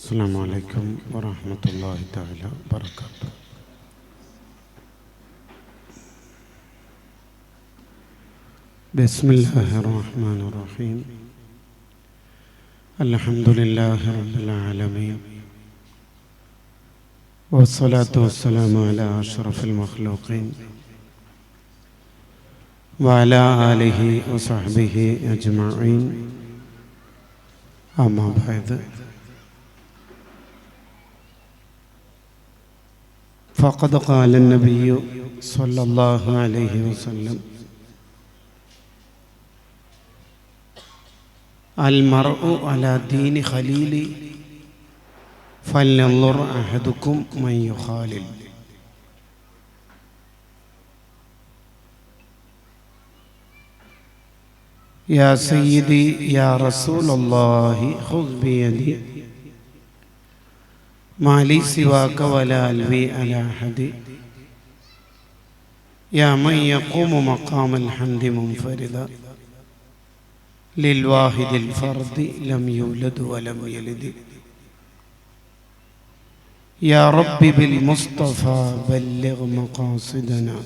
السلام عليكم ورحمة الله تعالى وبركاته. بسم الله الرحمن الرحيم. الحمد لله رب العالمين، والصلاة والسلام على أشرف المخلوقين وعلى آله وصحبه أجمعين. أما بعد، فقد قال النبي صلى الله عليه وسلم: المرء على دين خليلي فلينظر أحدكم من يخالل. يا سيدي يا رسول الله خذ بيدي ما لي سواك ولا ألوي على أحد. يا من يقوم مقام الحمد منفردا للواحد الفرد لم يولد ولم يلد. يا رب بالمصطفى بلغ مقاصدنا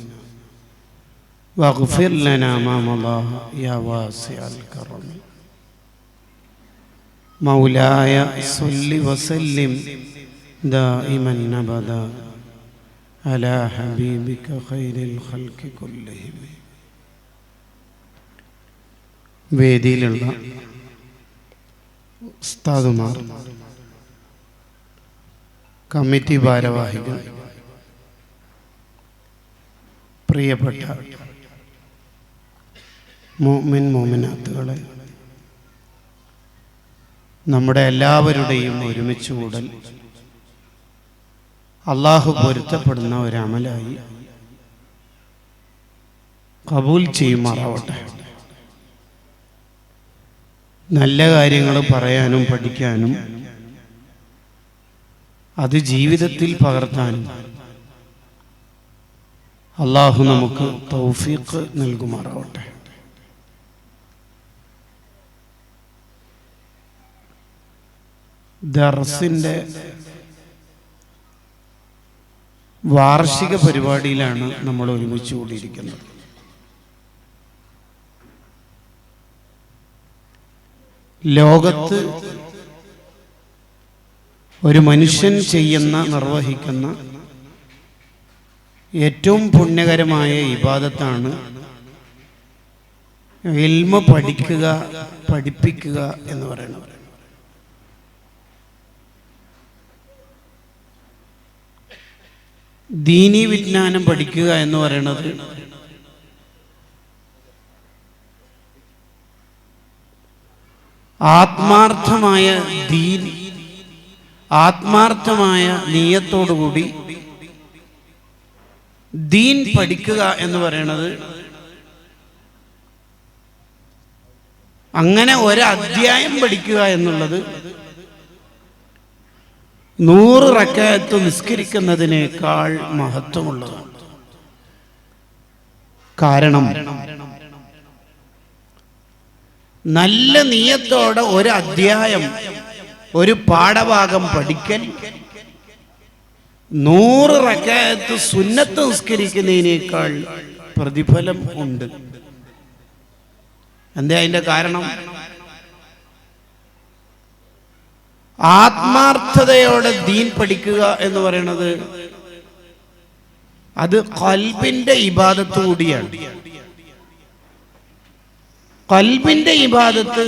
واغفر لنا ما مضى يا واسع الكرم. مولاي صل وسلم دائما أبدا على حبيبك خير الخلق كلهم. വേദിയിലുള്ള ഉസ്താദുമാർ, കമ്മിറ്റി ഭാരവാഹികൾ, പ്രിയപ്പെട്ട മുഅ്മിൻ മുഅ്മിനാത്തുകളെ, നമ്മുടെ എല്ലാവരുടെയും ഒരുമിച്ച് കൂടൽ അള്ളാഹു പൊരുത്തപ്പെടുന്ന ഒരമലായി കബൂൽ ചെയ്യുമാറാവട്ടെ. നല്ല കാര്യങ്ങൾ പറയാനും പഠിക്കാനും അത് ജീവിതത്തിൽ പകർത്താനും അള്ളാഹു നമുക്ക് തൗഫീഖ് നൽകുമാറാവട്ടെ. ദർസിന്റെ വാർഷിക പരിപാടിയിലാണ് നമ്മൾ ഒരുമിച്ച് കൂടിയിരിക്കുന്നത്. ലോകത്ത് ഒരു മനുഷ്യൻ നിർവഹിക്കുന്ന ഏറ്റവും പുണ്യകരമായ ഇബാദത്താണ് ഇൽമ പഠിക്കുക, പഠിപ്പിക്കുക എന്ന് പറയുന്നത്. ദീനീ വിജ്ഞാനം പഠിക്കുക എന്ന് പറയുന്നത് ആത്മാർത്ഥമായ ദീൻ, ആത്മാർത്ഥമായ നിയ്യത്തോടുകൂടി ദീൻ പഠിക്കുക എന്ന് പറയുന്നത് അങ്ങനെ ഒരധ്യായം പഠിക്കുക എന്നുള്ളത് 100 റക്അത്ത് നിസ്കരിക്കുന്നതിനേക്കാൾ മഹത്വമുള്ളതാണ്. കാരണം നല്ല നിയ്യത്തോടെ ഒരു അധ്യായം, ഒരു പാഠഭാഗം പഠിക്കൽ 100 റക്അത്ത് സുന്നത്ത് നിസ്കരിക്കുന്നതിനേക്കാൾ പ്രതിഫലം ഉണ്ട്. എന്താ അതിന്റെ കാരണം? ആത്മാർത്ഥതയോടെ ദീൻ പഠിക്കുക എന്ന് പറയുന്നത് അത് ഖൽബിന്റെ ഇബാദത്ത് കൂടിയാണ്. ഖൽബിന്റെ ഇബാദത്ത്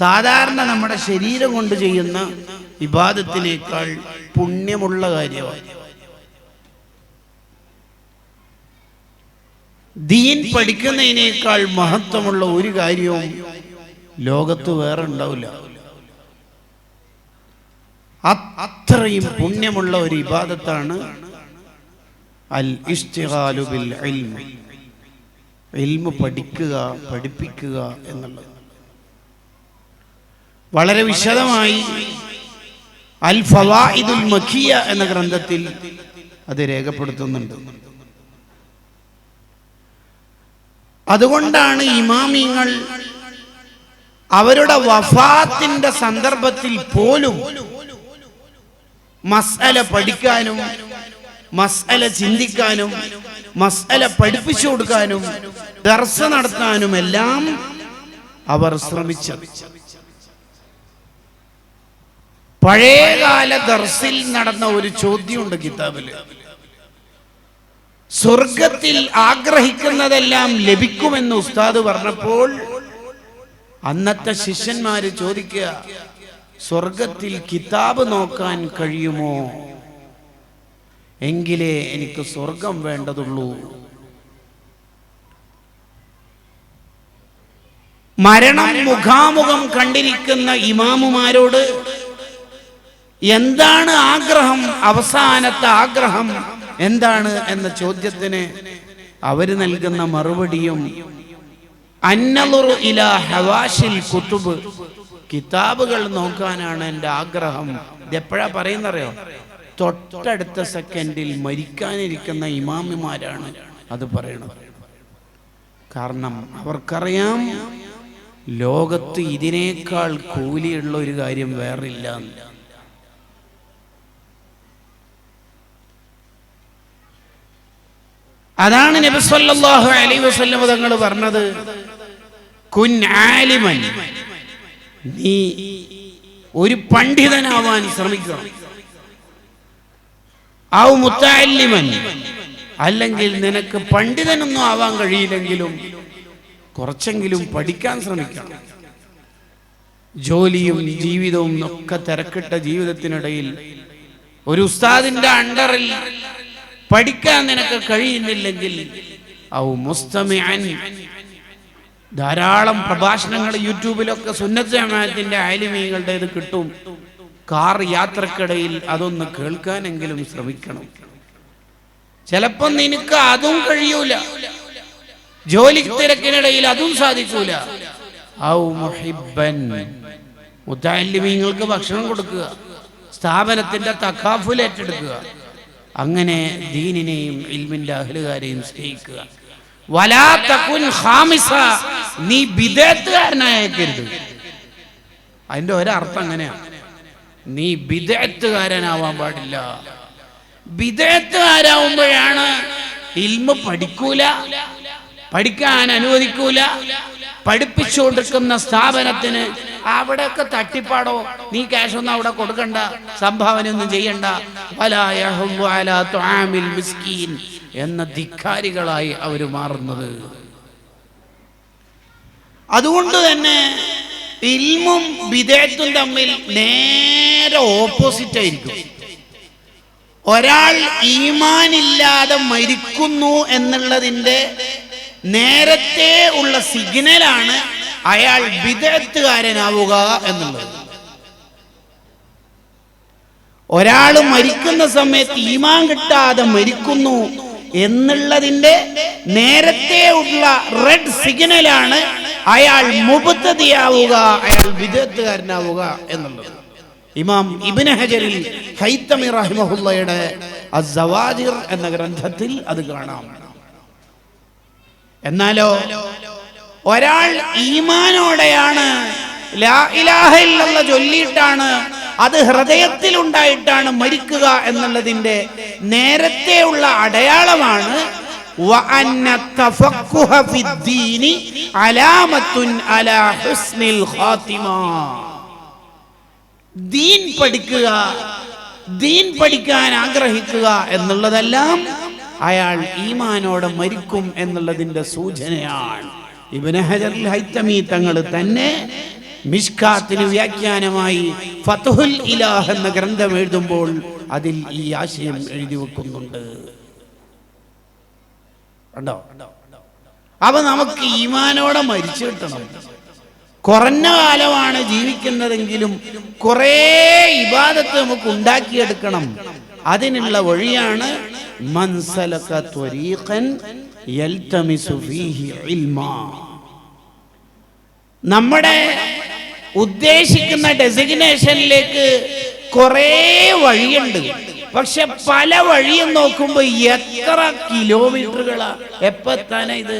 സാധാരണ നമ്മുടെ ശരീരം കൊണ്ട് ചെയ്യുന്ന ഇബാദത്തിനേക്കാൾ പുണ്യമുള്ള കാര്യമാണ്. ദീൻ പഠിക്കുന്നതിനേക്കാൾ മഹത്വമുള്ള ഒരു കാര്യവും ലോകത്ത് വേറെ ഉണ്ടാവില്ല. അത്രയും പുണ്യമുള്ള ഒരു ഇബാദത്താണ് അൽ ഇസ്തിഗാലു ബിൽ ഇൽം. ഇൽമ പഠിക്കുക, പഠിപ്പിക്കുക എന്നുള്ളത് വളരെ വിശദമായി അൽ ഫവായിദുൽ മക്കിയ എന്ന ഗ്രന്ഥത്തിൽ അത് രേഖപ്പെടുത്തുന്നുണ്ട്. അതുകൊണ്ടാണ് ഇമാമിങ്ങൾ അവരുടെ വഫാത്തിന്റെ സന്ദർഭത്തിൽ പോലും മസ്അല പഠിക്കാനും മസ്അല ചിന്തിക്കാനും മസ്അല പഠിപ്പിച്ചു കൊടുക്കാനും ദർസ് നടത്താനും എല്ലാം അവർ ശ്രമിച്ചത്. പഴയകാല ദർസിൽ നടന്ന ഒരു ചോദ്യമുണ്ട് കിതാബില്. സ്വർഗത്തിൽ ആഗ്രഹിക്കുന്നതെല്ലാം ലഭിക്കുമെന്ന് ഉസ്താദ് പറഞ്ഞപ്പോൾ അന്നത്തെ ശിഷ്യന്മാര് ചോദിക്കുക, സ്വർഗത്തിൽ കിതാബ് നോക്കാൻ കഴിയുമോ? എങ്കിലേ എനിക്ക് സ്വർഗം വേണ്ടതുള്ളൂ. മരണം മുഖാമുഖം കണ്ടിരിക്കുന്ന ഇമാമുമാരോട് എന്താണ് ആഗ്രഹം, അവസാനത്തെ ആഗ്രഹം എന്താണ് എന്ന ചോദ്യത്തിന് അവര് നൽകുന്ന മറുപടിയും അന്നളുറു ഇലാ ഹവാഷിൽ കുതുബ്, കിതാബുകൾ നോക്കാനാണ് എൻ്റെ ആഗ്രഹം. ഇതെപ്പോഴാ പറയുന്നറിയോ? തൊട്ടടുത്ത സെക്കൻഡിൽ മരിക്കാനിരിക്കുന്ന ഇമാമിമാരാണ് അത് പറയണത്. കാരണം അവർക്കറിയാം ലോകത്ത് ഇതിനേക്കാൾ കൂലിയുള്ള ഒരു കാര്യം വേറില്ല. അതാണ് നബി സല്ലല്ലാഹു അലൈഹി വസല്ലം തങ്ങൾ പറഞ്ഞത്, കുൻ ആലിമൻ, നീ ഒരു പണ്ഡിതനാവാൻ ശ്രമിക്കണം. ഔ മുത്തഅല്ലിമൻ, അല്ലെങ്കിൽ നിനക്ക് പണ്ഡിതനൊന്നും ആവാൻ കഴിയില്ലെങ്കിലും കുറച്ചെങ്കിലും പഠിക്കാൻ ശ്രമിക്കണം. ജോലിയും ജീവിതവും ഒക്കെ തിരക്കിട്ട ജീവിതത്തിനിടയിൽ ഒരു ഉസ്താദിന്റെ അണ്ടറിൽ പഠിക്കാൻ നിനക്ക് കഴിയുന്നില്ലെങ്കിൽ ഔ മുസ്തമിഅൻ, ധാരാളം പ്രഭാഷണങ്ങൾ യൂട്യൂബിലൊക്കെ സുന്നത്ത് ജമാഅത്തിന്റെ ആലിമീങ്ങളുടേത് കിട്ടും. കാർ യാത്രക്കിടയിൽ അതൊന്ന് കേൾക്കാനെങ്കിലും ശ്രമിക്കണം. ചിലപ്പോൾ നിനക്ക് അതും കഴിയൂല, ജോലി തിരക്കിനിടയിൽ അതും സാധിക്കൂല. ഔ മുഹിബ്ബൻ, മുതഅല്ലിമീങ്ങൾക്ക് ഭക്ഷണം കൊടുക്കുക, സ്ഥാപനത്തിന്റെ തഖാഫുൽ ഏറ്റെടുക്കുക, അങ്ങനെ ദീനിനെയും ഇൽമിന്റെ അഹ്ലുകാരെയും സ്നേഹിക്കുക. വലാ തകുൻ ഖാമിസ, നീ ബിദ്അത്തുകാരനായേക്കരുത്. അതിന്റെ ഒരർത്ഥം അങ്ങനെയാണ്, നീ ബിദ്അത്തുകാരനാവാൻ പാടില്ല. ബിദ്അത്തുകാരാവുമ്പോഴാണ് ഇൽമ് പഠിക്കൂല, പഠിക്കാൻ അനുവദിക്കൂല, പഠിപ്പിച്ചുകൊണ്ടിരിക്കുന്ന സ്ഥാപനത്തിന് അവിടെയൊക്കെ തട്ടിപ്പാടോ, നീ ക്യാഷ് ഒന്നും അവിടെ കൊടുക്കണ്ട, സംഭാവന ഒന്നും ചെയ്യണ്ട, വലാ യഹുല്ലു അലാ തുആമിൽ മിസ്കീൻ എന്ന ധിക്കാരികളായി അവർ മാറുന്നത്. അതുകൊണ്ട് തന്നെ ഇൽമും ബിദ്അത്തും തമ്മിൽ നേരെ ഓപ്പോസിറ്റ് ആയിരിക്കും. ഒരാൾ ഈമാനില്ലാതെ മരിക്കുന്നു എന്നുള്ളതിന്റെ നേരത്തെ ഉള്ള സിഗ്നലാണ് അയാൾ ബിദ്അത്തുകാരനാവുക എന്നുള്ളത്. ഒരാൾ മരിക്കുന്ന സമയത്ത് ഈമാൻ കിട്ടാതെ മരിക്കുന്നു എന്നുള്ളതിന്റെ നേരത്തെ ഉള്ള റെഡ് സിഗ്നലാണ് അയാൾ മുബ്തദിയാവുക, അയാൾ ബിദ്അത്തുകാരനാവുക എന്നുള്ളത്. ഇമാം ഇബ്നു ഹജറിൽ ഹൈതമി റഹിമഹുള്ളയുടെ അസ്സവാജിർ എന്ന ഗ്രന്ഥത്തിൽ അത് കാണാം. എന്നാലോ ഒരാൾ ഈമാനോടെയാണ്, ലാ ഇലാഹ ഇല്ലല്ലാഹ് ചൊല്ലിയിട്ടാണ്, അത് ഹൃദയത്തിൽ ഉണ്ടായിട്ടാണ് മരിക്കുക എന്നുള്ളതിന്റെ നേരത്തെ ഉള്ള അടയാളമാണ് വഅന്ന തഫഖുഹ ഫിദ്ദീനി അലാമത്തുൻ അലാ ഹുസ്നിൽ ഖാതിമ. ദീൻ പഠിക്കുക, ദീൻ പഠിക്കാൻ ആഗ്രഹിക്കുക എന്നുള്ളതെല്ലാം അയാൾ ഈമാനോടെ മരിക്കും എന്നുള്ളതിന്റെ സൂചനയാണ്. ഇബ്നു ഹജറുൽ ഹൈതമി തങ്ങൾ തന്നെ മിഷ്കാത്തിന് വ്യാഖ്യാനമായി ഫത്ഹുൽ ഇലാഹ് എന്ന ഗ്രന്ഥം എഴുതുമ്പോൾ അതിൽ ഈ ആശയം എഴുതി വെക്കുന്നുണ്ട്. കണ്ടോ? അപ്പൊ നമുക്ക് ഈമാനോടെ മരിച്ചു കിട്ടണം. കുറഞ്ഞ കാലമാണ് ജീവിക്കുന്നതെങ്കിലും കുറേ ഇബാദത്ത് നമുക്ക് ഉണ്ടാക്കിയെടുക്കണം. അതിനുള്ള വഴിയാണ് മൻ സലക ത്വരീഖൻ യൽതമിസു ഫീഹി ഇൽമാ. നമ്മുടെ ഉദ്ദേശിക്കുന്ന ഡെസിഗ്നേഷനിലേക്ക് കുറേ വഴിയുണ്ട്. പക്ഷെ പല വഴിയും നോക്കുമ്പോൾ എത്ര കിലോമീറ്ററുകളാ, എപ്പത്താനാ ഇത്?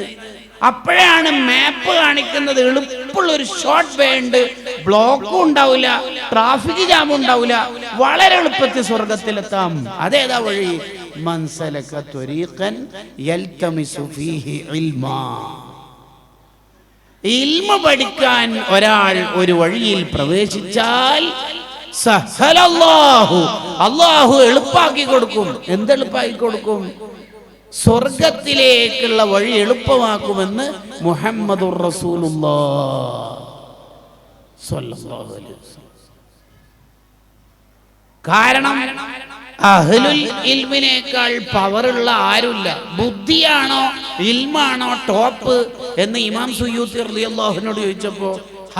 അപ്പോഴാണ് മാപ്പ് കാണിക്കുന്നത്. എളുപ്പമുള്ള ഒരു ഷോർട്ട് വേ ഉണ്ട്, ബ്ലോക്കും ഉണ്ടാവില്ല, ട്രാഫിക് ജാമും ഉണ്ടാവില്ല, വളരെ എളുപ്പത്തിൽ സ്വർഗത്തിലെത്താം. അതേതാ വഴി? മൻസലക ത്വരീഖൻ യൽതമിസു ഫീഹി ഇൽമാ. ഇൽമ പഠിക്കാൻ ഒരാൾ ഒരു വഴിയിൽ പ്രവേശിച്ചാൽ സഹലല്ലാഹു, അല്ലാഹു എളുപ്പാക്കി കൊടുക്കും. എന്തെളുപ്പാക്കി കൊടുക്കും? സ്വർഗത്തിലേക്കുള്ള വഴി എളുപ്പമാക്കുമെന്ന് മുഹമ്മദുർ റസൂലുള്ളാഹ് സ്വല്ലല്ലാഹു അലൈഹി വസല്ലം. കാരണം അഹ്ലുൽ ഇൽമിനേക്കാൾ പവറുള്ള ആരുമില്ല. ബുദ്ധിയാണോ ഇൽമാണോ ടോപ്പ് എന്ന് ഇമാം സുയൂത്തി റളിയല്ലാഹു അൻഹു ചോദിച്ചപ്പോ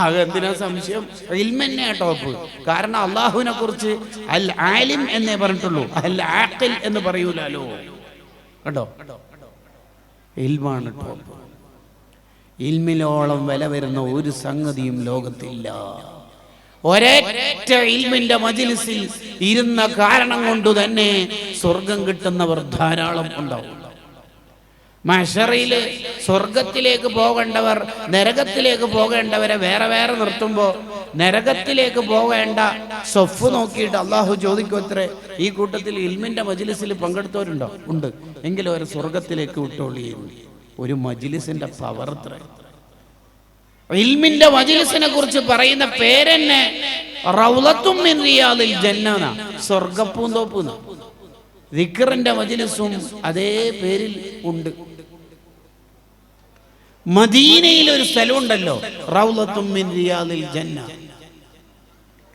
അതെന്തിനാ സംശയം? ഇൽമന്നെ ടോപ്പ്. കാരണം അള്ളാഹുവിനെ കുറിച്ച് അൽ ആലിം എന്നേ പറഞ്ഞിട്ടുള്ളൂ, അൽ ആഖിൽ എന്ന് പറയൂലോ. കേട്ടോ, ഇൽമാണ് ടോപ്പ്. ഇൽമിനോളം വില വരുന്ന ഒരു സംഗതിയും ലോകത്തില്ല. ഒരൊറ്റ ഇൽമിന്റെ മജ്‌ലിസിൽ ഇരുന്ന കാരണം കൊണ്ട് തന്നെ സ്വർഗം കിട്ടുന്നവർ ധാരാളം ഉണ്ടാവും. മഹ്ശറില് സ്വർഗത്തിലേക്ക് പോകേണ്ടവർ നരകത്തിലേക്ക് പോകേണ്ടവരെ വേറെ വേറെ നിർത്തുമ്പോൾ നരകത്തിലേക്ക് പോകേണ്ട സൊഫ് നോക്കിയിട്ട് അള്ളാഹു ചോദിക്കുമത്രേ, ഈ കൂട്ടത്തിൽ ഇൽമിന്റെ മജ്‌ലിസിൽ പങ്കെടുത്തവരുണ്ടോ? ഉണ്ട്. എങ്കിലും അവർ സ്വർഗത്തിലേക്ക് വിട്ടോളി. ഒരു മജ്‌ലിസിന്റെ പവർ അത്ര. ഇൽമിന്റെ മജ്‌ലിസിനെ കുറിച്ച് പറയുന്ന പേരെന്നെ റൗളത്തും മിൻ റിയാദിൽ ജന്ന, സ്വർഗപ്പൂന്തോപ്പ്. ദിക്റിന്റെ മജ്‌ലിസും അതേ പേരിൽ ഉണ്ട്. മദീനയിൽ ഒരു സ്ഥലമുണ്ടല്ലോ, റൗളത്തും മിൻ റിയാദിൽ ജന്ന.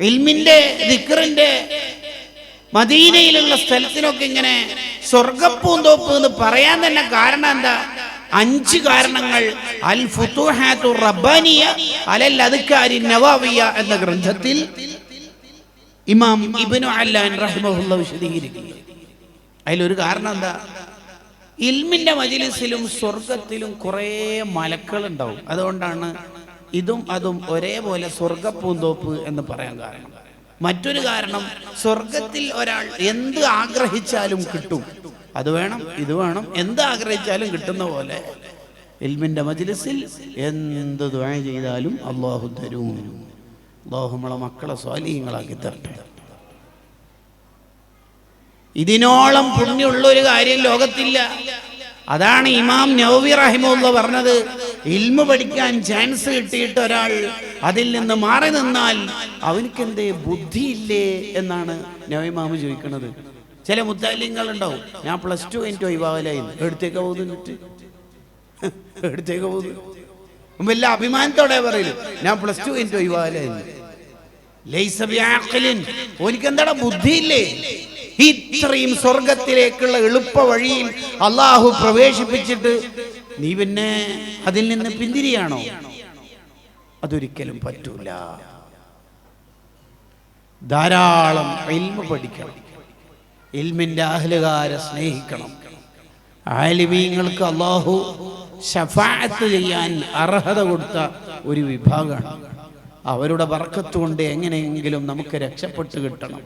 ഇൽമിന്റെ ദിക്റിന്റെ മദീനയിലുള്ള സ്ഥലത്തിനൊക്കെ ഇങ്ങനെ സ്വർഗപ്പൂന്തോപ്പ് എന്ന് പറയാൻ തന്നെ കാരണം എന്താ? 5 കാരണങ്ങൾ. അൽ ഫുതുഹാത്തു റബ്ബാനിയ അലൽ അദ്കാരി നവാവിയ എന്ന ഗ്രന്ഥത്തിൽ ഇമാം ഇബ്നു അല്ലാൻ റഹിമഹുല്ലാഹ് വിശദീകരിക്കുന്നു. അതിലൊരു കാരണം എന്താ? ഇൽമിന്റെ മജ്‌ലിസിലും സ്വർഗത്തിലും കുറേ മലക്കുകളുണ്ടാവും. അതുകൊണ്ടാണ് ഇതും അതും ഒരേപോലെ സ്വർഗപ്പൂന്തോപ്പ് എന്ന് പറയാൻ കാരണം. മറ്റൊരു കാരണം, സ്വർഗത്തിൽ ഒരാൾ എന്ത് ആഗ്രഹിച്ചാലും കിട്ടും. അത് വേണം ഇത് വേണം, എന്ത് ആഗ്രഹിച്ചാലും കിട്ടുന്ന പോലെ ഇൽമിന്റെ മജ്‌ലിസിൽ എന്ത് ദുആ ചെയ്താലും അല്ലാഹു തരും. അല്ലാഹു നമ്മളെ മക്കളെ സ്വാലിഹീങ്ങളാക്കി തരട്ടെ. ഇതിനോളം പുണ്യമുള്ള ഒരു കാര്യം ലോകത്തില്ല. അതാണ് ഇമാം നവവി റഹിമഹുല്ലാഹ് പറഞ്ഞത്, ഇൽമു പഠിക്കാൻ ചാൻസ് കിട്ടിയിട്ട് ഒരാൾ അതിൽ നിന്ന് മാറി നിന്നാൽ അവനക്കെന്തേ ബുദ്ധിയില്ലേ എന്നാണ് നവവി ഇമാം ചോദിക്കുന്നത്. ചില മുത്തല്ലിങ്ങൾ ഉണ്ടാവും, ഞാൻ +2 കഴിഞ്ഞിട്ട് ഒഴിവാകലായി, എടുത്തേക്ക് പോകുന്നിട്ട് എടുത്തേക്ക് പോകുന്നു. വല്ല അഭിമാനത്തോടെ പറയല്, ഞാൻ +2 കഴിഞ്ഞിട്ട് ഒഴിവാകലായി. ലൈസ ബിഅഖ്ലിൻ, ഓനിക്കെന്താടാ ബുദ്ധിയില്ലേ? ഇത്രയും സ്വർഗത്തിലേക്കുള്ള എളുപ്പ വഴിയിൽ അള്ളാഹു പ്രവേശിപ്പിച്ചിട്ട് നീ പിന്നെ അതിൽ നിന്ന് പിന്തിരിയാണോ? അതൊരിക്കലും പറ്റൂല. ധാരാളം ഇൽമു പഠിക്കണം, ഇൽമിന്റെ അഹ്ലുകാരെ സ്നേഹിക്കണം. ആലിമീങ്ങൾക്ക് അള്ളാഹു ശഫാഅത്ത് ചെയ്യാൻ അർഹത കൊടുത്ത ഒരു വിഭാഗമാണ്. അവരുടെ ബർക്കത്ത് കൊണ്ട് എങ്ങനെയെങ്കിലും നമുക്ക് രക്ഷപ്പെട്ട് കിട്ടണം.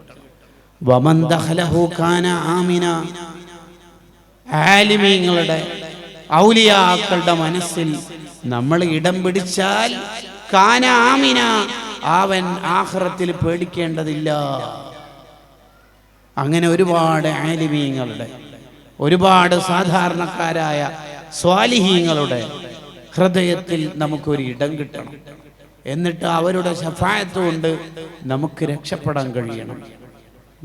വമൻ ദഖലഹു കാന ആമിന, ആലിമീങ്ങളുടെ ഔലിയാക്കളുടെ മനസ്സിൽ നമ്മൾ ഇടം പിടിച്ചാൽ കാന ആമിന, അവൻ ആഖിറത്തിൽ പേടിക്കേണ്ടതില്ല. അങ്ങനെ ഒരുപാട് ആലിമീങ്ങളുടെ, ഒരുപാട് സാധാരണക്കാരായ സ്വാലിഹീങ്ങളുടെ ഹൃദയത്തിൽ നമുക്കൊരു ഇടം കിട്ടണം. എന്നിട്ട് അവരുടെ ശഫാഅത്ത് കൊണ്ട് നമുക്ക് രക്ഷപ്പെടാൻ കഴിയണം.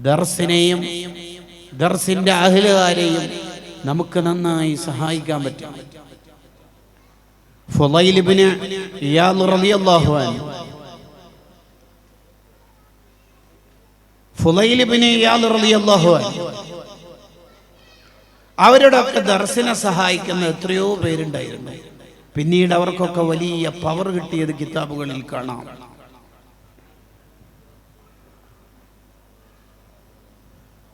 ദർസിനെയും ദർസിന്റെ അഹ്ലുകാരെയും നമുക്ക് നന്നായി സഹായിക്കാൻ പറ്റും. ഫുളൈൽ ഇബ്നു ഇയാദ് റളിയല്ലാഹു അൻഹു, ഫുളൈൽ ഇബ്നു ഇയാദ് റളിയല്ലാഹു അൻഹു, അവരുടെ ഒക്കെ ദർസിനെ സഹായിക്കുന്ന എത്രയോ പേരുണ്ടായിരുന്നു. പിന്നീട് അവർക്കൊക്കെ വലിയ പവർ കിട്ടിയത് കിതാബുകളിൽ കാണാം.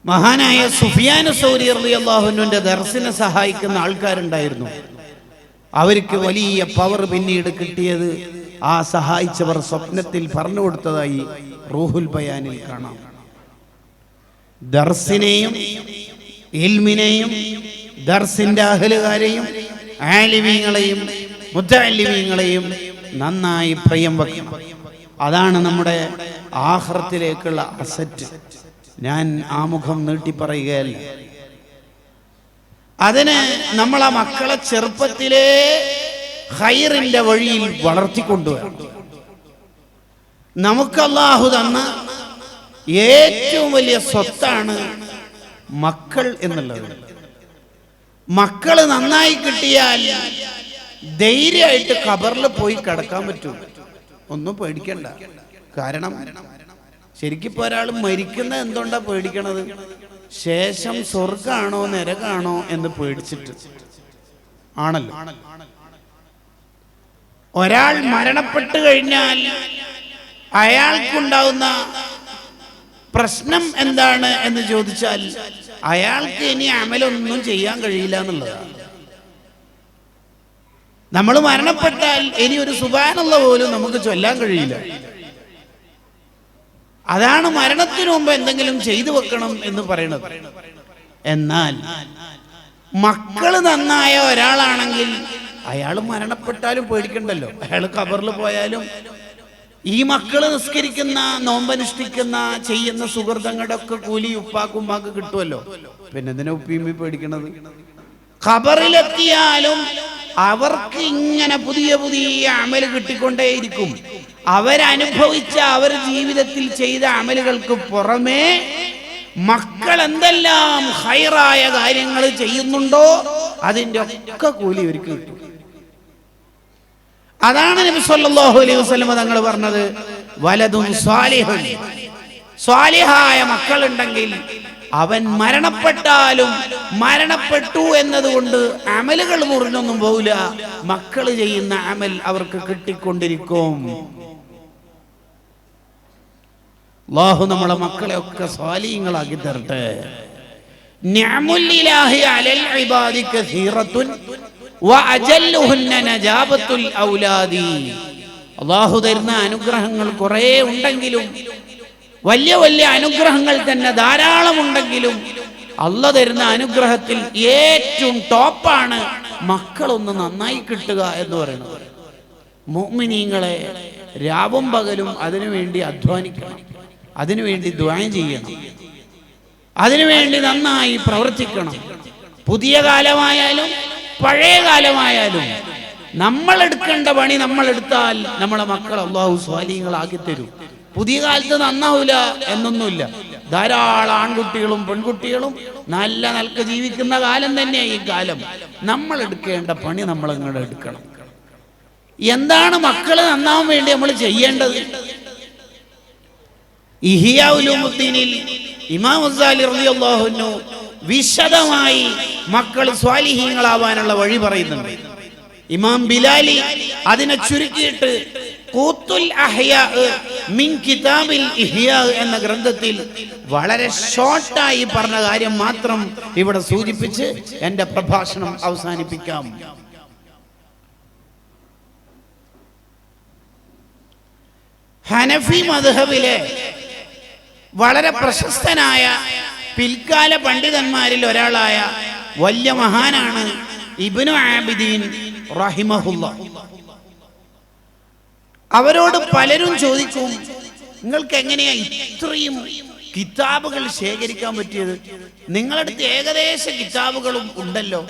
മഹാനായ സുഫിയാൻ സൗരി റളിയല്ലാഹു അൻഹുവിന്റെ ദർസിനെ സഹായിക്കുന്ന ആൾക്കാരുണ്ടായിരുന്നു. അവർക്ക് വലിയ പവർ പിന്നീട് കിട്ടിയത് ആ സഹായിച്ചവർ സ്വപ്നത്തിൽ പറഞ്ഞു കൊടുത്തതായി റൂഹുൽ ബയാനിൽ കാണാം. ദർസിനെയും ഇൽമിനെയും ദർസിന്റെ അഹ്ലുകാരെയും ആലിമീങ്ങളെയും മുത്തഅല്ലിമീങ്ങളെയും നന്നായി പ്രിയം വെക്കണം. അതാണ് നമ്മുടെ ആഖിറത്തിലേക്കുള്ള അസറ്റ്. ഞാൻ ആമുഖം നീട്ടി പറയുകയല്ല. അതിന് നമ്മളെ മക്കളെ ചെറുപ്പത്തിലേ ഖൈറിന്റെ വഴിയിൽ വളർത്തിക്കൊണ്ടുവരണം. നമുക്ക് അല്ലാഹു തന്ന ഏറ്റവും വലിയ സ്വത്താണ് മക്കൾ എന്നുള്ളത്. മക്കള് നന്നായി കിട്ടിയാൽ ധൈര്യമായിട്ട് ഖബറിൽ പോയി കിടക്കാൻ പറ്റും. ഒന്നും പേടിക്കണ്ട. കാരണം ശരിക്കും ഒരാൾ മരിക്കുന്നത് എന്തുകൊണ്ടാ പേടിക്കണത്? ശേഷം സ്വർഗാണോ നരകാണോ എന്ന് പേടിച്ചിട്ട് ആണല്ലോ. ഒരാൾ മരണപ്പെട്ടു കഴിഞ്ഞാൽ അയാൾക്കുണ്ടാവുന്ന പ്രശ്നം എന്താണ് എന്ന് ചോദിച്ചാൽ അയാൾക്ക് ഇനി അമലൊന്നും ചെയ്യാൻ കഴിയില്ല എന്നുള്ളതാണ്. നമ്മൾ മരണപ്പെട്ടാൽ ഇനി ഒരു സുബ്ഹാനല്ലാഹ് പോലും നമുക്ക് ചൊല്ലാൻ കഴിയില്ല. അതാണ് മരണത്തിനു മുമ്പ് എന്തെങ്കിലും ചെയ്തു വെക്കണം എന്ന് പറയുന്നത്. എന്നാൽ മക്കള് നന്നായ ഒരാളാണെങ്കിൽ അയാൾ മരണപ്പെട്ടാലും പേടിക്കണ്ടല്ലോ. അയാൾ ഖബറിൽ പോയാലും ഈ മക്കള് നിസ്കരിക്കുന്ന, നോമ്പനുഷ്ഠിക്കുന്ന, ചെയ്യുന്ന സുഹൃതങ്ങളുടെ ഒക്കെ കൂലി ഉപ്പാക്കുമ്മാക്ക് കിട്ടുമല്ലോ. പിന്നെ എന്തിനാ ഉപ്പിയുമ്മി പേടിക്കണത്? ഖബറിലെത്തിയാലും അവർക്ക് ഇങ്ങനെ പുതിയ പുതിയ അമല് കിട്ടിക്കൊണ്ടേയിരിക്കും. അവരനുഭവിച്ച അവർ ജീവിതത്തിൽ ചെയ്ത അമലുകൾക്ക് പുറമേ മക്കൾ എന്തെല്ലാം ഖൈറായ കാര്യങ്ങൾ ചെയ്യുന്നുണ്ടോ അതിന്റെ ഒക്കെ കൂലി ഇവർക്ക് കിട്ടും. അതാണ് നബി സല്ലല്ലാഹു അലൈഹി വസല്ലം തങ്ങൾ പറഞ്ഞത്, വലദുൻ സ്വാലിഹുൻ, സ്വാലിഹായ മക്കളുണ്ടെങ്കിൽ അവൻ മരണപ്പെട്ടാലും മരണപ്പെട്ടു എന്നതുകൊണ്ട് അമലുകൾ മുറിഞ്ഞൊന്നും പോവില്ല. മക്കൾ ചെയ്യുന്ന അമൽ അവർക്ക് കിട്ടിക്കൊണ്ടിരിക്കും. അല്ലാഹു നമ്മളെ മക്കളെ ഒക്കെ സ്വാലിഹീങ്ങളാക്കി തരട്ടെ. നിഅമുൽ ഇലാഹി അലൽ ഇബാദി കസീറത്തുൻ വഅജല്ലുഹുന്ന നജാബത്തുൽ ഔലാദി. അല്ലാഹു തരുന്ന അനുഗ്രഹങ്ങൾ കുറേ ഉണ്ടെങ്കിലും, വലിയ വലിയ അനുഗ്രഹങ്ങൾ തന്നെ ധാരാളം ഉണ്ടെങ്കിലും, അല്ലാഹു തരുന്ന അനുഗ്രഹത്തിൽ ഏറ്റവും ടോപ്പാണ് മക്കളൊന്ന് നന്നായി കിട്ടുക എന്ന് പറയുന്നത്. മുഅ്മിനീങ്ങളെ രാവും പകലും അതിനുവേണ്ടി അധ്വാനിക്കണം, അതിനുവേണ്ടി ദുആ ചെയ്യണം, അതിനുവേണ്ടി നന്നായി പ്രവർത്തിക്കണം. പുതിയ കാലമായാലും പഴയ കാലമായാലും നമ്മൾ എടുക്കേണ്ട പണി നമ്മൾ എടുത്താൽ നമ്മളെ മക്കൾ അല്ലാഹു സ്വാലിഹീങ്ങളാക്കി തരും. പുതിയ കാലത്ത് നന്നാവൂല എന്നൊന്നുമില്ല. ധാരാളം ആൺകുട്ടികളും പെൺകുട്ടികളും നല്ല നിലക്ക് ജീവിക്കുന്ന കാലം തന്നെയാണ് ഈ കാലം. നമ്മൾ എടുക്കേണ്ട പണി നമ്മൾ അങ്ങോട്ട് എടുക്കണം. എന്താണ് മക്കള് നന്നാവാൻ വേണ്ടി നമ്മൾ ചെയ്യേണ്ടത്? ഇഹ്യാ ഉലൂമുദ്ദീനിൽ ഇമാം ഗസാലി റളിയല്ലാഹു അൻഹു വിശദമായി മക്കൾ സ്വാലിഹീങ്ങളാവാനുള്ള വഴി പറയുന്നുണ്ട്. ഇമാം ബിലാലി അതിനെ ചുരുക്കിയിട്ട് ഖൂത്തുൽ അഹ്യാ മിൻ കിതാബിൽ ഇഹ്യാ എന്ന ഗ്രന്ഥത്തിൽ വളരെ ഷോർട്ടായി പറഞ്ഞ കാര്യം മാത്രം ഇവിടെ സൂചിപ്പിച്ച് എന്റെ പ്രഭാഷണം അവസാനിപ്പിക്കാം. ഹനഫി മദ്ഹബിലെ വളരെ പ്രശസ്തനായ പിൽക്കാല പണ്ഡിതന്മാരിൽ ഒരാളായ വലിയ മഹാനാണ് ഇബ്നു ആബിദീൻ റഹിമഹുല്ലാഹ്. അവരോട് പലരും ചോദിക്കും, നിങ്ങൾക്ക് എങ്ങനെയാ ഇത്രയും കിതാബുകൾ ശേഖരിക്കാൻ പറ്റിയത്? നിങ്ങളടുത്ത് ഏകദേശ കിതാബുകളും ഉണ്ടല്ലോ.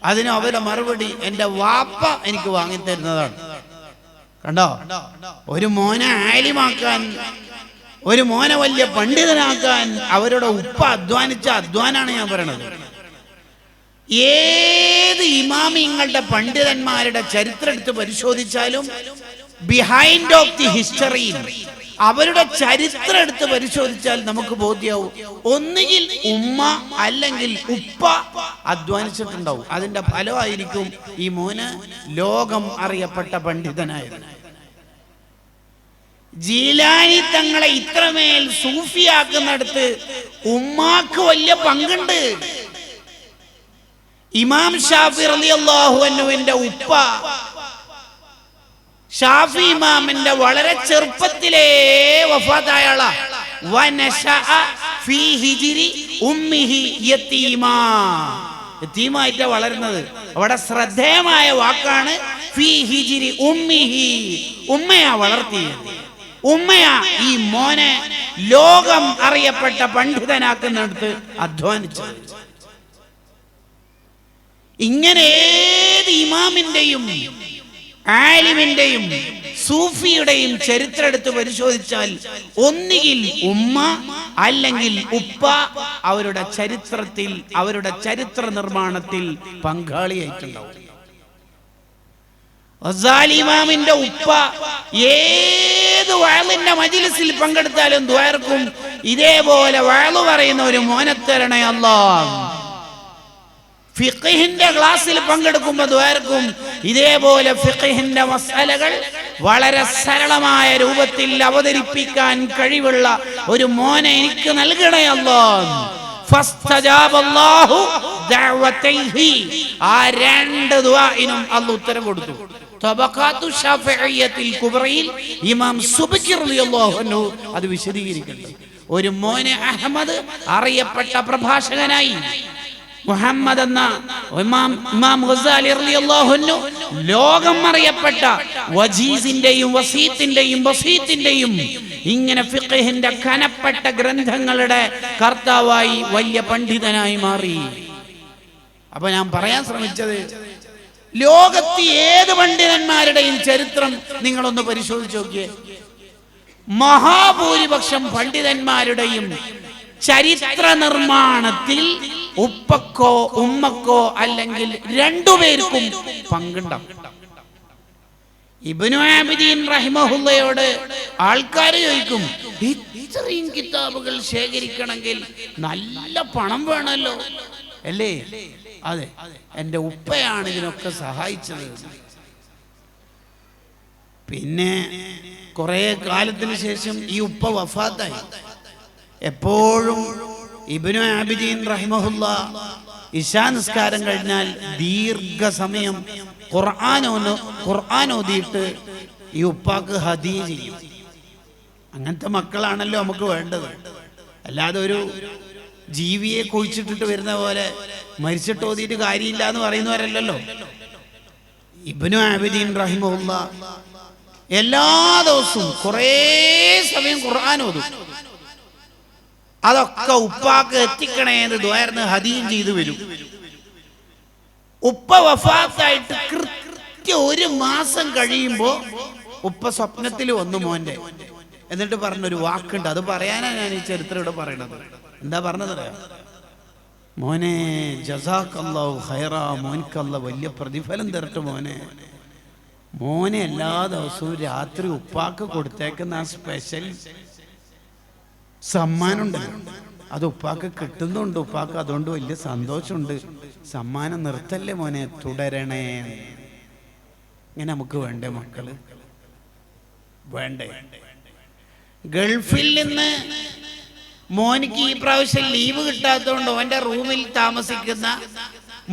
അതിന് അവരുടെ മറുപടി, എൻ്റെ വാപ്പ എനിക്ക് വാങ്ങിത്തരുന്നതാണ്. കണ്ടോ, ഒരു മോനെ ആലിമാക്കാൻ, ഒരു മോനെ വലിയ പണ്ഡിതനാക്കാൻ അവരുടെ ഉപ്പ അധ്വാനിച്ച അധ്വാനാണ് ഞാൻ പറയണത്. ഏത് ഇമാമിങ്ങളുടെ പണ്ഡിതന്മാരുടെ ചരിത്രം എടുത്ത് പരിശോധിച്ചാലും ബിഹൈൻഡ് ഓഫ് ദി ഹിസ്റ്ററി, അവരുടെ ചരിത്രം എടുത്ത് പരിശോധിച്ചാൽ നമുക്ക് ബോധ്യമാവും, ഒന്നുകിൽ ഉമ്മ അല്ലെങ്കിൽ ഉപ്പ അധ്വാനിച്ചിട്ടുണ്ടാവും. അതിന്റെ ഫലമായിരിക്കും ഈ മോന് ലോകം അറിയപ്പെട്ട പണ്ഡിതനായത്. ജീലാനി തങ്ങളെ ഇത്രമേൽ സൂഫിയാക്കുന്നിടത്ത് ഉമ്മാക്ക് വലിയ പങ്കുണ്ട്. ഇമാം ഷാഫി റളിയല്ലാഹു അൻഹുവിന്റെ ഉപ്പ ഷാഫി ഇമാമിന്റെ വളരെ ചെറുപ്പത്തിലേ വഫാത്തായ ആളാ. വനശഅ ഫീ ഹിജ്രി ഉമ്മിഹി യതീമാ, യതീമായിട്ടാ വളരുന്നത്. അവിടെ ശ്രദ്ധേയമായ വാക്കാണ് ഫീ ഹിജ്രി ഉമ്മിഹി, ഉമ്മയാ വളർത്തിയത്, ഉമ്മയാ ഈ മോനെ ലോകം അറിയപ്പെട്ട പണ്ഡിതനാക്കുന്നിടത്ത് അധ്വാനിച്ചത്. ഇങ്ങനെ ഏത് ഇമാമിന്റെയും ആലിമിന്റെയും സൂഫിയുടെയും ചരിത്രം എടുത്ത് പരിശോധിച്ചാൽ ഒന്നുകിൽ ഉമ്മ അല്ലെങ്കിൽ ഉപ്പ അവരുടെ ചരിത്രത്തിൽ, അവരുടെ ചരിത്ര നിർമ്മാണത്തിൽ പങ്കാളിയായിട്ടുണ്ടാവും. ഗസാലി ഇമാമിന്റെ ഉപ്പ ഏത് വഅലിന്റെ മജ്ലിസിൽ പങ്കെടുത്താലും ദുആർക്കും ഇതേപോലെ വഅല് പറയുന്ന ഒരു മോനെ തരണേ അല്ലാഹ്. ഫിഖഹിന്റെ ക്ലാസ്സിൽ പങ്കെടുക്കുമ്പോൾ ദുആർക്കും ഇതേപോലെ ഫിഖഹിന്റെ മസ്അലകൾ വളരെ സരളമായ രൂപത്തിൽ അവതരിപ്പിക്കാൻ കഴിവുള്ള ഒരു മോനെ എനിക്ക് നൽകണേ അല്ലാഹ്. ഫസ്തജാബല്ലാഹു ദഅവതൈഹി, ആ രണ്ട് ദുആഇനും അല്ലാഹു ഉത്തരം കൊടുത്തു. തബഖാത്തു ശാഫിഇയ്യത്തിൽ കുബ്രയിൽ ഇമാം സുബ്കി റളിയല്ലാഹു അൻഹു അത് വിശദീകരിക്കുന്നു. ഒരു മോനെ അഹ്മദ് അറിയപ്പെട്ട പ്രഭാഷകനായി, മുഹമ്മദ് എന്ന ഇമാം ഗസാലി റളിയല്ലാഹു അൻഹു ലോകം അറിയപ്പെട്ട വജീസിന്റെയും വസീത്തിന്റെയും ബസീത്തിന്റെയും ഇങ്ങനെ ഫിഖഹിന്റെ കനപ്പെട്ട ഗ്രന്ഥങ്ങളുടെ കർത്താവായി വലിയ പണ്ഡിതനായി മാറി. അപ്പൊ ഞാൻ പറയാൻ ശ്രമിച്ചത്, ലോകത്ത് ഏത് പണ്ഡിതന്മാരുടെയും ചരിത്രം നിങ്ങളൊന്ന് പരിശോധിച്ച് നോക്കിയേ. മഹാഭൂരിപക്ഷം പണ്ഡിതന്മാരുടെയും ചരിത്ര നിർമ്മാണത്തിൽ ഉപ്പക്കോ ഉമ്മക്കോ അല്ലെങ്കിൽ രണ്ടുപേർക്കും പങ്കുണ്ടാവും. ഇബ്നു ആബിദീൻ റഹിമഹുല്ലയോട് ആൾക്കാർ ചോദിക്കും, ഇത്രയും കിതാബുകൾ ശേഖരിക്കണമെങ്കിൽ നല്ല പണം വേണമല്ലോ അല്ലേ? അതെ, എൻ്റെ ഉപ്പയാണ് ഇതിനൊക്കെ സഹായിച്ചത്. പിന്നെ കുറെ കാലത്തിന് ശേഷം ഈ ഉപ്പ വഫാത്തായി. എപ്പോഴും ഇബ്നു ആബിദീൻ റഹിമഹുല്ല ഇശാ നിസ്കാരം കഴിഞ്ഞാൽ ദീർഘസമയം ഖുർആൻ ഓതിയിട്ട് ഈ ഉപ്പാക്ക് ഹദിയ ചെയ്യും. അങ്ങനത്തെ മക്കളാണല്ലോ നമുക്ക് വേണ്ടത്. അല്ലാതെ ഒരു ജീവിയെ കുഴിച്ചിട്ടിട്ട് വരുന്ന പോലെ മരിച്ചിട്ട് ഓതിയിട്ട് കാര്യമില്ല എന്ന് പറയുന്നവരല്ലല്ലോ. ഇബ്നു ആബിദീൻ റഹിമഹുല്ല എല്ലാ ദിവസവും കുറേ സമയം ഖുർആൻ ഓതും. അതൊക്കെ ഉപ്പാക്ക് എത്തിക്കണേന്ന് ദ്വാരന്ന് ഹദീം ചെയ്തു വരും. ഉപ്പ വഫാത്തായിട്ട് കൃത്യം 1 മാസം കഴിയുമ്പോ ഉപ്പ സ്വപ്നത്തിൽ വന്നു മോന്റെ. എന്നിട്ട് പറഞ്ഞൊരു വാക്കുണ്ട്, അത് പറയാനാണ് ഞാൻ ഈ ചരിത്രം ഇവിടെ പറയണത്. എന്താ പറഞ്ഞത്? മോനെ ജസാക്കല്ലാഹു ഖൈറാ, മോൻക്കല്ലാഹു വലിയ പ്രതിഫലം തരട്ടെ മോനെ. മോനെ എല്ലാ ദിവസവും രാത്രി ഉപ്പാക്ക് കൊടുത്തേക്കുന്ന ആ സ്പെഷ്യൽ സമ്മാനമുണ്ട്, അത് ഉപ്പാക്ക് കിട്ടുന്നുണ്ട്. ഉപ്പാക്ക് അതുകൊണ്ട് വലിയ സന്തോഷമുണ്ട്. സമ്മാനം നിർത്തല്ലേ മോനെ, തുടരണേ. ഇങ്ങനെ നമുക്ക് വേണ്ടേ മക്കള്? വേണ്ടേ? ഗൾഫിൽ നിന്ന് മോനിക്ക് ഈ പ്രാവശ്യം ലീവ് കിട്ടാത്തതുകൊണ്ട് ഓന്റെ റൂമിൽ താമസിക്കുന്ന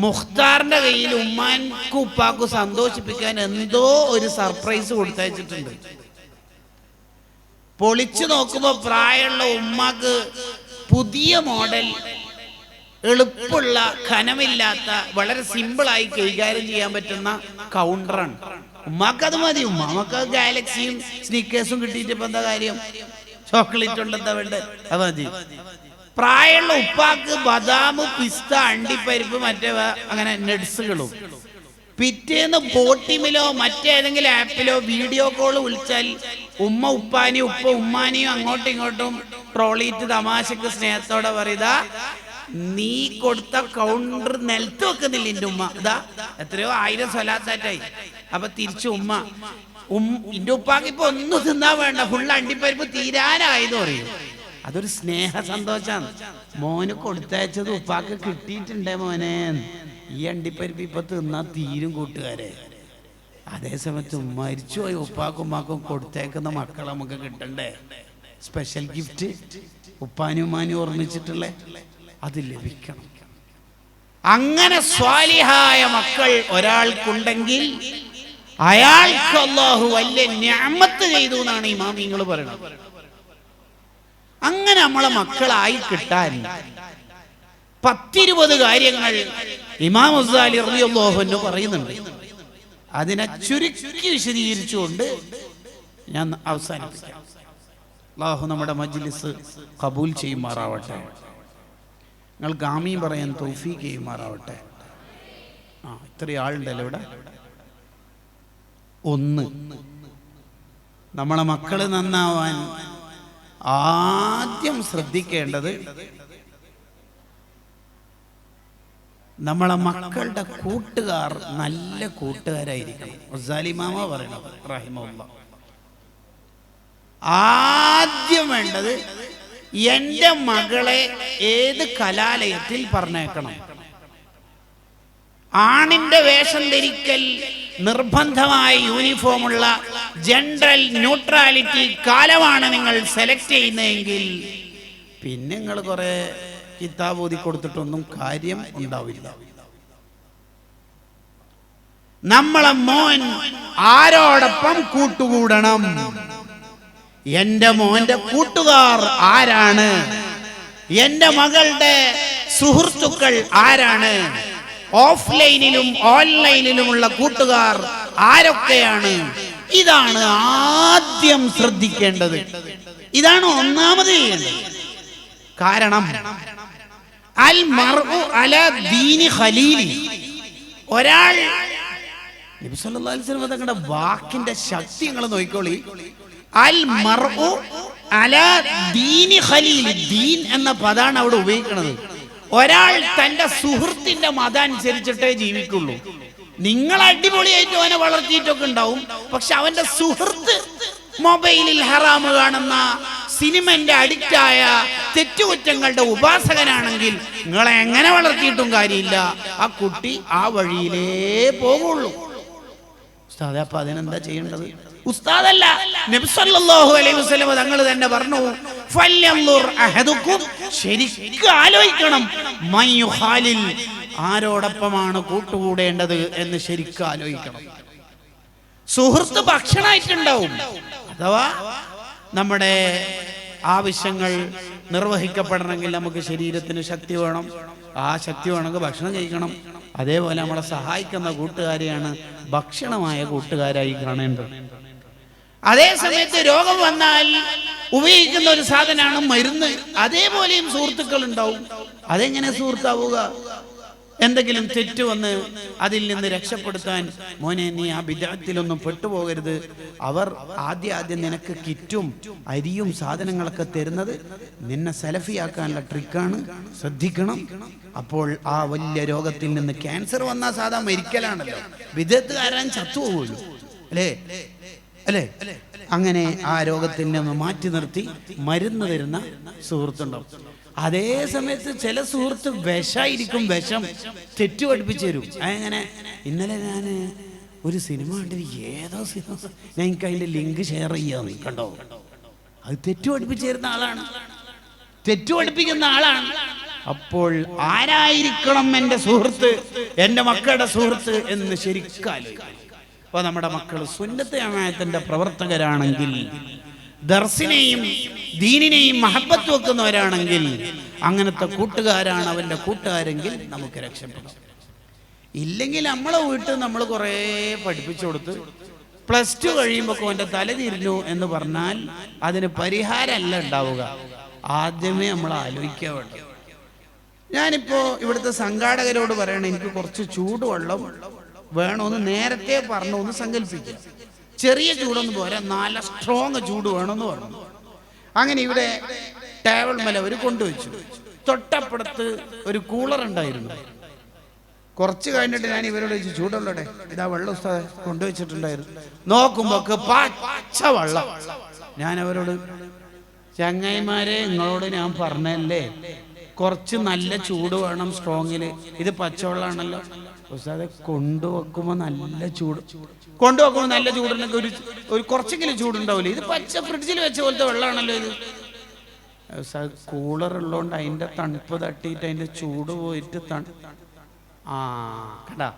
മുഖ്താറിന്റെ കയ്യിൽ ഉമ്മാൻക്കും ഉപ്പാക്കും സന്തോഷിപ്പിക്കാൻ എന്തോ ഒരു സർപ്രൈസ് കൊടുത്തയച്ചിട്ടുണ്ട്. പൊളിച്ചു നോക്കുമ്പോ പ്രായമുള്ള ഉമ്മാക്ക് പുതിയ മോഡൽ, എളുപ്പമുള്ള, ഖനമില്ലാത്ത, വളരെ സിമ്പിളായി കൈകാര്യം ചെയ്യാൻ പറ്റുന്ന കൗണ്ടറാണ്. ഉമ്മാക്ക് അത് മതി. ഉമ്മാക്ക് ഗാലക്സിയും സ്നീക്കേഴ്സും കിട്ടിയിട്ട് ഇപ്പൊ എന്താ കാര്യം? ചോക്ലേറ്റ് ഉണ്ടെന്താ വേണ്ടത്? അത് മതി. പ്രായമുള്ള ഉപ്പാക്ക് ബദാം, പിസ്ത, അണ്ടിപ്പരിപ്പ്, മറ്റേ അങ്ങനെ നട്സുകളും. പിറ്റേന്ന് ബോട്ടിമിലോ മറ്റേതെങ്കിലും ആപ്പിലോ വീഡിയോ കോൾ വിളിച്ചാൽ ഉമ്മ ഉപ്പാനെയും ഉപ്പ ഉമ്മാനെയും അങ്ങോട്ടും ഇങ്ങോട്ടും ട്രോളിയിട്ട് തമാശക്ക് സ്നേഹത്തോടെ പറയുതാ, നീ കൊടുത്ത കൗണ്ടർ നിലത്ത് വെക്കുന്നില്ല എന്റെ ഉമ്മ, ഇതാ എത്രയോ 1000 സ്വലാത്താറ്റായി. അപ്പൊ തിരിച്ചു ഉമ്മ, എന്റെ ഉപ്പാക്ക് ഇപ്പൊ ഒന്നും തിന്നാൻ വേണ്ട, ഫുള്ള് അണ്ടിപ്പരിപ്പ് തീരാനായെന്ന് പറയും. അതൊരു സ്നേഹ സന്തോഷാണ്. മോന് കൊടുത്തയച്ചത് ഉപ്പാക്ക് കിട്ടിയിട്ടുണ്ടേ മോനെ, ഈ അണ്ടിപ്പരിപ്പ് ഇപ്പൊ തിന്നാ തീരും കൂട്ടുകാരെ. അതേസമയത്ത് മരിച്ചുപോയി ഉപ്പാക്കും ഉമ്മാക്കും കൊടുത്തേക്കുന്ന മക്കളെ നമുക്ക് കിട്ടണ്ടേ? സ്പെഷ്യൽ ഗിഫ്റ്റ് ഉപ്പാനും ഉമ്മാനും ഓർമ്മിച്ചിട്ടുള്ള അത് ലഭിക്കണം. അങ്ങനെ സ്വാലിഹായ മക്കൾ ഒരാൾക്കുണ്ടെങ്കിൽ അയാൾക്ക് അല്ലാഹു വലിയ നിഅമത്ത് ചെയ്തു എന്നാണ് ഇമാമിങ്ങൾ പറയുന്നത്. അങ്ങനെ നമ്മളെ മക്കളായി കിട്ടാൻ 10-20 കാര്യങ്ങൾ ഇമാം ഗസാലി റളിയല്ലാഹു അൻഹു പറയുന്നുണ്ട്. അതിനെ ചുരുക്കി വിശദീകരിച്ചുകൊണ്ട് ഞാൻ അവസാനിപ്പിക്കാം. അല്ലാഹു നമ്മുടെ മജ്ലിസ് കബൂൽ ചെയ്യുമാറാവട്ടെ. നിങ്ങൾക്ക് ആമീൻ പറയാൻ തൗഫീഖ് ചെയ്യുമാറാവട്ടെ. ഇത്രയും ആളുണ്ടല്ലോ ഇവിടെ. ഒന്ന്, നമ്മളെ മക്കള് നന്നാവാൻ ആദ്യം ശ്രദ്ധിക്കേണ്ടത് നമ്മളെ മക്കളുടെ കൂട്ടുകാർ നല്ല കൂട്ടുകാരായിരിക്കണം. ഗസാലിമാമ പറയണത് റഹിമഹുല്ലാഹ്. ആദ്യം വേണ്ടത് എൻ്റെ മകളെ ഏത് കലാലയത്തിൽ പറഞ്ഞേക്കണം. ആണിന്റെ വേഷം ധരിക്കൽ നിർബന്ധമായ യൂണിഫോമുള്ള ജനറൽ ന്യൂട്രാലിറ്റി കാലമാണ് നിങ്ങൾ സെലക്ട് ചെയ്യുന്നതെങ്കിൽ പിന്നെ നിങ്ങൾ കുറെ കിതാബ് ഓതി കൊടുത്തിട്ടൊന്നും കാര്യം ഉണ്ടാവില്ല. നമ്മളെ മോൻ ആരോടൊപ്പം കൂട്ടുകൂടണം? എന്റെ മോന്റെ കൂട്ടുകാർ ആരാണ്? എന്റെ മകളുടെ സുഹൃത്തുക്കൾ ആരാണ്? ഓഫ്ലൈനിലും ഓൺലൈനിലുമുള്ള കൂട്ടുകാർ ആരൊക്കെയാണ്? ഇതാണ് ആദ്യം ശ്രദ്ധിക്കേണ്ടത്. ഇതാണ് ഒന്നാമത് ചെയ്യേണ്ടത്. കാരണം അൽ മർഉ അലാ ദീനി ഖലീലി, ഒരാൾ നബി സല്ലല്ലാഹു അലൈഹി വസല്ലം തങ്ങളുടെ വാക്കിന്റെ ശക്തി നിങ്ങൾ നോക്കിക്കോളി. അൽ മർഉ അലാ ദീനി ഖലീലി, ദീൻ എന്ന പദമാണ് അവിടെ ഉപയോഗിക്കുന്നത്. ഒരാൾ തന്റെ സുഹൃത്തിന്റെ മതം അനുസരിച്ചിട്ടേ ജീവിക്കുള്ളൂ. നിങ്ങൾ അടിപൊളിയായിട്ട് അവനെ വളർത്തിയിട്ടൊക്കെ ഉണ്ടാവും, പക്ഷെ അവന്റെ സുഹൃത്ത് മൊബൈലിൽ ഹറാമ് കാണുന്ന, സിനിമന്റെ അഡിക്റ്റായ, തെറ്റുകുറ്റങ്ങളുടെ ഉപാസകനാണെങ്കിൽ നിങ്ങളെ എങ്ങനെ വളർത്തിയിട്ടും കാര്യമില്ല. ആ കുട്ടി ആ വഴിയിലേ പോകുള്ളൂ. ഉസ്താദേ, അപ്പൊ അതിനെന്താ ചെയ്യേണ്ടത്? ഉസ്താദല്ല, നബി സല്ലല്ലാഹു അലൈഹി വസല്ലം തങ്ങൾ തന്നെ പറഞ്ഞു, ഫല്യൻദുർ അഹദുക്കും, ശരിക്കും ആലോചിക്കണം, മയ്യുഖാലിൽ, ആരോടൊപ്പമാണ് കൂട്ടുകൂടേണ്ടത് എന്ന് ശരിക്കും ആലോചിക്കണം. സുഹൃത്ത് ഭക്ഷണമായിട്ടുണ്ടാവും, അഥവാ നമ്മുടെ ആവശ്യങ്ങൾ നിർവഹിക്കപ്പെടണമെങ്കിൽ നമുക്ക് ശരീരത്തിന് ശക്തി വേണം. ആ ശക്തി വേണമെങ്കിൽ ഭക്ഷണം കഴിക്കണം. അതേപോലെ നമ്മളെ സഹായിക്കുന്ന കൂട്ടുകാരെയാണ് ഭക്ഷണമായ കൂട്ടുകാരായി കാണേണ്ടത്. അതേ സമയത്ത് രോഗം വന്നാൽ ഉപയോഗിക്കുന്ന ഒരു സാധനമാണ് മരുന്ന്. അതേപോലെയും സുഹൃത്തുക്കൾ ഉണ്ടാവും. അതെങ്ങനെ സുഹൃത്താവുക? എന്തെങ്കിലും തെറ്റ് വന്ന് അതിൽ നിന്ന് രക്ഷപ്പെടുത്താൻ, മോനെ നീ ആ ബിദ്അത്തിലൊന്നും പെട്ടുപോകരുത്. അവർ ആദ്യം നിനക്ക് കിറ്റും അരിയും സാധനങ്ങളൊക്കെ തരുന്നത് നിന്നെ സലഫിയാക്കാനുള്ള ട്രിക്കാണ്, ശ്രദ്ധിക്കണം. അപ്പോൾ ആ വലിയ രോഗത്തിൽ നിന്ന്, ക്യാൻസർ വന്നാൽ സാധാ മരിക്കലാണല്ലോ, ബിദ്അത്തുകാരൻ ചത്തുപോകുമല്ലോ, അല്ലേ അല്ലേ? അങ്ങനെ ആ രോഗത്തിൽ നിന്ന് മാറ്റി നിർത്തി മരുന്ന് തരുന്ന സുഹൃത്തുണ്ടാവും. അതേ സമയത്ത് ചില സുഹൃത്ത് വിഷായിരിക്കും, വിഷം തെറ്റു പഠിപ്പിച്ചു തരും. അങ്ങനെ ഇന്നലെ ഞാൻ ഒരു സിനിമ കണ്ടത്, ഏതോ സിനിമ, ഞാൻ എനിക്ക് അതിന്റെ ലിങ്ക് ഷെയർ ചെയ്യാന്ന്, കണ്ടോ? അത് തെറ്റു പഠിപ്പിച്ചു തരുന്ന ആളാണ്, തെറ്റു പഠിപ്പിക്കുന്ന ആളാണ്. അപ്പോൾ ആരായിരിക്കണം എൻ്റെ സുഹൃത്ത്, എൻ്റെ മക്കളുടെ സുഹൃത്ത് എന്ന് ശരിക്കും. അപ്പൊ നമ്മുടെ മക്കൾ സുന്നത്ത് ജമാഅത്തിന്റെ പ്രവർത്തകരാണെങ്കിൽ, ദർസിനെയും ദീനിനെയും മഹബത്ത് വെക്കുന്നവരാണെങ്കിൽ, അങ്ങനത്തെ കൂട്ടുകാരാണ് അവന്റെ കൂട്ടുകാരെങ്കിൽ നമുക്ക് രക്ഷപ്പെടാം. ഇല്ലെങ്കിൽ നമ്മളെ വീട്ടിൽ നമ്മൾ കുറേ പഠിപ്പിച്ചു കൊടുത്ത് +2 കഴിയുമ്പോൾ അവന്റെ തല തിരിഞ്ഞു എന്ന് പറഞ്ഞാൽ അതിന് പരിഹാരമല്ല ഉണ്ടാവുക. ആദ്യമേ നമ്മൾ ആലോചിക്കാൻ വേണ്ട. ഞാനിപ്പോ ഇവിടുത്തെ സംഘാടകരോട് പറയണ, എനിക്ക് കുറച്ച് ചൂടുവെള്ളം വേണമെന്ന് നേരത്തെ പറഞ്ഞു എന്ന് സങ്കല്പിക്കുക. ചെറിയ ചൂടൊന്നും പോരാ, നല്ല സ്ട്രോങ് ചൂട് വേണമെന്ന് പറഞ്ഞു. അങ്ങനെ ഇവിടെ ടേബിൾ മേലെ അവർ കൊണ്ടുവച്ചു. തൊട്ടപ്പുറത്ത് ഒരു കൂളർ ഉണ്ടായിരുന്നു. കുറച്ച് കഴിഞ്ഞിട്ട് ഞാൻ ഇവരോട് ചോദിച്ചു, ചൂടുള്ളടെ ഇതാ വെള്ളം ഉസ്താദേ കൊണ്ടുവച്ചിട്ടുണ്ടായിരുന്നു. നോക്കുമ്പോ പച്ച വെള്ളം. ഞാൻ അവരോട്, ചങ്ങായിമാരെ നിങ്ങളോട് ഞാൻ പറഞ്ഞല്ലേ കുറച്ച് നല്ല ചൂട് വേണം സ്ട്രോങ്ങില്, ഇത് പച്ചവെള്ളമാണല്ലോ. ഉസ്താദെ കൊണ്ടുവെക്കുമ്പോ നല്ല ചൂട്, കൊണ്ടുവെക്കുമ്പോ നല്ല ചൂടുണ്ടെങ്കിൽ ഒരു കുറച്ചെങ്കിലും ചൂടുണ്ടാവില്ലേ? ഇത് പച്ച ഫ്രിഡ്ജിൽ വെച്ച പോലത്തെ വെള്ളമാണല്ലോ ഇത്. കൂളർ ഉള്ളതുകൊണ്ട് അതിന്റെ തണുപ്പ് തട്ടിയിട്ട് അതിന്റെ ചൂട് പോയിട്ട് കണ്ടാ.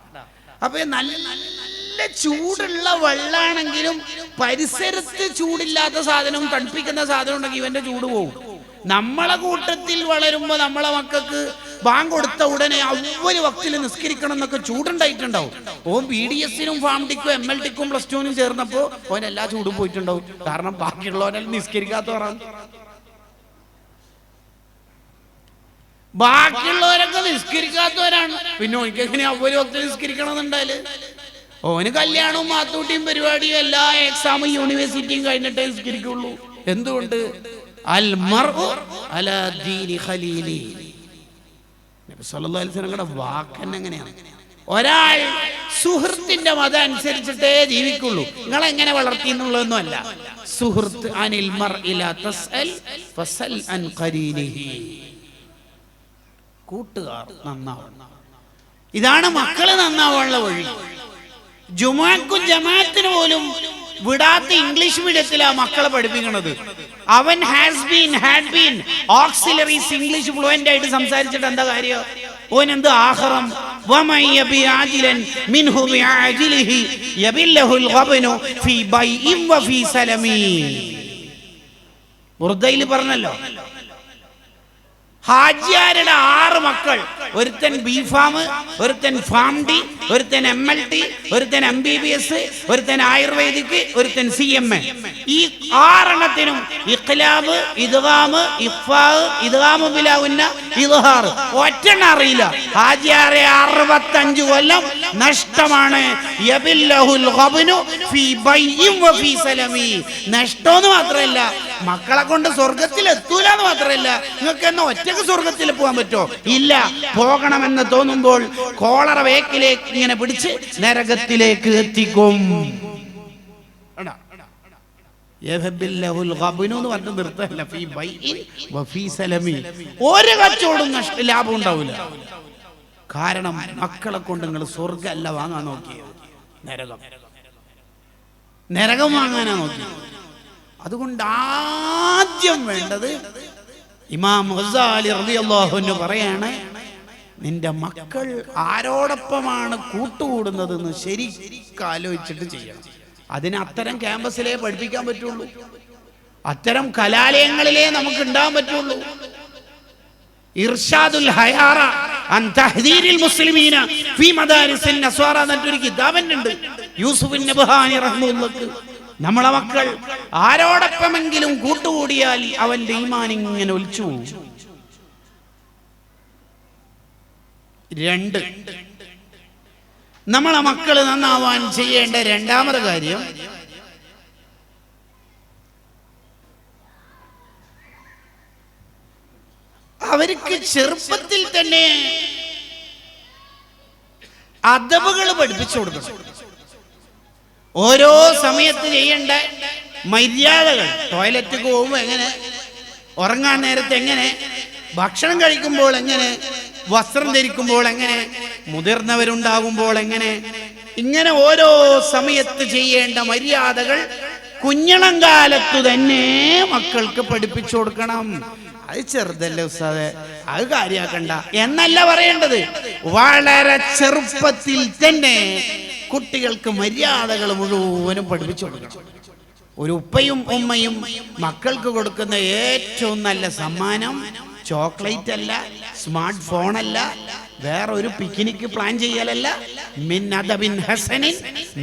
അപ്പൊ നല്ല ചൂടുള്ള വെള്ളാണെങ്കിലും പരിസരത്ത് ചൂടില്ലാത്ത സാധനവും തണുപ്പിക്കുന്ന സാധനം ഉണ്ടെങ്കിൽ ഇവന്റെ ചൂട് പോകും. നമ്മളെ കൂട്ടത്തിൽ വളരുമ്പോ നമ്മളെ മക്കൾക്ക് ബാങ്ക് കൊടുത്ത ഉടനെ അവല് വക്തിൽ നിസ്കരിക്കണം എന്നൊക്കെ ചൂടുണ്ടായിട്ടുണ്ടാവും. ഓൻ BDS-നും ഫാംഡിക്കും MLT-ക്കും +2-നും ചേർന്നപ്പോ ഓൻ എല്ലാ ചൂടും പോയിട്ടുണ്ടാവും. കാരണം ബാക്കിയുള്ളവരെല്ലാം നിസ്കരിക്കാത്തവരാണ്. ബാക്കിയുള്ളവരൊക്കെ നിസ്കരിക്കാത്തവരാണ്. പിന്നെ ഓനിക്ക് എങ്ങനെ അവല് വക്തിൽ നിസ്കരിക്കണം എന്നുണ്ടായാല്? ഓന് കല്യാണവും മാത്തൂട്ടിയും പരിപാടിയും എല്ലാ എക്സാമും യൂണിവേഴ്സിറ്റിയും കഴിഞ്ഞിട്ടേ നിസ്കരിക്കുള്ളൂ. എന്തുകൊണ്ട്? അൽ മർഉ അലാ ദീനി ഖലീലി. നബി സല്ലല്ലാഹു അലൈഹി വസല്ലമയുടെ വാക്കന്നെ എങ്ങനെയാണ്? ഒരാൾ സുഹൃത്തിന്റെ മതം അനുസരിച്ചിട്ടേ ജീവിക്കുള്ളൂ. നിങ്ങൾ എങ്ങനെ വളർത്തി എന്നുള്ളതൊന്നും അല്ല. സുഹൃത്ത് അനിൽ മർഇ ലാ തസ്അൽ ഫസൽ അൻ ഖരീനിഹി. കൂട്ടുകാർ നന്നാവണം. ഇതാണ് മക്കള് നന്നാവാനുള്ള വഴി. ജുമാക്കും ജമാഅത്തിന് പോലും വിടാത്ത ഇംഗ്ലീഷ് മീഡിയത്തിലാ മക്കളെ പഠിപ്പിക്കുന്നത്. അവൻ has been had been auxiliaries English fluent ആയിട്ട് സംസാരിച്ചിട്ട് എന്താ കാര്യം? ഓൻ എന്ത് ആഖിറം വമൻ യബി ആജിലൻ മിൻഹു ബിആജിലിഹി യബില്ലഹുൽ ഗബ്നു ഫീ ബൈഇൻ വഫീ സലമി. ഉർദയിൽ പറഞ്ഞല്ലോ, ഹാജിയാരുടെ 6 മക്കൾ, ഒരുത്തൻ B.Pharm, ഒരുത്തൻ ഫാംഡി, ഒരുത്തൻ MLT, ഒരുത്തൻ MBBS, ഒരുത്തൻ ആയുർവേദിക്, ഒരുത്തൻ CMA. ഈ 6 എണ്ണത്തിനും ഇഖ്ലാബ്, ഇദ്ഗാമ്, ഇഖ്ഫാ, ഇദ്ഗാമു ബിലാ ഉന്ന, ഇദ്ഹാർ ഒറ്റെണ്ണം അറിയില്ല. ഹാജിയാരെ 65 കൊല്ലം നഷ്ടമാണ്. യബില്ലഹുൽ ഗബ്നു ഫീ ബൈഇൻ വഫീ സലമി. നഷ്ടമെന്ന് മാത്രമല്ല, മക്കളെ കൊണ്ട് സ്വർഗത്തിൽ എത്തൂല എന്ന് മാത്രമല്ല, നിങ്ങൾക്ക് എന്നാ ഒറ്റക്ക് സ്വർഗത്തിൽ പോകാൻ പറ്റോ? ഇല്ല. പോകണമെന്ന് തോന്നുമ്പോൾ കോളറ വേക്കിലേക്ക് ഇങ്ങനെ പിടിച്ച് നരകത്തിലേക്ക് എത്തിക്കും. ഒരു കച്ചവടം ലാഭം ഉണ്ടാവില്ല. കാരണം മക്കളെ കൊണ്ട് നിങ്ങൾ സ്വർഗമല്ല വാങ്ങാൻ നോക്കിയത്, നരകം വാങ്ങാനാ നോക്കി. അതുകൊണ്ട് ആദ്യം വേണ്ടത് ഇമാം ഗസാലി റളിയല്ലാഹു അൻഹു പറയാണ്, നിന്റെ മക്കൾ ആരോടൊപ്പമാണ് കൂട്ടുകൂടുന്നതെന്ന് ശരിക്കും ആലോചിച്ചിട്ട് ചെയ്യണം. അതിന് അത്തരം ക്യാമ്പസിലേ പഠിപ്പിക്കാൻ പറ്റുള്ളൂ, അത്തരം കലാലയങ്ങളിലേ നമുക്ക് ഉണ്ടാകാൻ പറ്റുള്ളൂ. ഇർഷാദുൽ ഹയാറ അൻ തഹ്ദീരിൽ മുസ്ലിമീന ഫീ മദാരിസിൻ നസ്വാറ എന്നൊരു കിതാബുണ്ട് യൂസുഫ് നബ്ഹാനി റഹ്മത്തുള്ളാഹി. നമ്മളെ മക്കൾ ആരോടൊപ്പമെങ്കിലും കൂട്ടുകൂടിയാൽ അവന്റെ ഈമാൻ ഇങ്ങനെ ഒലിച്ചു പോകും. 2, നമ്മളെ മക്കള് നന്നാവാൻ ചെയ്യേണ്ട രണ്ടാമത്തെ കാര്യം, അവർക്ക് ചെറുപ്പത്തിൽ തന്നെ അദബുകൾ പഠിപ്പിച്ചു കൊടുക്കണം. ഓരോ സമയത്ത് ചെയ്യേണ്ട മര്യാദകൾ, ടോയ്ലറ്റിൽ പോകുമ്പോൾ എങ്ങനെ, ഉറങ്ങാൻ നേരത്തെ എങ്ങനെ, ഭക്ഷണം കഴിക്കുമ്പോൾ എങ്ങനെ, വസ്ത്രം ധരിക്കുമ്പോൾ എങ്ങനെ, മുതിർന്നവരുണ്ടാകുമ്പോൾ എങ്ങനെ, ഇങ്ങനെ ഓരോ സമയത്ത് ചെയ്യേണ്ട മര്യാദകൾ കുഞ്ഞളം കാലത്തു തന്നെ മക്കൾക്ക് പഠിപ്പിച്ചു കൊടുക്കണം. അത് ചെറുതല്ലേ ഉസ്താദേ, അത് കാര്യാക്കണ്ട എന്നല്ല പറയേണ്ടത്. വളരെ ചെറുപ്പത്തിൽ തന്നെ കുട്ടികൾക്ക് മര്യാദകൾ മുഴുവനും പഠിപ്പിച്ചു കൊടുക്കണം. ഒരു ഉപ്പയും ഉമ്മയും മക്കൾക്ക് കൊടുക്കുന്ന ഏറ്റവും നല്ല സമ്മാനം ചോക്ലേറ്റ് അല്ല, സ്മാർട്ട് ഫോൺ അല്ല, വേറെ ഒരു പിക്നിക് പ്ലാൻ ചെയ്യലല്ല, മിൻ അദബിൻ ഹസനിൻ,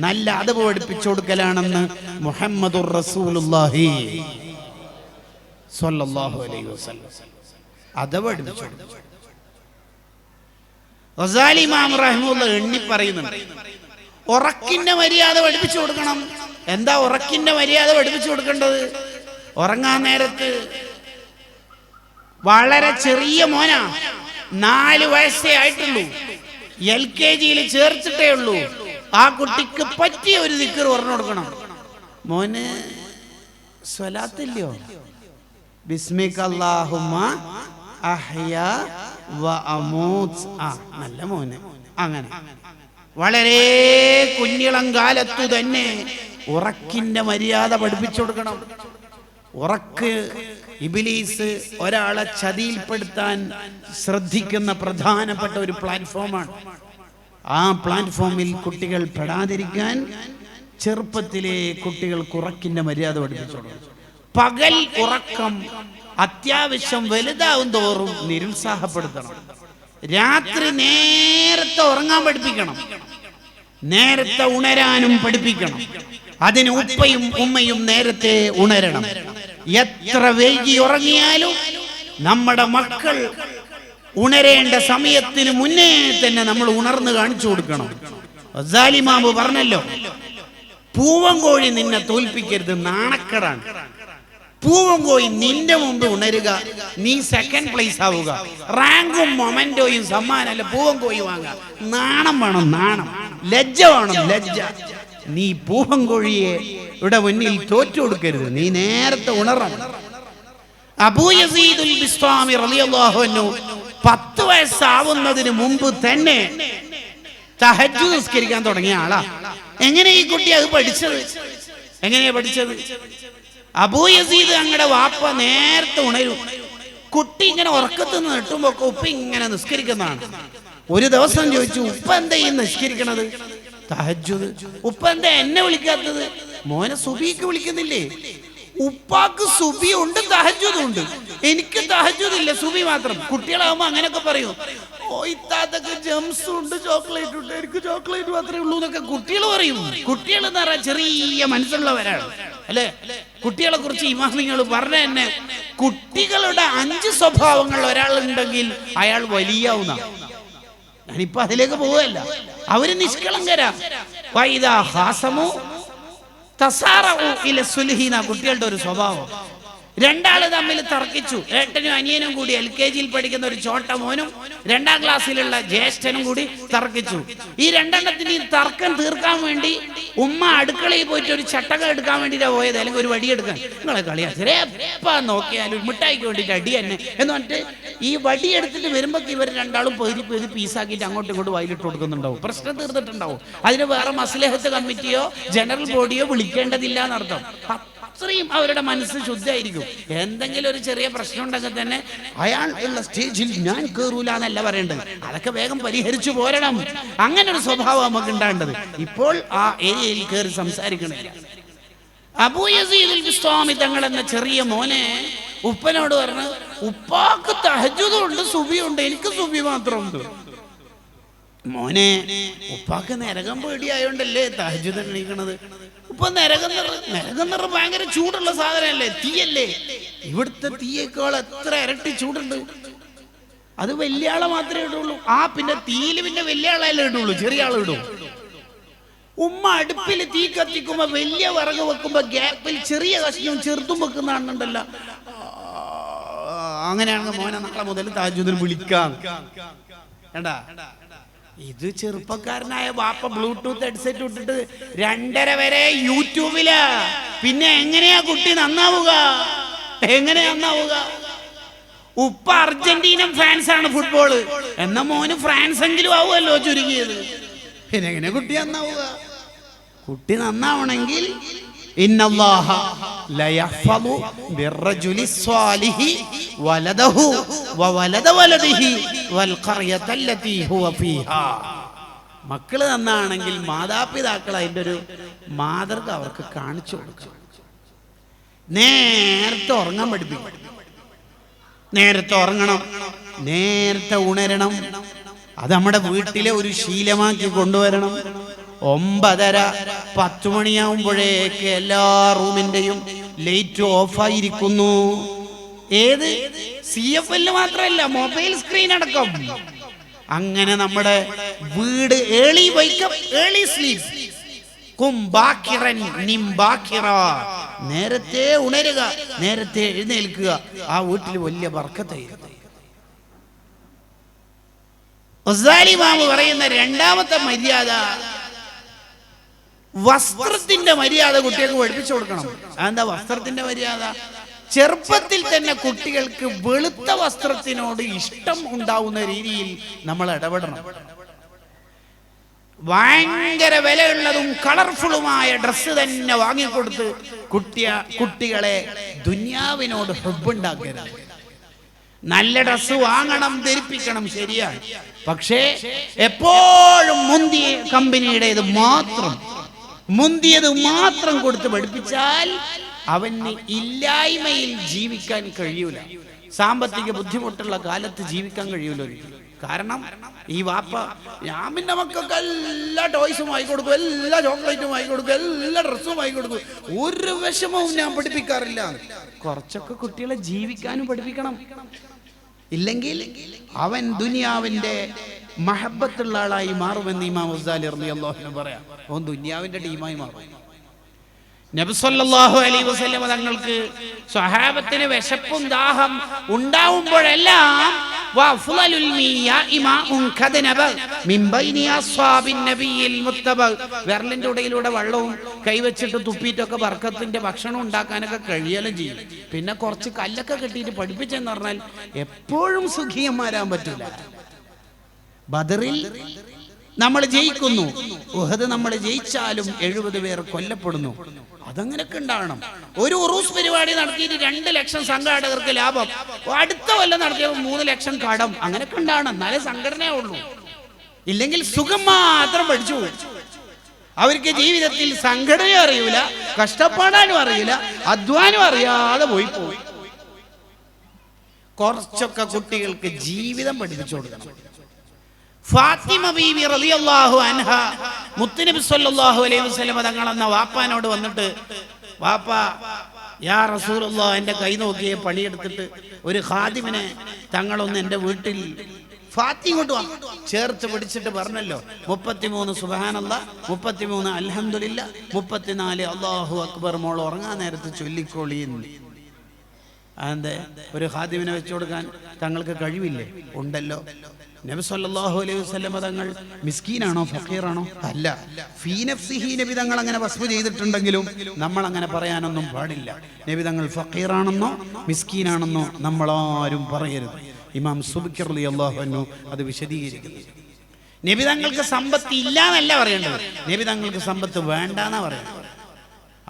നല്ല അദബ് പഠിപ്പിച്ചു കൊടുക്കലാണെന്ന് മുഹമ്മദുർ റസൂലുള്ളാഹി സ്വല്ലല്ലാഹു അലൈഹി വസല്ലം അദബ് പഠിപ്പിച്ചു കൊടുക്കും. ഗസാലി ഇമാം റഹ്മത്തുള്ളാഹി എണ്ണി പറയുന്നുണ്ട്, ഉറക്കിന്റെ മര്യാദ പഠിപ്പിച്ചു കൊടുക്കണം. എന്താ ഉറക്കിന്റെ മര്യാദ പഠിപ്പിച്ചു കൊടുക്കേണ്ടത്? ഉറങ്ങാൻ നേരത്ത് വളരെ ചെറിയ മോനാ, 4 വയസ്സേ ആയിട്ടുള്ളൂ, LKG-യിൽ ചേർത്തിട്ടേ ഉള്ളൂ. ആ കുട്ടിക്ക് പറ്റിയ ഒരു ദിക്ർ പറഞ്ഞു കൊടുക്കണം. മോന് സ്വലാത്തില്ലയോ, ബിസ്മിക അല്ലാഹുമ്മ അഹ്യാ വ അമൂത്. നല്ല മോന്. അങ്ങനെ വളരെ കുഞ്ഞിളം കാലത്തു തന്നെ ഉറക്കിന്റെ മര്യാദ പഠിപ്പിച്ചു കൊടുക്കണം. ഉറക്ക് ഇബ്ലീസ് ഒരാളെ ചതിയിൽപ്പെടുത്താൻ ശ്രദ്ധിക്കുന്ന പ്രധാനപ്പെട്ട ഒരു പ്ലാറ്റ്ഫോമാണ്. ആ പ്ലാറ്റ്ഫോമിൽ കുട്ടികൾ പെടാതിരിക്കാൻ ചെറുപ്പത്തിലെ കുട്ടികൾക്ക് ഉറക്കിന്റെ മര്യാദ പഠിപ്പിച്ചു കൊടുക്കണം. പകൽ ഉറക്കം അത്യാവശ്യം വലുതാവും തോറും നിരുത്സാഹപ്പെടുത്തണം. രാത്രി നേരത്തെ ഉറങ്ങാൻ പഠിപ്പിക്കണം, നേരത്തെ ഉണരാനും പഠിപ്പിക്കണം. അതിന് ഉപ്പയും ഉമ്മയും നേരത്തെ ഉണരണം. എത്ര വൈകി ഉറങ്ങിയാലും നമ്മുടെ മക്കൾ ഉണരേണ്ട സമയത്തിന് മുന്നേ തന്നെ നമ്മൾ ഉണർന്ന് കാണിച്ചു കൊടുക്കണം. ഗസാലി ഇമാമ് പറഞ്ഞല്ലോ, പൂവൻകോഴി നിന്നെ തോൽപ്പിക്കരുത്, നാണക്കേടാണ്. പൂവൻകോഴി നിന്റെ മുമ്പ് ഉണരുക, നീ സെക്കൻഡ് പ്ലേസ് ആവുക, റാങ്കും മൊമെന്റോയും സമ്മാനമല്ല പൂവൻകോഴി വാങ്ങുക. നാണം വേണം, നാണം, ലജ്ജ വേണം, ലജ്ജ. നീ പൂവൻകോഴിയെ ഇവിടെ മുന്നിൽ തോറ്റു കൊടുക്കരുത്, നീ നേരത്തെ ഉണരണം. അബൂ യസീദുൽ ബിസ്താമി റളിയല്ലാഹു അൻഹു 10 വയസ്സാവുന്നതിന് മുമ്പ് തന്നെ തഹജ്ജുദ് നിസ്കരിക്കാൻ തുടങ്ങിയ ആളാ. എങ്ങനെ ഈ കുട്ടി അത് പഠിച്ചത്? എങ്ങനെയാ പഠിച്ചത്? അബൂ യസീദ് ഞങ്ങളുടെ വാപ്പ നേരത്തെ ഉണരും. കുട്ടി ഇങ്ങനെ ഉറക്കത്ത് നിട്ടുമ്പോ ഉപ്പ ഇങ്ങനെ നിസ്കരിക്കുന്നതാണ്. ഒരു ദിവസം ചോദിച്ചു, ഉപ്പ എന്താ ഈ നിസ്കരിക്കണത്? തഹജ്ജുദ്. ഉപ്പ എന്താ എന്നെ വിളിക്കാത്തത്? മോനെ സുബിക്ക് വിളിക്കുന്നില്ലേ? ഉപ്പാക്ക് സുബി ഉണ്ട്, തഹജ്ജുദ് ഉണ്ട്. എനിക്ക് തഹജ്ജുദ് ഇല്ല, സുബി മാത്രം. കുട്ടികളാവുമ്പോ അങ്ങനെയൊക്കെ പറയും, ഓ ഇത്താത്തൊക്കെ ജംസ് ഉണ്ട്, ചോക്ലേറ്റ് ഉണ്ട്, എനിക്ക് ചോക്ലേറ്റ് മാത്രമേ ഉള്ളൂ എന്നൊക്കെ കുട്ടികൾ പറയും. കുട്ടികൾ എന്ന് പറഞ്ഞാൽ ചെറിയ മനസ്സുള്ളവരാണ് അല്ലെ? കുട്ടികളെ കുറിച്ച് ഇമാമിങ്ങൾ പറഞ്ഞ തന്നെ, കുട്ടികളുടെ 5 സ്വഭാവങ്ങൾ ഒരാളുണ്ടെങ്കിൽ അയാൾ വലിയാവുന്ന. ഞാനിപ്പോ അതിലേക്ക് പോവല്ല. അവര് നിഷ്കളങ്കരാ. കുട്ടികളുടെ ഒരു സ്വഭാവം. 2 ആള് തമ്മിൽ തർക്കിച്ചു. ഏട്ടനും അനിയനും കൂടി LKG പഠിക്കുന്ന ഒരു ചോട്ട മോനും 2ാം ക്ലാസ്സിലുള്ള ജ്യേഷ്ഠനും കൂടി തർക്കിച്ചു. ഈ 2 തർക്കം തീർക്കാൻ വേണ്ടി ഉമ്മ അടുക്കളയിൽ പോയിട്ട് ഒരു ചട്ടകം എടുക്കാൻ വേണ്ടിയിട്ടാണ് പോയത്, അല്ലെങ്കിൽ ഒരു വടി എടുക്കാൻ. നിങ്ങളെ കളിയാ ചെറിയപ്പാ നോക്കിയാലും മിഠായിക്ക് വേണ്ടിയിട്ട് അടി തന്നെ എന്ന് പറഞ്ഞിട്ട് ഈ വടി എടുത്തിട്ട് വരുമ്പോ ഇവർ 2 ആളും പെരി പീസാക്കിയിട്ട് അങ്ങോട്ടും ഇങ്ങോട്ടും വയലിട്ട് കൊടുക്കുന്നുണ്ടാവും. പ്രശ്നം തീർന്നിട്ടുണ്ടാവും. അതിന് വേറെ മസ്ലഹത്ത് കമ്മിറ്റിയോ ജനറൽ ബോഡിയോ വിളിക്കേണ്ടതില്ല എന്നർത്ഥം. അത്രയും അവരുടെ മനസ്സ് ശുദ്ധമായിരിക്കും. എന്തെങ്കിലും ഒരു ചെറിയ പ്രശ്നം ഉണ്ടെങ്കിൽ തന്നെ അയാൾ ഉള്ള സ്റ്റേജിൽ ഞാൻ കയറൂല എന്നല്ല പറയേണ്ടത്, അതൊക്കെ വേഗം പരിഹരിച്ചു പോരണം. അങ്ങനെ ഒരു സ്വഭാവം നമുക്ക് ഉണ്ടാകേണ്ടത്. ഇപ്പോൾ ആ ഏരിയയിൽ കയറി സംസാരിക്കണില്ല. അബൂ യസീദുൽ ബിസ്താമി തങ്ങൾ എന്ന ചെറിയ മോനെ ഉപ്പനോട് പറഞ്ഞു, ഉപ്പാക്ക് തഹജ്ജുദ് ഉണ്ട്, സുബി ഉണ്ട്, എനിക്ക് സുബി മാത്രമുണ്ട്. മോനെ, ഉപ്പാക്ക് നരകം പേടിയായോണ്ടല്ലേ തഹജ്ജുദ് എണീക്കണത്. ഉപ്പ നരകം നിറ ഭയങ്കര ചൂടുള്ള സാധനമല്ലേ, തീയല്ലേ? ഇവിടുത്തെ തീയേക്കാൾ എത്ര ഇരട്ടി ചൂടുണ്ട്. അത് വലിയ ആളെ മാത്രമേ ഇടുള്ളൂ. പിന്നെ തീയിൽ പിന്നെ വലിയ ആളല്ലേ ഇടുള്ളൂ, ചെറിയ ആൾ ഇടും. ഉമ്മ അടുപ്പിൽ തീ കത്തിക്കുമ്പോ വലിയ വിറക് വെക്കുമ്പോ ഗ്യാപ്പിൽ ചെറിയ കഷ്ണവും ചെറുതും വെക്കുന്നതാണെന്നുണ്ടല്ലോ. അങ്ങനെയാണെങ്കിൽ മോനെ നാളെ മുതൽ തഹജ്ജുദിന് വിളിക്കാം. ഇത് ചെറുപ്പക്കാരനായ ബാപ്പ ബ്ലൂടൂത്ത് ഹെഡ്സെറ്റ് ഇട്ടിട്ട് 2:30 വരെ യൂട്യൂബിലാ. പിന്നെ എങ്ങനെയാ കുട്ടി നന്നാവുക? എങ്ങനെയാ നന്നാവുക? ഉപ്പ അർജന്റീന ഫാൻസ് ആണ് ഫുട്ബോള്, എന്നാ മോന് ഫ്രാൻസ് എങ്കിലും ആവുമല്ലോ ചുരുങ്ങിയത്. പിന്നെ എങ്ങനെ കുട്ടി നന്നാവുക? കുട്ടി നന്നാവണമെങ്കിൽ ഇന്നല്ലാഹ ലയഹ്ഫളു ബിർറജുലി സ്വാലിഹി വലദഹു വവലദ വലദിഹി വൽ ഖർയതല്ലതി ഹുവ ഫീഹാ. മക്കള് നന്നാണെങ്കിൽ മാതാപിതാക്കൾ അതിൻ്റെ ഒരു മാതൃക അവർക്ക് കാണിച്ചു കൊടുക്കണം. നേരത്തെ ഉറങ്ങാൻ പഠിപ്പിക്കും. നേരത്തെ ഉറങ്ങണം, നേരത്തെ ഉണരണം. അത് നമ്മുടെ വീട്ടിലെ ഒരു ശീലമാക്കി കൊണ്ടുവരണം. 9:30-10 മണിയാവുമ്പോഴേക്ക് എല്ലാ റൂമിന്റെയും ലൈറ്റ് ഓഫായിരിക്കുന്നു. ഏത് CFL മാത്രമല്ല, മൊബൈൽ സ്ക്രീൻ അടക്കം. അങ്ങനെ നമ്മുടെ വീട് ഏർലി വൈക്കപ്പ് ഏർലി സ്ലീപ്പ്. നേരത്തെ ഉണരുക, നേരത്തെ എഴുന്നേൽക്കുക. ആ വീട്ടിൽ വലിയ ബർക്കത്തായിരുന്നു. ഗസാലി ഇമാം പറയുന്ന 2ാമത്തെ മര്യാദ, വസ്ത്രത്തിന്റെ മര്യാദ കുട്ടികൾക്ക് പഠിപ്പിച്ചു കൊടുക്കണം. അതെന്താ വസ്ത്രത്തിന്റെ മര്യാദ? ചെറുപ്പത്തിൽ തന്നെ കുട്ടികൾക്ക് വെളുത്ത വസ്ത്രത്തിനോട് ഇഷ്ടം ഉണ്ടാവുന്ന രീതിയിൽ നമ്മൾ ഇടപെടണം. ഭയങ്കര വിലയുള്ളതും കളർഫുള്ളുമായ ഡ്രസ്സ് തന്നെ വാങ്ങിക്കൊടുത്ത് കുട്ടികളെ ദുനിയാവിനോട് ഹുബ്ബുണ്ടാക്കരുത്. നല്ല ഡ്രസ്സ് വാങ്ങണം, ധരിപ്പിക്കണം, ശരിയാണ്. പക്ഷേ എപ്പോഴും മുന്തിയ കമ്പനിയുടേത് മുന്തിയത് മാത്രം കൊടുത്ത് പഠിപ്പിച്ചാൽ അവന് ഇല്ലായ്മയിൽ ജീവിക്കാൻ കഴിയൂല. സാമ്പത്തിക ബുദ്ധിമുട്ടുള്ള കാലത്ത് ജീവിക്കാൻ കഴിയൂല. കാരണം ഈ വാപ്പ ഞാൻ പിന്നെ മക്കൾക്ക് എല്ലാ ടോയ്സും വാങ്ങി കൊടുക്കും, എല്ലാ ചോക്ലേറ്റും വാങ്ങി കൊടുക്കും, എല്ലാ ഡ്രസ്സും വാങ്ങി കൊടുക്കും, ഒരു വിഷമവും ഞാൻ പഠിപ്പിക്കാറില്ല. കുറച്ചൊക്കെ കുട്ടികളെ ജീവിക്കാനും പഠിപ്പിക്കണം. ഇല്ലെങ്കിൽ അവൻ ദുനിയാവിന്റെ മഹബത്തുള്ള ആളായി മാറുമെന്ന് ഇമാം ഗസാലി റളിയല്ലാഹു അൻഹു പറയാം. അവൻ ദുനിയാവിന്റെ ടീമായി മാറും. നബി സല്ലല്ലാഹു അലൈഹി വസല്ലം തങ്ങൾക്ക് സ്വഹാബത്തിന് വിശപ്പും ദാഹം ഉണ്ടാവുമ്പോഴെല്ലാം വിരലിന്റെ ഉടയിലൂടെ വെള്ളവും കൈവച്ചിട്ട് തുപ്പിയിട്ടൊക്കെ ബർക്കത്തിന്റെ ഭക്ഷണം ഉണ്ടാക്കാനൊക്കെ കഴിയലും ചെയ്യും. പിന്നെ കുറച്ച് കല്ലൊക്കെ കെട്ടിയിട്ട് പഠിപ്പിച്ചെന്ന് പറഞ്ഞാൽ എപ്പോഴും സുഖിയന്മാരാൻ പറ്റൂല. ബദറിൽ നമ്മൾ ജയിക്കുന്നു, ഉഹദ് നമ്മൾ ജയിച്ചാലും 70 പേർ കൊല്ലപ്പെടുന്നു. അതങ്ങനെയൊക്കെ ഉണ്ടാവണം. ഒരു ഉറൂസ് പരിപാടി നടത്തിയിട്ട് 2 ലക്ഷം സംഘാടകർക്ക് ലാഭം, അടുത്ത കൊല്ലം നടത്തിയപ്പോൾ 3 ലക്ഷം കടം. അങ്ങനെയൊക്കെ ഉണ്ടാവണം, എന്നാലേ സംഘടനയേ ഉള്ളൂ. ഇല്ലെങ്കിൽ സുഖം മാത്രം പഠിച്ചു പോകും. അവർക്ക് ജീവിതത്തിൽ സംഘടനയും അറിയൂല, കഷ്ടപ്പാടാനും അറിയില്ല, അധ്വാനം അറിയാതെ പോയി പോയി. കുറച്ചൊക്കെ കുട്ടികൾക്ക് ജീവിതം പഠിപ്പിച്ചു കൊടുക്കണം. ഫാത്തിമ ബീവി റളിയല്ലാഹു അൻഹ മുത്തുനബി സല്ലല്ലാഹു അലൈഹി വസല്ലം തങ്ങൾ എന്ന വാപ്പാനോട് വന്നിട്ട്, വാപ്പ യാ റസൂലുള്ളാഹ്, എൻ്റെ കൈ നോക്കിയേ പണിയെടുത്തിട്ട് ഒരു ഖാദിമിനെ തങ്ങളൊന്ന് എൻ്റെ വീട്ടിൽ. ഫാത്തി ഇങ്ങോട്ട് വാ, ചേർത്ത് പിടിച്ചിട്ട് പറഞ്ഞല്ലോ 33 സുബ്ഹാനല്ലാഹ്, 33 അൽഹംദുലില്ലാഹ്, 34 അല്ലാഹു അക്ബർ മോൾ ഉറങ്ങാൻ നേരത്ത് ചൊല്ലിക്കോളിയെന്ന്. അതെന്തെ ഒരു ഖാദിമിനെ വെച്ചു കൊടുക്കാൻ തങ്ങൾക്ക് കഴിവില്ലേ? ഉണ്ടല്ലോ. നബി സല്ലല്ലാഹു അലൈഹി വസല്ലം തങ്ങൾ മിസ്കീനാണോ ഫഖീറാണോ? അല്ല. ഫീ നഫ്സിഹി നബി തങ്ങൾ അങ്ങനെ വസ്ഫ് ചെയ്തിട്ടുണ്ടെങ്കിലും നമ്മൾ അങ്ങനെ പറയാനൊന്നും പാടില്ല. നബി തങ്ങൾ ഫഖീറാണെന്നോ മിസ്കീനാണെന്നോ നമ്മളാരും പറയരുത്. ഇമാം സുബ്കി റളിയല്ലാഹു അൻഹു അത് വിശദീകരിക്കുന്നു. നബി തങ്ങൾക്ക് സമ്പത്ത് ഇല്ല എന്നല്ല പറയേണ്ടത്, നബി തങ്ങൾക്ക് സമ്പത്ത് വേണ്ടെന്നാ പറയുന്നത്.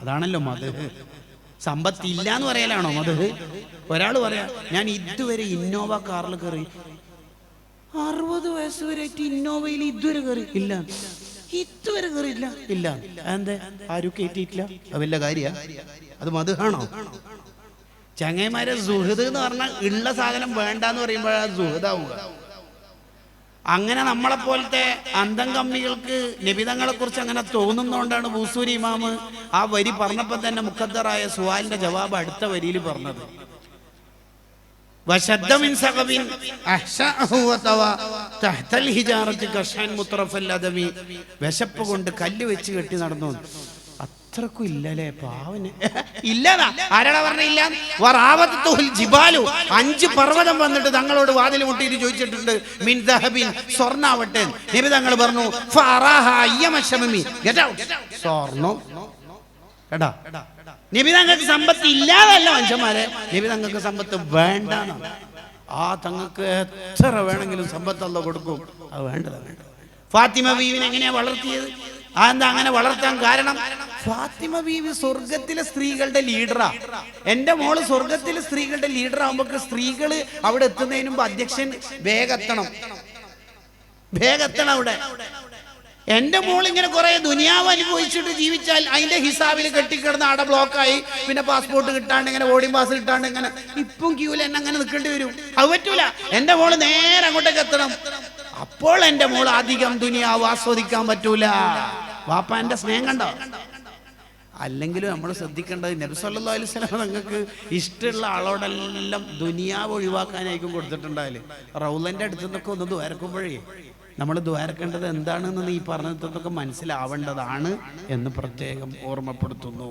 അതാണല്ലോ മദ്ഹ്. സമ്പത്ത് ഇല്ല എന്ന് പറയലാണോ മദ്ഹ്? ഒരാൾ പറയാ ഞാൻ ഇതുവരെ ഇന്നോവ കാറിൽ കയറി, 60 വയസ്സ് വരെ ഇന്നോവയിൽ ഇതുവരെ കയറി ഇല്ല, ഇതുവരെ കയറിയില്ല ഇല്ല. അതെന്താ ആരും കയറ്റിയിട്ടില്ല? വല്ല കാര്യ? അത് മദ്ഹാണോ? ചങ്ങൈമാരെ സുഹൃദ് എന്ന് പറഞ്ഞാൽ ഉള്ള സാധനം വേണ്ടെന്ന് പറയുമ്പോഴാണ് സുഹൃദാവുക. അങ്ങനെ നമ്മളെപ്പോലത്തെ അന്തം കമ്മികൾക്ക് നബിതങ്ങളെ കുറിച്ച് അങ്ങനെ തോന്നുന്നതുകൊണ്ടാണ് ബൂസൂരി ഇമാമ് ആ വരി പറഞ്ഞപ്പോൾ തന്നെ മുഖദ്ദറായ സുവാലിന്റെ ജവാബ് അടുത്ത വരിയിൽ പറഞ്ഞത്. വിശപ്പ് കൊണ്ട് കല്ല് വെച്ച് കെട്ടി നടന്നു. അത്രക്കും ഇല്ലല്ലേ പാവന്? ഇല്ലതാ ആരാടാ പറഞ്ഞ? ഇല്ല. 5 പർവ്വതം വന്നിട്ട് തങ്ങളോട് വാതിൽ മുട്ടിയിട്ട് ചോദിച്ചിട്ടുണ്ട്, മിൻ ദഹബിൻ, സ്വർണ്ണാവട്ടെ. നബി തങ്ങൾ പറഞ്ഞു സ്വർണം കേട്ടാ. നബി തങ്ങൾക്ക് സമ്പത്ത് ഇല്ലാതല്ല മനുഷ്യന്മാരെ, നബി തങ്ങൾക്ക് സമ്പത്ത് വേണ്ടാണ്. ആ തങ്ങൾക്ക് എത്ര വേണമെങ്കിലും സമ്പത്ത് അല്ലാഹു കൊടുക്കും. അത് വേണ്ടത് വേണ്ട. ഫാത്തിമ ബീവിനെ എങ്ങനെയാ വളർത്തിയത്? അതെന്താ അങ്ങനെ വളർത്താൻ കാരണം? ഫാത്തിമ ബീവി സ്വർഗത്തിലെ സ്ത്രീകളുടെ ലീഡറാ. എന്റെ മോള് സ്വർഗത്തിലെ സ്ത്രീകളുടെ ലീഡർ ആകുമ്പോ സ്ത്രീകള് അവിടെ എത്തുന്നതിന് മുമ്പ് അധ്യക്ഷൻ വേഗെത്തണം അവിടെ. എന്റെ മോൾ ഇങ്ങനെ കുറെ ദുനിയാവ് അനുഭവിച്ചിട്ട് ജീവിച്ചാൽ അതിന്റെ ഹിസാബിൽ കെട്ടിക്കിടന്ന് അവിടെ ബ്ലോക്കായി, പിന്നെ പാസ്പോർട്ട് കിട്ടാണ്ട് ഇങ്ങനെ ബോർഡിംഗ് പാസ് കിട്ടാണ്ട് ഇങ്ങനെ ഇപ്പം ക്യൂല് എന്നെ അങ്ങനെ നിൽക്കേണ്ടി വരും. അത് പറ്റൂല. എന്റെ മോള് നേരെ അങ്ങോട്ടേക്ക് എത്തണം. അപ്പോൾ എന്റെ മോൾ അധികം ദുനിയാവ് ആസ്വദിക്കാൻ പറ്റൂല. വാപ്പാന്റെ സ്നേഹം കണ്ടോ? അല്ലെങ്കിലും നമ്മൾ ശ്രദ്ധിക്കേണ്ടത് നബി സല്ലല്ലാഹു അലൈഹി വസല്ലം നിങ്ങൾക്ക് ഇഷ്ടമുള്ള ആളോടെല്ലാം ദുനിയാവ് ഒഴിവാക്കാനായിരിക്കും കൊടുത്തിട്ടുണ്ടാവില്ലേ. റൗലന്റെ അടുത്ത് നിന്നൊക്കെ ഒന്ന് ദ്വാരക്കുമ്പോഴേ നമ്മൾ ദ്വാരക്കേണ്ടത് എന്താണെന്ന് ഈ പറഞ്ഞതൊക്കെ മനസ്സിലാവേണ്ടതാണ് എന്ന് പ്രത്യേകം ഓർമ്മപ്പെടുത്തുന്നു.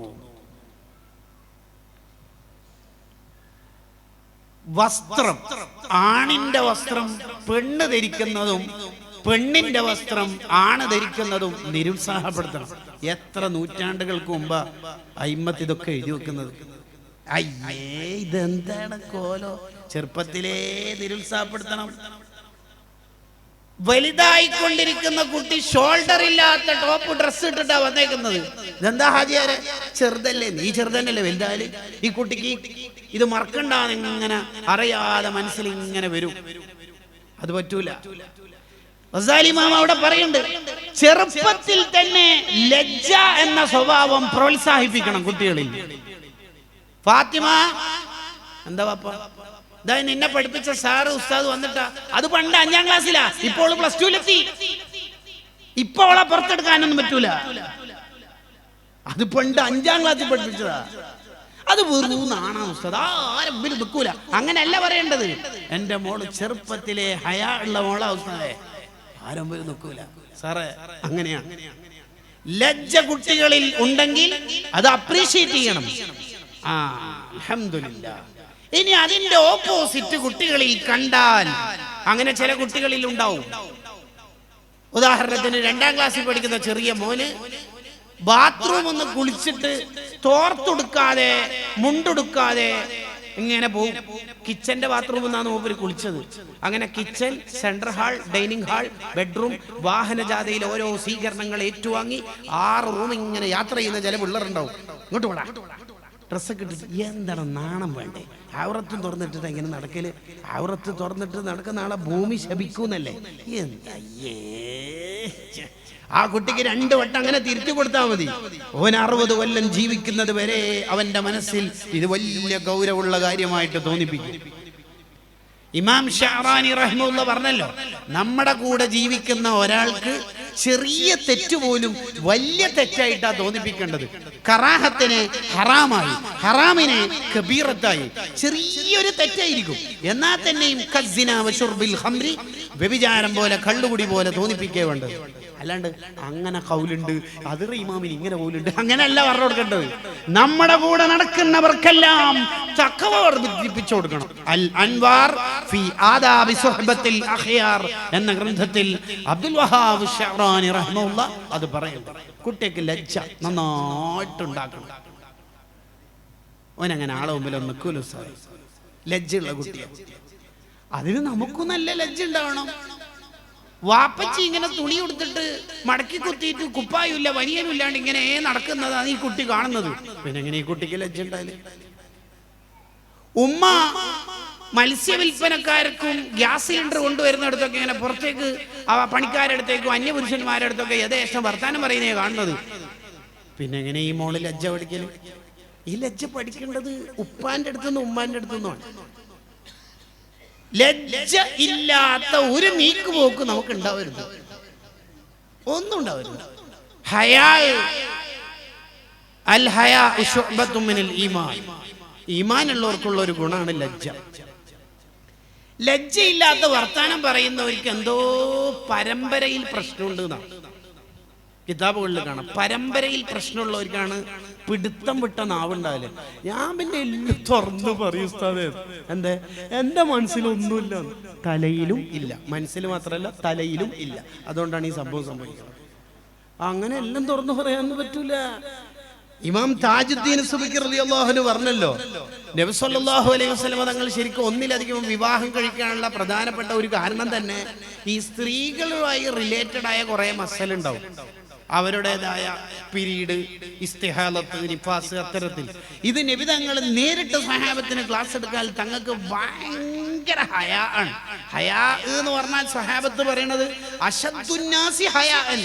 വസ്ത്രം, ആണിന്റെ വസ്ത്രം പെണ്ണ് ധരിക്കുന്നതും പെണ്ണിന്റെ വസ്ത്രം ആണ് ധരിക്കുന്നതും നിരുത്സാഹപ്പെടുത്തണം. എത്ര നൂറ്റാണ്ടുകൾക്ക് മുമ്പ് അയിമ്മത്ത് ഇതൊക്കെ എഴുതി വെക്കുന്നത്. അയ്യേ ഇതെന്താണ് കോലോ? ചെറുപ്പത്തിലേ നിരുത്സാഹപ്പെടുത്തണം. വലുതായിക്കൊണ്ടിരിക്കുന്ന കുട്ടി ഷോൾഡർ ഇല്ലാത്ത ടോപ്പ് ഡ്രസ് ഇട്ടിട്ടാ വന്നേക്കുന്നത്. ഇതെന്താ ഹാജിയാരെ? ചെറുതല്ലേ? നീ ചെറുതന്നല്ലേ? വലുതായാലും ഈ കുട്ടിക്ക് ഇത് മറക്കണ്ടാന്ന് ഇങ്ങനെ അറിയാതെ മനസ്സിൽ ഇങ്ങനെ വരും. അത് പറ്റൂല. ഗസാലി ഇമാം അവിടെ പറയുന്നുണ്ട്, ചെറുപ്പത്തിൽ തന്നെ ലജ്ജ എന്ന സ്വഭാവം പ്രോത്സാഹിപ്പിക്കണം കുട്ടികളിൽ. ഫാത്തിമ എന്താ പാപ്പ അതായത് നിന്നെ പഠിപ്പിച്ച സാറ് ഉസ്താദ് വന്നിട്ടാ. അത് പണ്ട് 5ാം ക്ലാസ്സിലാ, ഇപ്പോൾ +2-ലെത്തി. ഇപ്പൊ അവളെ പുറത്തെടുക്കാനൊന്നും പറ്റൂല. അത് പണ്ട് 5ാം ക്ലാസ്സിൽ പഠിപ്പിച്ചതാ. അത് വെറും നാണാ ഉസ്താദ്, ആരും നിൽക്കൂല. അങ്ങനെയല്ല പറയേണ്ടത്. എന്റെ മോള് ചെറുപ്പത്തിലെ ഹയാ ഉള്ള മോളാ ഉസ്താദേ, ആരും നിൽക്കൂല സാറേ. അങ്ങനെയാണ്. ലജ്ജ കുട്ടികളിൽ ഉണ്ടെങ്കിൽ അത് അപ്രീഷിയേറ്റ് ചെയ്യണം. അൽഹംദുലില്ലാ. ഇനി അതിന്റെ ഓപ്പോസിറ്റ് കുട്ടികളിൽ കണ്ടാൽ, അങ്ങനെ ചില കുട്ടികളിൽ ഉണ്ടാവും. ഉദാഹരണത്തിന് 2ാം ക്ലാസ്സിൽ പഠിക്കുന്ന ചെറിയ മോന് ബാത്റൂം ഒന്ന് കുളിച്ചിട്ട് തോർത്തെടുക്കാതെ മുണ്ടെടുക്കാതെ ഇങ്ങനെ പോകും. കിച്ചന്റെ ബാത്റൂം എന്നാണ് മൂപ്പര് കുളിച്ചത്. അങ്ങനെ kitchen, central hall, dining hall, bedroom, വാഹനജാഥയിൽ ഓരോ സ്വീകരണങ്ങൾ ഏറ്റുവാങ്ങി 6 റൂം ഇങ്ങനെ യാത്ര ചെയ്യുന്ന ചില പിള്ളേരുണ്ടാവും. ഇങ്ങോട്ട് പോടാ, ഡ്രസ്സൊക്കെ ഇട്ടിട്ട്. എന്താണ് നാണം വേണ്ടേ? ഔറത്തും തുറന്നിട്ടിട്ട് ഇങ്ങനെ നടക്കല്. ഔറത്ത് തുറന്നിട്ട് നടക്കുന്ന ആളെ ഭൂമി ശപിക്കൂന്നല്ലേ? ആ കുട്ടിക്ക് 2 വട്ടം അങ്ങനെ തിരിച്ചു കൊടുത്താൽ മതി. ഓൻ 60 കൊല്ലം ജീവിക്കുന്നത് വരെ അവന്റെ മനസ്സിൽ ഇത് വലിയ ഗൗരവമുള്ള കാര്യമായിട്ട് തോന്നിപ്പിക്കും. ഇമാം ഷഅറാനി റഹിമഹുല്ലാ പറഞ്ഞല്ലോ, നമ്മുടെ കൂടെ ജീവിക്കുന്ന ഒരാൾക്ക് ചെറിയ തെറ്റ് പോലും വലിയ തെറ്റായിട്ടാ തോന്നിപ്പിക്കേണ്ടത്. കറാഹത്തിനെ ഹറാമായി, ഹറാമിനെ കബീറത്തായി. ചെറിയൊരു തെറ്റായിരിക്കും, എന്നാൽ തന്നെയും കസ്സിന വശുർബിൽ ഖംറി, വ്യഭിചാരം പോലെ കള്ളുകുടി പോലെ തോന്നിപ്പിക്കേ വേണ്ടത്. അല്ലാണ്ട് അങ്ങനെ കൗലുണ്ട്, അതിർ ഇമാമിന് ഇങ്ങനെ കൗലുണ്ട്, അങ്ങനെയല്ല പറഞ്ഞു കൊടുക്കേണ്ടത്. നമ്മുടെ കൂടെ നടക്കുന്നവർക്കെല്ലാം തഖ്വ വർദ്ധിപ്പിച്ചു കൊടുക്കണം. അൽ അൻവാർ ഫി ആദാബി സുഹ്ബത്തിൽ അഖ്യാർ എന്ന ഗ്രന്ഥത്തിൽ അബ്ദുൽ വഹാബ് ഷഅറാനി റഹിമഹുല്ലാ അത് പറയുന്നു. കുട്ടിക്ക് ലജ്ജ നന്നായിട്ടുണ്ടാക്കണം. ഓനങ്ങനെ ആളെ മുമ്പിലൊന്നും നിൽക്കൂല സാർ. ലജ്ജയുള്ള കുട്ടിയാണ്. അതിന് നമുക്കും നല്ല ലജ്ജ ഉണ്ടാവണം. വാപ്പച്ചി ഇങ്ങനെ തുണി കൊടുത്തിട്ട് മടക്കി കുത്തിയിട്ട് കുപ്പായുമില്ല വനിയനും ഇല്ലാണ്ട് ഇങ്ങനെ നടക്കുന്നതാണ് ഈ കുട്ടി കാണുന്നത്. പിന്നെ എങ്ങനെ ഈ കുട്ടിക്ക് ലജ്ജ ഉണ്ടായില്ല? ഉമ്മ മത്സ്യവില്പനക്കാർക്കും ഗ്യാസ് സിലിണ്ടർ കൊണ്ടുവരുന്നിടത്തൊക്കെ ഇങ്ങനെ പുറത്തേക്ക് പണിക്കാരുടെ അടുത്തേക്കും അന്യപുരുഷന്മാരുടെ അടുത്തൊക്കെ യഥേഷ്ടം വർത്താനം പറയുന്നേ കാണുന്നത്. പിന്നെ എങ്ങനെ ഈ മോള് ലജ്ജ പഠിക്കല്? ഈ ലജ്ജ പഠിക്കേണ്ടത് ഉപ്പാന്റെ അടുത്തുനിന്ന് ഉമ്മാന്റെ അടുത്തുനിന്നുമാണ്. ലജ്ജ ഇല്ലാത്ത ഒരു നീക്കുപോക്ക് നമുക്ക് ഉണ്ടാവരുത്, ഒന്നും ഉണ്ടാവരുത്. ഹയാ, അൽ ഹയാ ശുഅബത്തും മിനൽ ഈമാൻ. ഈമാൻ ഉള്ളവർക്കുള്ള ഒരു ഗുണമാണ് ലജ്ജ. ലജ്ജയില്ലാത്ത വർത്താനം പറയുന്നവർക്ക് എന്തോ പരമ്പരയിൽ പ്രശ്നമുണ്ട് എന്നാണ് കിതാബുകളിൽ കാണാം. പരമ്പരയിൽ പ്രശ്നമുള്ളവർക്കാണ് പിടുത്തം വിട്ട നാവുണ്ടാവില്ല. ഞാൻ പിന്നെ എല്ലാം തുറന്നു പറയും ഉസ്താദേ. എന്തേ? എന്റെ മനസ്സിലൊന്നുമില്ല, തലയിലും ഇല്ല. മനസ്സിൽ മാത്രമല്ല തലയിലും ഇല്ല. അതുകൊണ്ടാണ് ഈ സംഭവം സംഭവിക്കുന്നത്. അങ്ങനെ എല്ലാം തുറന്നു പറയാനൊന്നും പറ്റൂല. ഇമാം താജുദ്ദീൻ സുബ്കി റളിയല്ലാഹു അൻഹു പറഞ്ഞല്ലോ, നബി സല്ലല്ലാഹു അലൈഹി വസല്ലം തങ്ങൾ ശരിക്കും ഒന്നിലധികം വിവാഹം കഴിക്കാനുള്ള പ്രധാനപ്പെട്ട ഒരു കാരണം തന്നെ ഈ സ്ത്രീകളുമായി റിലേറ്റഡ് ആയ കുറെ മസലുണ്ടാവും. അവരുടേതായ പീരീഡ്, ഇസ്തിഹാലത്ത്, നിഫാസ്, അത്തരത്തിൽ. ഇത് നബി തങ്ങൾ നേരിട്ട് സ്വഹാബത്തിന് ക്ലാസ് എടുക്കാൻ തങ്ങൾക്ക് ഭയങ്കര ഹയാ ആണ്. ഹയാ എന്ന് പറഞ്ഞാൽ സ്വഹാബത്ത് പറയണത് അശദ്ദുന്നാസി ഹയാഅൻ,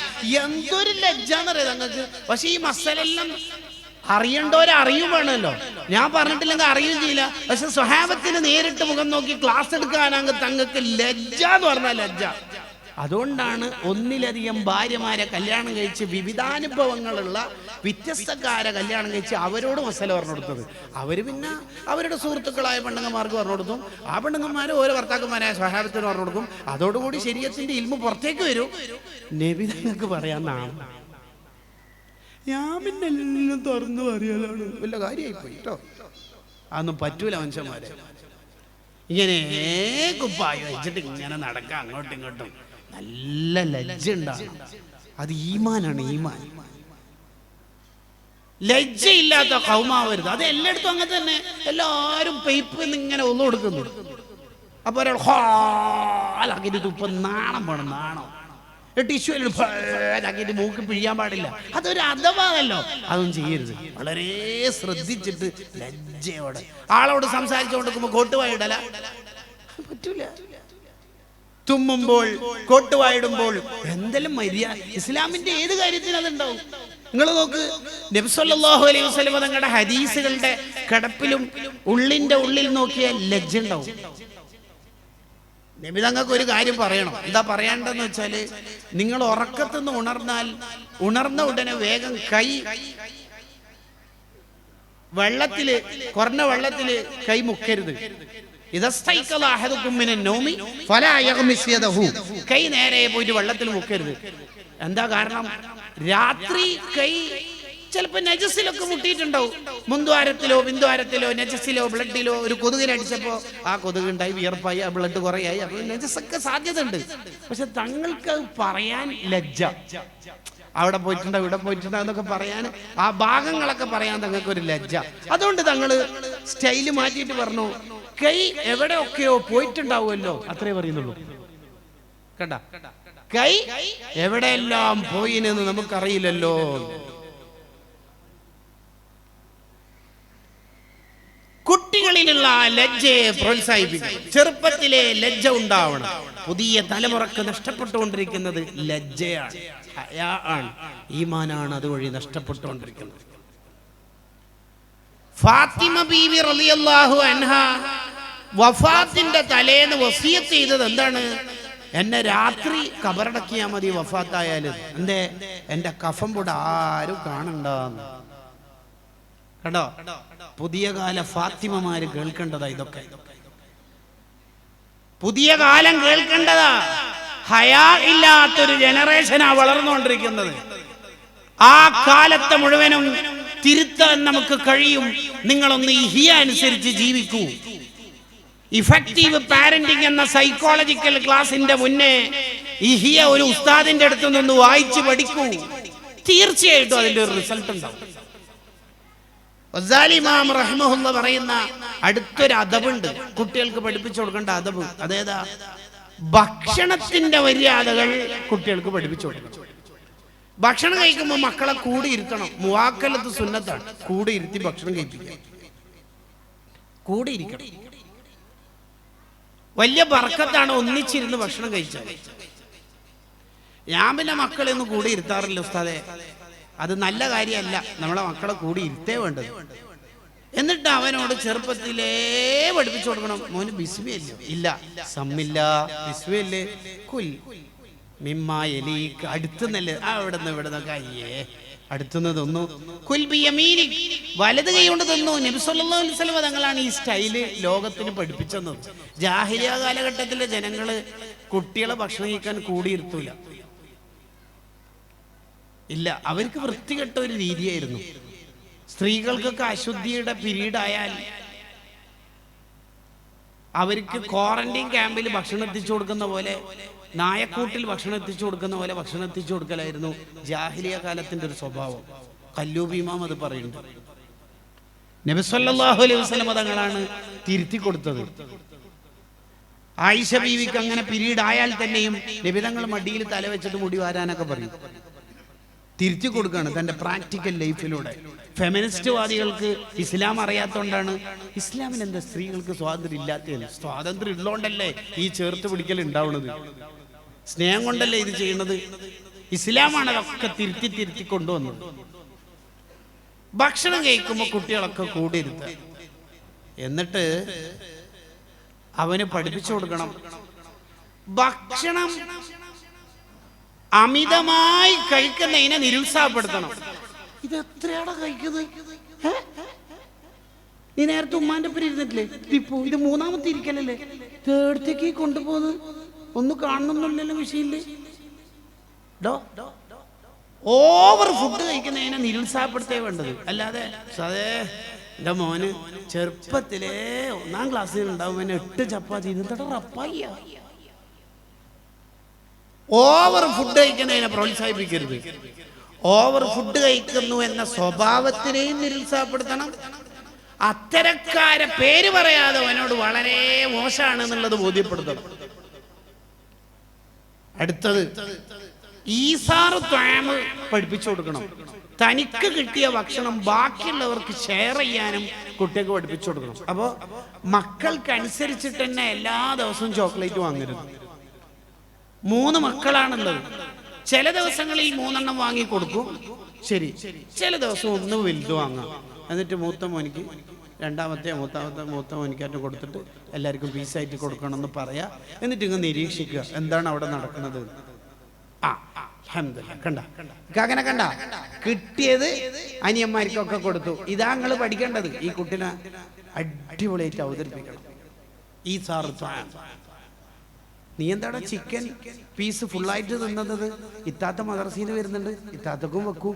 എന്തൊരു ലജ്ജ എന്നറിയാം തങ്ങൾക്ക്. പക്ഷെ ഈ മസലെല്ലാം അറിയണ്ടവരെ അറിയും വേണമല്ലോ. ഞാൻ പറഞ്ഞിട്ടില്ലെങ്കിൽ അറിയുകയും ചെയ്യില്ല. പക്ഷെ സ്വഹാബത്തിന് നേരിട്ട് മുഖം നോക്കി ക്ലാസ് എടുക്കാനാണ് തങ്ങൾക്ക് ലജ്ജ എന്ന് പറഞ്ഞാൽ ലജ്ജ. അതുകൊണ്ടാണ് ഒന്നിലധികം ഭാര്യമാരെ കല്യാണം കഴിച്ച് വിവിധാനുഭവങ്ങളുള്ള വ്യത്യസ്തക്കാരെ കല്യാണം കഴിച്ച് അവരോട് മസല പറഞ്ഞു കൊടുത്തത്. അവര് പിന്നെ അവരുടെ സുഹൃത്തുക്കളായ പെണ്ണുങ്ങന്മാർക്ക് പറഞ്ഞു കൊടുക്കും. ആ പെണ്ണുങ്ങന്മാർ ഓരോ ഭർത്താക്കന്മാരായ സ്വഹാബത്തിന് പറഞ്ഞു കൊടുക്കും. അതോടുകൂടി ശരീഅത്തിന്റെ ഇൽമു പുറത്തേക്ക് വരും. നബി തങ്ങൾക്ക് പറയാന്നാണ്. ഞാൻ പിന്നെ എല്ലാം തുറന്നു പറയാനാണ്. വല്ല കാര്യമായി പോയി കേട്ടോ. അതൊന്നും പറ്റൂല മനുഷ്യന്മാരെ. ഇങ്ങനെ കുപ്പായം വെച്ചിട്ട് ഇങ്ങനെ നടക്കാം അങ്ങോട്ടും ഇങ്ങോട്ടും. നല്ല ലജ്ജ ഉണ്ടാകും. അത് ഈമാനാണ്, ഈമാൻ. ലജ്ജയില്ലാത്ത കൗമാവരുത്. അത് എല്ലായിടത്തും അങ്ങനെ തന്നെ. എല്ലാവരും പൈപ്പിൽ ഇങ്ങനെ ഒന്നു കൊടുക്കുന്നു. അപ്പൊ ഒരാൾ ഹാലാക്കിട്ട് തുപ്പ നാണം വേണം, നാണം. ടിഷ്യൂലാക്കിയിട്ട് മൂക്ക് പിഴിയാൻ പാടില്ല. അതൊരു അഥവാണല്ലോ. അതൊന്നും ചെയ്യരുത്. വളരെ ശ്രദ്ധിച്ചിട്ട് ലജ്ജയോടെ ആളോട് സംസാരിച്ചു കൊടുക്കുമ്പോ കോട്ടുവായി ഇടല പറ്റൂല. തുമ്മുമ്പോൾ കോട്ടുവായിടുമ്പോൾ എന്തെല്ലാം മര്യാദ. ഇസ്ലാമിന്റെ ഏത് കാര്യത്തിന് അതുണ്ടാവും. നിങ്ങൾ നോക്ക്, നബി സല്ലല്ലാഹു അലൈഹി വസല്ലം തങ്ങളുടെ ഹദീസുകളുടെ കിടപ്പിലും ഉള്ളിന്റെ ഉള്ളിൽ നോക്കിയാൽ ലജ്ജ ഉണ്ടാവും. നബി തങ്ങൾക്ക് ഒരു കാര്യം പറയണം. എന്താ പറയേണ്ടതെന്ന് വെച്ചാല്, നിങ്ങൾ ഉറക്കത്തുനിന്ന് ഉണർന്നാൽ ഉണർന്ന ഉടനെ വേഗം കൈ വെള്ളത്തില്, കുറഞ്ഞ വെള്ളത്തില് കൈ മുക്കരുത്. കൈ നേരെ പോയിട്ട് വെള്ളത്തിൽ മുക്കരുത്. എന്താ കാരണം? രാത്രി കൈ ചിലപ്പോ നജസിലൊക്കെ മുട്ടിയിട്ടുണ്ടാവും. മുൻദ്വാരത്തിലോ പിൻദ്വാരത്തിലോ നജസിലോ ബ്ലഡിലോ ഒരു കൊതുകിനടിച്ചപ്പോ ആ കൊതുകുണ്ടായി, വിയർപ്പായി, ആ ബ്ലഡ് കുറയായി, അപ്പൊ നജസൊക്കെ സാധ്യത ഉണ്ട്. പക്ഷെ തങ്ങൾക്ക് പറയാൻ ലജ്ജ. അവിടെ പോയിട്ടുണ്ടോ ഇവിടെ പോയിട്ടുണ്ടോ എന്നൊക്കെ പറയാൻ, ആ ഭാഗങ്ങളൊക്കെ പറയാൻ തങ്ങൾക്ക് ഒരു ലജ്ജ. അതുകൊണ്ട് തങ്ങള് സ്റ്റൈല് മാറ്റിയിട്ട് പറഞ്ഞു, കൈ എവിടെയൊക്കെയോ പോയിട്ടുണ്ടാവുമല്ലോ, അത്രേ പറയുന്നുള്ളൂ. കണ്ട, കൈ എവിടെയെല്ലാം പോയിനെന്ന് നമുക്കറിയില്ലല്ലോ. കുട്ടികളിലുള്ള ലജ്ജയെ പ്രോത്സാഹിപ്പിക്കണം. ചെറുപ്പത്തിലെ ലജ്ജ ഉണ്ടാവണം. പുതിയ തലമുറക്ക് നഷ്ടപ്പെട്ടുകൊണ്ടിരിക്കുന്നത് ലജ്ജയാണ്, ഹയാ ആണ്, ഈമാനാണ് അതുവഴി നഷ്ടപ്പെട്ടുകൊണ്ടിരിക്കുന്നത്. ഫാത്തിമ ബീവി റളിയല്ലാഹു അൻഹ വഫാത്തിന്റെ തലേന്ന് വസിയത്ത് ചെയ്തത് എന്താണ്? എന്നെ രാത്രി കബറടക്കിയാൽ മതി വഫാത്തായാലും, എന്തേ എന്റെ കഫം കൂടെ ആരും കാണണ്ടെന്ന്. കണ്ടോ, പുതിയ കാല ഫാത്തിമമാര് കേൾക്കേണ്ടതാ ഇതൊക്കെ. പുതിയ കാലം കേൾക്കേണ്ടതാ. ഹയാ ഇല്ലാത്തൊരു ജനറേഷനാ വളർന്നുകൊണ്ടിരിക്കുന്നത്. ആ കാലത്തെ മുഴുവനും തിരുത്താൻ നമുക്ക് കഴിയും. നിങ്ങളൊന്ന് ഇഹിയ അനുസരിച്ച് ജീവിക്കൂ. ഇഫക്റ്റീവ് പാരന്റിംഗ് എന്ന സൈക്കോളജിക്കൽ ക്ലാസിന്റെ മുന്നേ ഇഹിയ ഒരു ഉസ്താദിന്റെ അടുത്ത് നിന്ന് വായിച്ച് പഠിക്കൂ. തീർച്ചയായിട്ടും അതിന്റെ ഒരു റിസൾട്ട് ഉണ്ടാവും. ഗസാലി ഇമാം റഹിമഹുല്ലാഹ് പറയുന്ന അടുത്തൊരു അദബുണ്ട് കുട്ടികൾക്ക് പഠിപ്പിച്ചു കൊടുക്കേണ്ട അദബ്. അതേതാ? ഭക്ഷണത്തിന്റെ മര്യാദകൾ കുട്ടികൾക്ക് പഠിപ്പിച്ചു കൊടുക്കണം. ഭക്ഷണം കഴിക്കുമ്പോൾ മക്കളെ കൂടി ഇരുത്തണം. മുവാക്കലത്ത് സുന്നത്താണ്, കൂടി ഇരുത്തി ഭക്ഷണം കഴിപ്പിക്കുക. കൂടി ഇരിക്കണം. വലിയ ബർക്കത്താണ് ഒന്നിച്ചിരുന്ന് ഭക്ഷണം കഴിച്ചാൽ. ഞാൻ പിന്നെ മക്കളെ ഒന്നും കൂടി ഇരുത്താറില്ല ഉസ്താദെ. അത് നല്ല കാര്യമല്ല. നമ്മളെ മക്കളെ കൂടി ഇരുത്തേ വേണ്ടത്. എന്നിട്ട് അവനോട് ചെറുപ്പത്തിലേ പഠിപ്പിച്ചു കൊടുക്കണം. മോന് ബിസ്മിയല്ലോ, ഇല്ല സമ്മില്ല, ബിസ്മിയല്ലേ, കുൽ മിമ്മായലീക്ക്, അടുത്തുന്നല്ലേ, അവിടെ നിന്ന് ഇവിടെ നിന്നൊക്കെ അയ്യേ അടുത്തുനിന്ന് തിന്നു. കുൽ ബിയമീനി, വലത് കൈ കൊണ്ട് തിന്നു. നബി സല്ലല്ലാഹു അലൈഹി വസല്ലം തങ്ങളാണ് ഈ സ്റ്റൈല് ലോകത്തിന് പഠിപ്പിച്ചത്. ജാഹിലിയ കാലഘട്ടത്തിലെ ജനങ്ങള് കുട്ടികളെ ഭക്ഷണം കഴിക്കാൻ കൂടിയിരുത്തൂല. ഇല്ല, അവർക്ക് വൃത്തികെട്ട ഒരു രീതിയായിരുന്നു. സ്ത്രീകൾക്കൊക്കെ അശുദ്ധിയുടെ പീരീഡ് ആയാൽ അവർക്ക് ക്വാറന്റൈൻ ക്യാമ്പിൽ ഭക്ഷണം എത്തിച്ചു കൊടുക്കുന്ന പോലെ, നായക്കൂട്ടിൽ ഭക്ഷണം എത്തിച്ചു കൊടുക്കുന്ന പോലെ ഭക്ഷണം എത്തിച്ചു കൊടുക്കലായിരുന്നു ജാഹിലിയ കാലത്തിന്റെ ഒരു സ്വഭാവം. കല്ലൂബി ഇമാം അത് പറയുന്നുണ്ട്. നബി സല്ലല്ലാഹു അലൈഹി വസല്ലം തങ്ങളാണ് തിരുത്തി കൊടുത്തത്. ആയിഷ ബീവിക്ക് അങ്ങനെ പീരീഡ് ആയാൽ തന്നെയും നബി തങ്ങൾ മടിയിൽ തല വെച്ചിട്ട് മുടി വാരാനൊക്കെ പറയും. തിരുത്തി കൊടുക്കുകയാണ് തന്റെ പ്രാക്ടിക്കൽ ലൈഫിലൂടെ. ഫെമിനിസ്റ്റ് വാദികൾക്ക് ഇസ്ലാം അറിയാത്തോണ്ടാണ് ഇസ്ലാമിൽ എന്താ സ്ത്രീകൾക്ക് സ്വാതന്ത്ര്യം ഇല്ലാത്തത്. സ്വാതന്ത്ര്യം ഉള്ളതുകൊണ്ടല്ലേ ഈ ചേർത്ത് പിടിക്കൽ ഉണ്ടാവുന്നത്, സ്നേഹം കൊണ്ടല്ലേ ഇത് ചെയ്യുന്നത്. ഇസ്ലാമാണ് അതൊക്കെ തിരുത്തി കൊണ്ടുവന്നത്. ഭക്ഷണം കഴിക്കുമ്പോൾ കുട്ടികളൊക്കെ കൂടിയിരുത്തുക. എന്നിട്ട് അവന് പഠിപ്പിച്ചു കൊടുക്കണം. ഭക്ഷണം അമിതമായി കഴിക്കുന്നതിനെ നിരുത്സാഹപ്പെടുത്തണം. ഇത് എത്രയാടാ കഴിക്കുന്നത്? നീ നേരത്തെ ഉമ്മാന്റെ പേര് ഇരുന്നിട്ടില്ലേ? ഇപ്പോ ഇത് മൂന്നാമത്തെ ഇരിക്കലല്ലേ, തേടത്തേക്ക് കൊണ്ടുപോകുന്നത് ഒന്നും കാണുന്നില്ലല്ലോ വിഷയില്ലേ. ഓവർ ഫുഡ് കഴിക്കുന്നതിനെ നിരുത്സാഹപ്പെടുത്തേ വേണ്ടത്. അല്ലാതെ അതേ എന്റെ മോന് ചെറുപ്പത്തിലേ 1ാം ക്ലാസ്സിൽ ഉണ്ടാവും 8 ചപ്പാത്തി, ഇന്നത്തെ റപ്പായ. ഓവർ ഫുഡ് കഴിക്കുന്നതിനെ പ്രോത്സാഹിപ്പിക്കരുത്. ഓവർ ഫുഡ് കഴിക്കുന്നു എന്ന സ്വഭാവത്തിനെയും നിരുത്സാഹപ്പെടുത്തണം. അത്തരക്കാരെ പേര് പറയാതെ അവനോട് വളരെ മോശമാണ് എന്നുള്ളത് ബോധ്യപ്പെടുത്തണം. അടുത്തത് ഈസാറ് ത്വാമ് പഠിപ്പിച്ചു കൊടുക്കണം. തനിക്ക് കിട്ടിയ ഭക്ഷണം ബാക്കിയുള്ളവർക്ക് ഷെയർ ചെയ്യാനും കുട്ടികൾക്ക് പഠിപ്പിച്ചു കൊടുക്കണം. അപ്പോൾ മക്കൾക്ക് അനുസരിച്ചിട്ട് തന്നെ എല്ലാ ദിവസവും ചോക്ലേറ്റ് വാങ്ങരുത്. 3 മക്കളാണുള്ളത്. ചില ദിവസങ്ങളിൽ 3 വാങ്ങി കൊടുക്കും, ശരി. ചില ദിവസം 1 വലുത് വാങ്ങാം, എന്നിട്ട് മൂത്ത മോനിക്ക് മൂത്ത മോനിക്കായിട്ട് കൊടുത്തിട്ട് എല്ലാവർക്കും പീസായിട്ട് കൊടുക്കണമെന്ന് പറയാ. എന്നിട്ട് ഇങ്ങ് നിരീക്ഷിക്കുക എന്താണ് അവിടെ നടക്കുന്നത്. അങ്ങനെ കണ്ട കിട്ടിയത് അനിയന്മാർക്കൊക്കെ കൊടുത്തു. ഇതാ നിങ്ങൾ പഠിക്കേണ്ടത്. ഈ കുട്ടിനെ അടിപൊളിയായിട്ട് അവതരിപ്പിക്കണം. ഈ സാറ് നീ എന്താണ് ചിക്കൻ പീസ് ഫുള്ളായിട്ട് തിന്നത്? ഇത്താത്ത മദ്രസയിൽ വരുന്നുണ്ട്, ഇത്താത്തക്കും വെക്കൂ.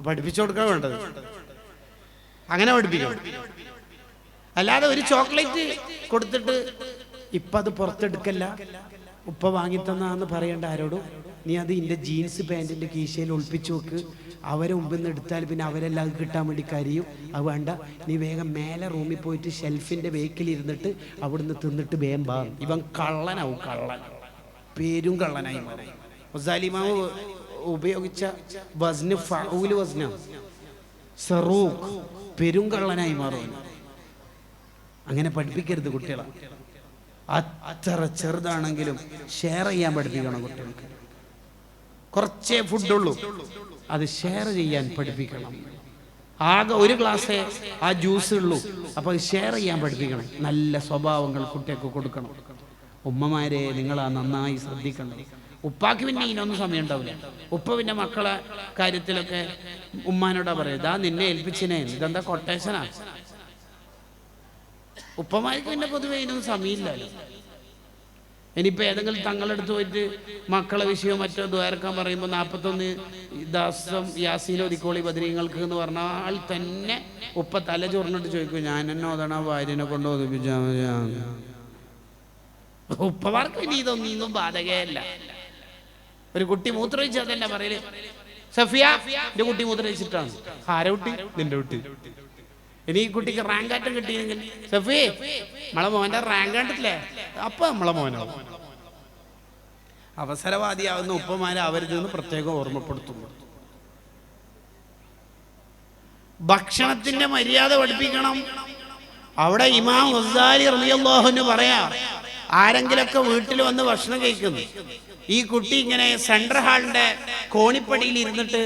പഠിപ്പിച്ചു കൊടുക്കാൻ വേണ്ടത് അങ്ങനെ പഠിപ്പിക്കണം. അല്ലാതെ ഒരു ചോക്ലേറ്റ് കൊടുത്തിട്ട് ഇപ്പം അത് പുറത്തെടുക്കല്ല, ഉപ്പ വാങ്ങിത്തന്നാന്ന് പറയേണ്ട ആരോടും. നീ അത് ഇന്റെ ജീൻസ് പാൻറ്റിന്റെ കീശയിൽ ഒളിപ്പിച്ചു വെക്ക്. അവരെ മുമ്പിൽ നിന്ന് എടുത്താൽ പിന്നെ അവരെല്ലാം കിട്ടാൻ വേണ്ടി കരിയും. അത് വേണ്ട, നീ വേഗം മേലെ റൂമിൽ പോയിട്ട് ഷെൽഫിന്റെ ബേക്കിലിരുന്നിട്ട് അവിടുന്ന് തിന്നിട്ട് വേഗം ബാ. ഇവൻ കള്ളനാവും, കള്ളൻ, പേരും കള്ളനായി മാറി. മുസാലിമാവ് ഉപയോഗിച്ച വസ്ന് ഫഊൽ വസ്നാണ്, സറൂഖ്, പെരും കള്ളനായി മാറും. അങ്ങനെ പഠിപ്പിക്കരുത് കുട്ടികളെ. അത്ര ചെറുതാണെങ്കിലും ഷെയർ ചെയ്യാൻ പഠിപ്പിക്കണം കുട്ടികൾക്ക്. കുറച്ചേ ഫുഡുള്ളൂ, അത് ഷെയർ ചെയ്യാൻ പഠിപ്പിക്കണം. ആകെ ഒരു ഗ്ലാസ്സേ ആ ജ്യൂസ് ഉള്ളൂ, അപ്പൊ അത് ഷെയർ ചെയ്യാൻ പഠിപ്പിക്കണം. നല്ല സ്വഭാവങ്ങൾ കുട്ടികൾക്ക് കൊടുക്കണം. ഉമ്മമാരെ നിങ്ങൾ നന്നായി ശ്രദ്ധിക്കണം. ഉപ്പാക്ക് പിന്നെ ഇതിനൊന്നും സമയം ഉണ്ടാവില്ല. ഉപ്പ പിന്നെ മക്കളെ കാര്യത്തിലൊക്കെ ഉമ്മാനോടാ പറയുക, ഇതാ നിന്നെ ഏൽപ്പിച്ചിനെ, ഇതെന്താ കൊട്ടേഷനാ. ഉപ്പമാർക്ക് പിന്നെ പൊതുവെ ഇതിനൊന്നും സമയമില്ലല്ലോ. ഇനിയിപ്പോൾ ഏതെങ്കിലും തങ്ങളെടുത്ത് പോയിട്ട് മക്കളെ വിഷയം മറ്റോ ദ്വാരക്കാൻ പറയുമ്പോൾ 41 ദാസം യാസീൻ ഒതിക്കോളി ബദരീങ്ങൾക്ക് എന്ന് പറഞ്ഞാൽ തന്നെ ഉപ്പ തല ചോറിനിട്ട് ചോദിക്കും, ഞാൻ എന്നെ ഓതണ ഭാര്യനെ കൊണ്ട് ഒതിപ്പിച്ചാൽ മതി. ഉപ്പമാർക്ക് ഇനി ഇതൊന്നും ബാധകയല്ല. ഒരു കുട്ടി മൂത്രമൊഴിച്ചാൽ തന്നെ പറയല്, സഫിയ എന്റെ കുട്ടി മൂത്രമൊഴിച്ചിട്ടാണ്. ആരെ കുട്ടി? നിന്റെ കുട്ടി. ഇനി ഈ കുട്ടിക്ക് റാങ്കാറ്റം കിട്ടിയെങ്കിൽ, സഫി നമ്മളെ മോന്റെ റാങ്ക് കണ്ടിട്ടില്ലേ, അപ്പൊ നമ്മളെ മോനോ. അവസരവാദിയാവുന്ന ഉപ്പമാരെ അവരിതെന്ന് പ്രത്യേകം ഓർമ്മപ്പെടുത്തുന്നു. ഭക്ഷണത്തിന്റെ മര്യാദ പഠിപ്പിക്കണം. അവിടെ ഇമാം ഗസാലി റളിയല്ലാഹു അൻഹു പറയാ, ആരെങ്കിലൊക്കെ വീട്ടിൽ വന്ന് ഭക്ഷണം കഴിക്കുന്നു, ഈ കുട്ടി ഇങ്ങനെ സെൻട്രൽ ഹാളിന്റെ കോണിപ്പടിയിൽ ഇരുന്നിട്ട്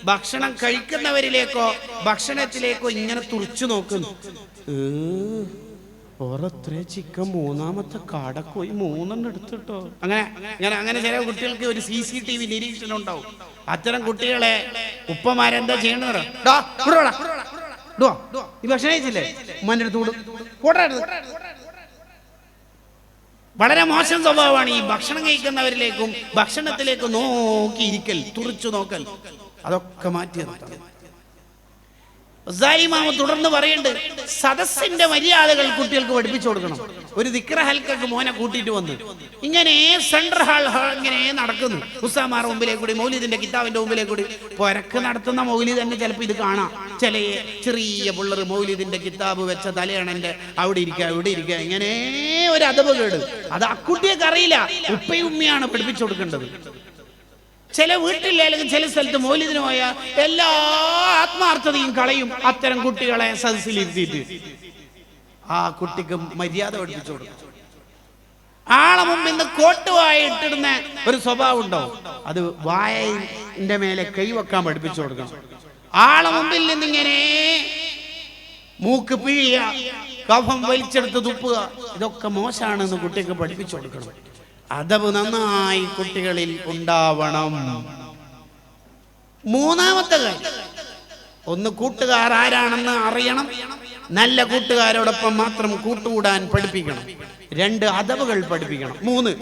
ഭക്ഷണം കഴിക്കുന്നവരിലേക്കോ ഭക്ഷണത്തിലേക്കോ ഇങ്ങനെ തുറച്ചു നോക്കുന്നു. ഓരത്രേ ചിക്കൻ 3ാമത്തെ കാടക്കോയി 3 എടുത്തിട്ടോ. അങ്ങനെ ചില കുട്ടികൾക്ക് ഒരു CCTV നിരീക്ഷണം ഉണ്ടാവും. അത്തരം കുട്ടികളെ ഉപ്പമാരെന്താ ചെയ്യണത്? ഈ ഭക്ഷണം കഴിച്ചില്ലേ, ഉമ്മാന്റെ അടുത്ത് കൂടും. വളരെ മോശം സ്വഭാവമാണ് ഈ ഭക്ഷണം കഴിക്കുന്നവരിലേക്കും ഭക്ഷണത്തിലേക്കും നോക്കിയിരിക്കൽ, തുറച്ചു നോക്കൽ. അതൊക്കെ മാറ്റി നിർത്തണം. തുടർന്ന് പറയുന്നുണ്ട്, സദസ്സിന്റെ മര്യാദകൾ കുട്ടികൾക്ക് പഠിപ്പിച്ചു കൊടുക്കണം. ഒരു ദിക്ര ഹൽക്കൊക്കെ മോനെ കൂട്ടിയിട്ട് വന്ന് ഇങ്ങനെ സെൻട്രൽ ഹാൾ ഇങ്ങനെ നടക്കുന്നു. ഉസ്താമാർ മുമ്പിലേക്ക് കൂടി, മൗലിദിന്റെ കിതാബിന്റെ മുമ്പിലേക്ക് കൂടി പൊരക്ക് നടത്തുന്ന മൗലിദ് തന്നെ ചിലപ്പോൾ ഇത് കാണാം. ചില ചെറിയ പിള്ളേർ മൗലിദിന്റെ കിതാബ് വെച്ച തലയണന്റെ അവിടെ ഇരിക്കുക ഇങ്ങനെ ഒരു അദബ് കേട്. അത് ആ കുട്ടിയൊക്കെ അറിയില്ല, ഉപ്പയും ഉമ്മയാണ് പഠിപ്പിച്ചു കൊടുക്കേണ്ടത്. ചില വീട്ടിൽ അല്ലെങ്കിൽ ചില സ്ഥലത്ത് മൗലിദിന് പോയ എല്ലാ ആത്മാർത്ഥതയും കളയും അത്തരം കുട്ടികളെ സദസ്സിലിരുത്തിയിട്ട്. ആ കുട്ടിക്ക് മര്യാദ പഠിപ്പിച്ചു കൊടുക്കും. ആളെ മുമ്പിൽ നിന്ന് കോട്ടുവായ ഇട്ടിടുന്ന ഒരു സ്വഭാവം ഉണ്ടാവും, അത് വായന്റെ മേലെ കൈവെക്കാൻ പഠിപ്പിച്ചു കൊടുക്കണം. ആളെ മുമ്പിൽ നിന്നിങ്ങനെ മൂക്ക് പിഴിയ, കഫം വലിച്ചെടുത്ത് തുപ്പുക, ഇതൊക്കെ മോശമാണെന്ന് കുട്ടിക്ക് പഠിപ്പിച്ചു കൊടുക്കണം. അദബ് നന്നായി കുട്ടികളിൽ ഉണ്ടാവണം. 3ാമത്തെ കാര്യം, ഒന്ന് കൂട്ടുകാർ ആരാണെന്ന് അറിയണം. നല്ല കൂട്ടുകാരോടൊപ്പം മാത്രം കൂട്ടുകൂടാൻ പഠിപ്പിക്കണം. 2 അദബുകൾ പഠിപ്പിക്കണം. 3